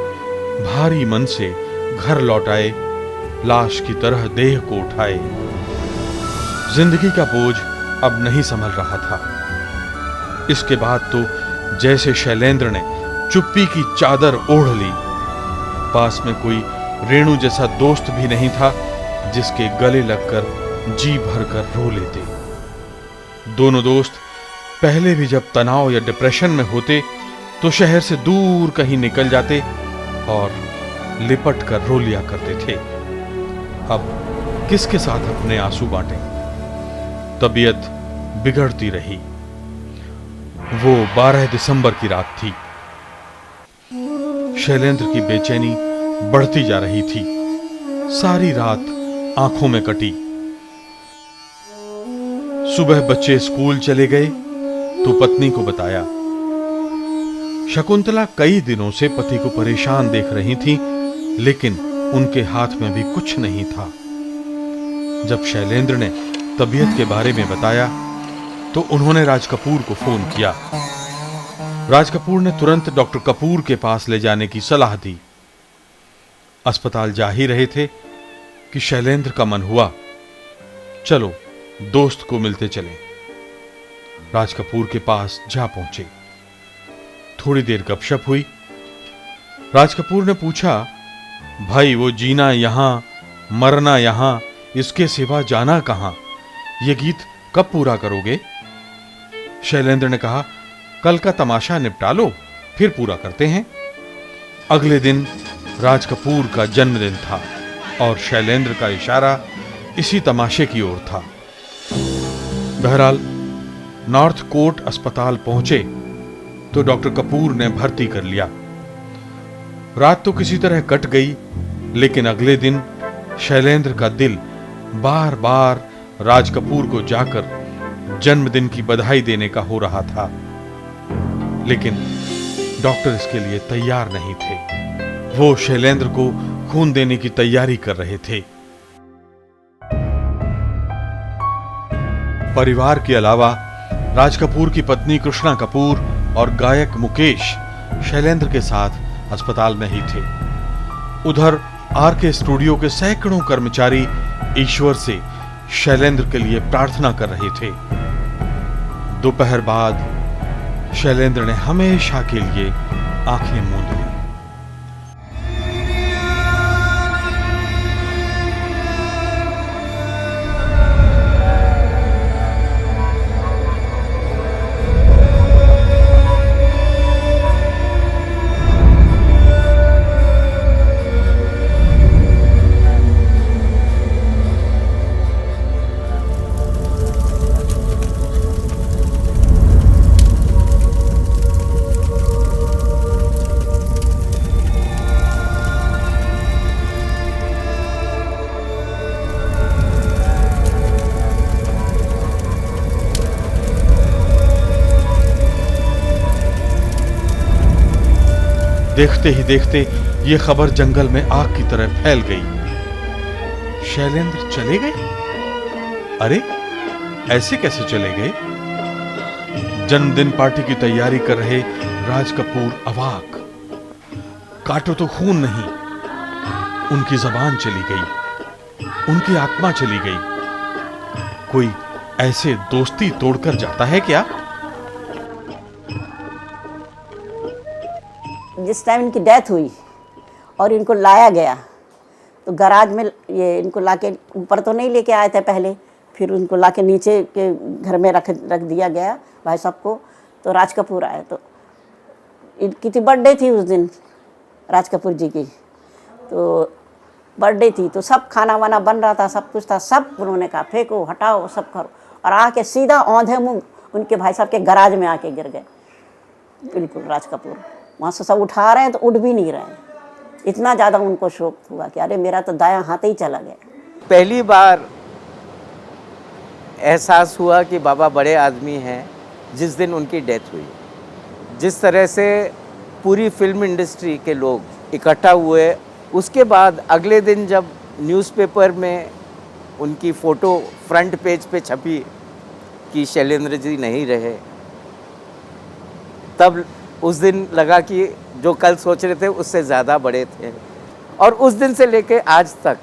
Speaker 1: भारी मन से घर लौट आए, लाश की तरह देह को उठाए। जिंदगी का बोझ अब नहीं संभल रहा था। इसके बाद तो जैसे शैलेंद्र ने चुप्पी की चादर ओढ़ ली। पास में कोई रेणु जैसा दोस्त भी नहीं था जिसके गले लगकर जी भरकर रो लेते। दोनों दोस्त पहले भी जब तनाव या डिप्रेशन में होते तो शहर से दूर कहीं निकल जाते और लिपट कर रो लिया करते थे। अब किसके साथ अपने आंसू बांटें? तबीयत बिगड़ती रही। वो 12 दिसंबर की रात थी। शैलेंद्र की बेचैनी बढ़ती जा रही थी। सारी रात आंखों में कटी। सुबह बच्चे स्कूल चले गए तो पत्नी को बताया। शकुंतला कई दिनों से पति को परेशान देख रही थी, लेकिन उनके हाथ में भी कुछ नहीं था। जब शैलेंद्र ने तबीयत के बारे में बताया तो उन्होंने राज कपूर को फोन किया। राज कपूर ने तुरंत डॉक्टर कपूर के पास ले जाने की सलाह दी। अस्पताल जा ही रहे थे कि शैलेंद्र का मन हुआ, चलो दोस्त को मिलते चले। राज कपूर के पास जा पहुंचे। थोड़ी देर गपशप हुई। राज कपूर ने पूछा, भाई वो जीना यहां मरना यहां, इसके सिवा जाना कहां, ये गीत कब पूरा करोगे? शैलेंद्र ने कहा, कल का तमाशा निपटा लो, फिर पूरा करते हैं। अगले दिन राज कपूर का जन्मदिन था और शैलेंद्र का इशारा इसी तमाशे की ओर था। बहरहाल नॉर्थ कोर्ट अस्पताल पहुंचे तो डॉक्टर कपूर ने भर्ती कर लिया। रात तो किसी तरह कट गई, लेकिन अगले दिन शैलेंद्र का दिल बार बार राज कपूर को जाकर जन्मदिन की बधाई देने का हो रहा था, लेकिन डॉक्टर इसके लिए तैयार नहीं थे। वो शैलेंद्र को खून देने की तैयारी कर रहे थे। परिवार के अलावा राज कपूर की पत्नी कृष्णा कपूर और गायक मुकेश शैलेंद्र के साथ अस्पताल में ही थे। उधर आरके स्टूडियो के सैकड़ों कर्मचारी ईश्वर से शैलेंद्र के लिए प्रार्थना कर रहे थे। दोपहर बाद शैलेंद्र ने हमेशा के लिए आंखें मूंद ली। देखते ही देखते ये खबर जंगल में आग की तरह फैल गई। शैलेंद्र चले गए? अरे ऐसे कैसे चले गए? जन्मदिन पार्टी की तैयारी कर रहे राज कपूर अवाक। काटो तो खून नहीं, उनकी जबान चली गई, उनकी आत्मा चली गई। कोई ऐसे दोस्ती तोड़कर जाता है क्या?
Speaker 4: जिस टाइम इनकी डेथ हुई और इनको लाया गया तो गराज में ये इनको लाके ऊपर तो नहीं लेके आए थे पहले, फिर उनको लाके नीचे के घर में रख दिया गया भाई साहब को। तो राज कपूर आए तो इनकी थी बर्थडे थी उस दिन, राज कपूर जी की तो बर्थडे थी, तो सब खाना वाना बन रहा था, सब कुछ था, सब उन्होंने कहा फेंको हटाओ सब करो, और आके सीधा औंधे मुंह उनके भाई साहब के गराज में आके गिर गए। बिल्कुल राज कपूर वहाँ से सब उठा रहे हैं तो उठ भी नहीं रहे हैं, इतना ज़्यादा उनको शौक हुआ कि अरे मेरा तो दायां हाथ ही चला गया।
Speaker 8: पहली बार एहसास हुआ कि बाबा बड़े आदमी हैं जिस दिन उनकी डेथ हुई। जिस तरह से पूरी फिल्म इंडस्ट्री के लोग इकट्ठा हुए, उसके बाद अगले दिन जब न्यूज़पेपर में उनकी फ़ोटो फ्रंट पेज पे छपी कि शैलेंद्र जी नहीं रहे, तब उस दिन लगा कि जो कल सोच रहे थे उससे ज़्यादा बड़े थे। और उस दिन से लेके आज तक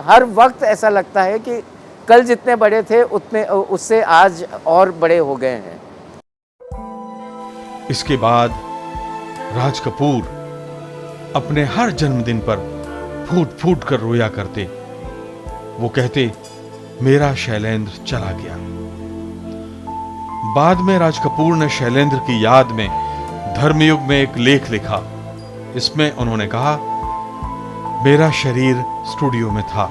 Speaker 8: हर वक्त ऐसा लगता है कि कल जितने बड़े थे उतने उससे आज और बड़े हो गए हैं।
Speaker 1: इसके बाद राज कपूर अपने हर जन्मदिन पर फूट फूट कर रोया करते। वो कहते, मेरा शैलेंद्र चला गया। बाद में राज कपूर ने शैलेंद्र की याद में धर्मयुग में एक लेख लिखा। इसमें उन्होंने कहा, मेरा शरीर स्टूडियो में था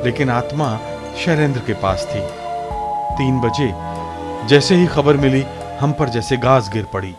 Speaker 1: लेकिन आत्मा शैलेंद्र के पास थी। 3 बजे जैसे ही खबर मिली हम पर जैसे गाज गिर पड़ी।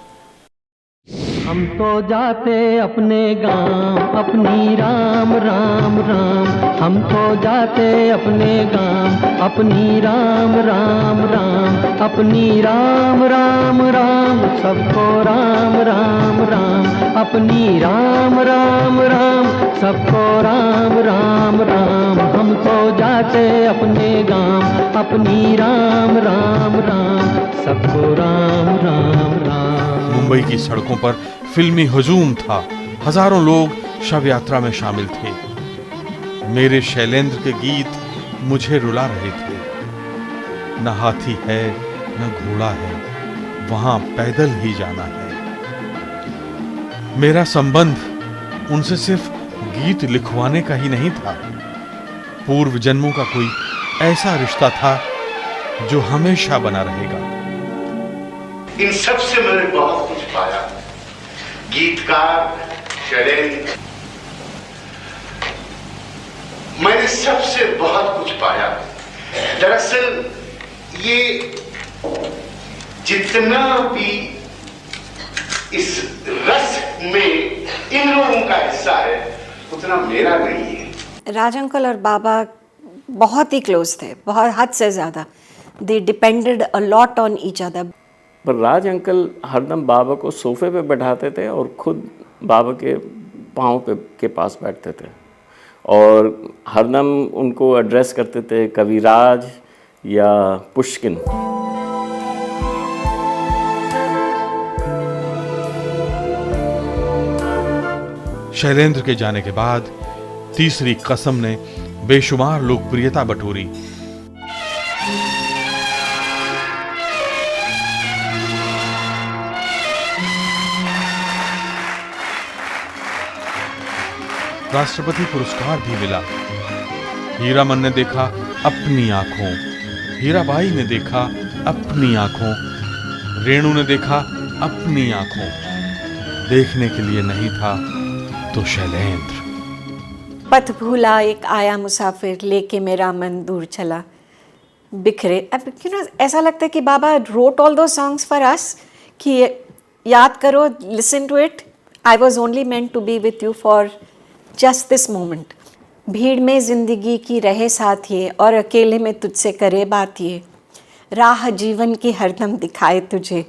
Speaker 11: हम तो जाते अपने गांव, अपनी राम राम राम। हम तो जाते अपने गांव, अपनी राम राम राम। अपनी राम राम राम, सबको राम राम राम। अपनी राम राम राम, सबको राम राम राम। हम तो जाते अपने गांव, अपनी राम राम राम। सबको राम राम राम।
Speaker 1: मुंबई की सड़कों पर फिल्मी हुजूम था। हजारों लोग शव यात्रा में शामिल थे। मेरे शैलेंद्र के गीत मुझे रुला रहे थे। न हाथी है न घोड़ा है, वहां पैदल ही जाना है। मेरा संबंध उनसे सिर्फ गीत लिखवाने का ही नहीं था, पूर्व जन्मों का कोई ऐसा रिश्ता था जो हमेशा बना रहेगा।
Speaker 7: इन सब से मैंने बहुत कुछ पाया। गीतकार शैलेंद्र, मैंने सबसे बहुत कुछ पाया। दरअसल ये जितना भी इस रस में इन लोगों का हिस्सा है उतना मेरा नहीं है।
Speaker 6: राज अंकल और बाबा बहुत ही क्लोज थे, बहुत हद से ज़्यादा। They depended a lot on each other.
Speaker 5: पर राज अंकल हरदम बाबा को सोफे पे बैठाते थे और खुद बाबा के पाँव के पास बैठते थे और हरदम उनको एड्रेस करते थे कविराज या पुष्किन।
Speaker 1: शैलेंद्र के जाने के बाद तीसरी कसम ने बेशुमार लोकप्रियता बटोरी। राष्ट्रपति पुरस्कार भी मिला। हीरामन ने देखा अपनी आंखों, हीराबाई ने देखा अपनी आंखों, रेणु ने देखा अपनी आंखों। देखने के लिए नहीं था तो शैलेंद्र।
Speaker 6: पथ भूला एक आया मुसाफिर, लेके मेरा मन दूर चला, बिखरे। अब ऐसा लगता है कि बाबा wrote all those songs for us कि याद करो, listen to it, I was only meant to be with you for just this moment. भीड़ में जिंदगी की रहे साथ ये, और अकेले में तुझसे करे बात ये। राह जीवन की हरदम दिखाए तुझे,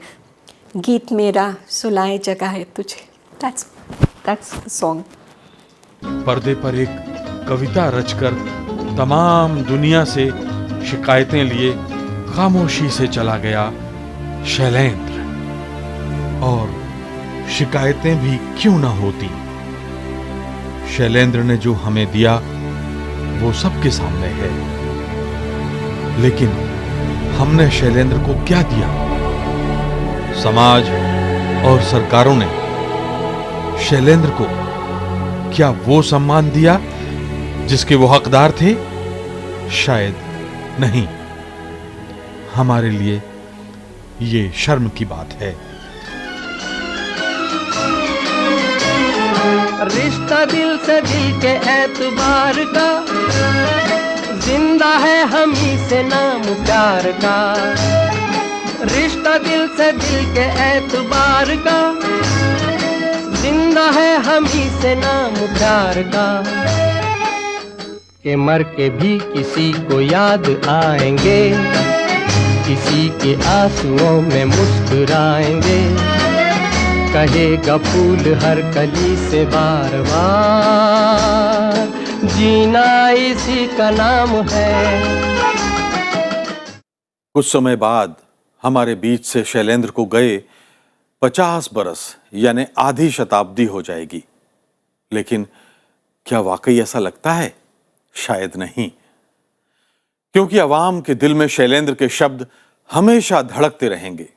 Speaker 6: गीत मेरा सुलाए जगाए तुझे। That's the song.
Speaker 1: पर्दे पर एक कविता रचकर तमाम दुनिया से शिकायतें लिए खामोशी से चला गया शैलेंद्र। और शिकायतें भी क्यों ना होती, शैलेंद्र ने जो हमें दिया वो सबके सामने है। लेकिन हमने शैलेंद्र को क्या दिया? समाज और सरकारों ने शैलेंद्र को क्या वो सम्मान दिया जिसके वो हकदार थे? शायद नहीं। हमारे लिए ये शर्म की बात है।
Speaker 11: रिश्ता दिल से दिल के एतबार का, जिंदा है हम ही से नाम प्यार का। रिश्ता दिल से दिल के एतबार का, जिंदा है हम ही से नाम प्यार का। के मर के भी किसी को याद आएंगे, किसी के आंसुओं में मुस्कुराएंगे। कहेगा फूल हर कली से बार बार, जीना इसी का नाम है।
Speaker 1: कुछ समय बाद हमारे बीच से शैलेंद्र को गए 50 बरस यानी आधी शताब्दी हो जाएगी। लेकिन क्या वाकई ऐसा लगता है? शायद नहीं, क्योंकि अवाम के दिल में शैलेंद्र के शब्द हमेशा धड़कते रहेंगे,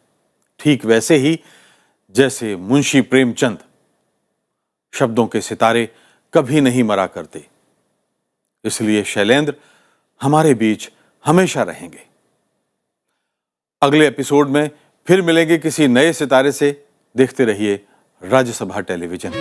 Speaker 1: ठीक वैसे ही जैसे मुंशी प्रेमचंद। शब्दों के सितारे कभी नहीं मरा करते, इसलिए शैलेंद्र हमारे बीच हमेशा रहेंगे। अगले एपिसोड में फिर मिलेंगे किसी नए सितारे से। देखते रहिए राज्यसभा टेलीविजन।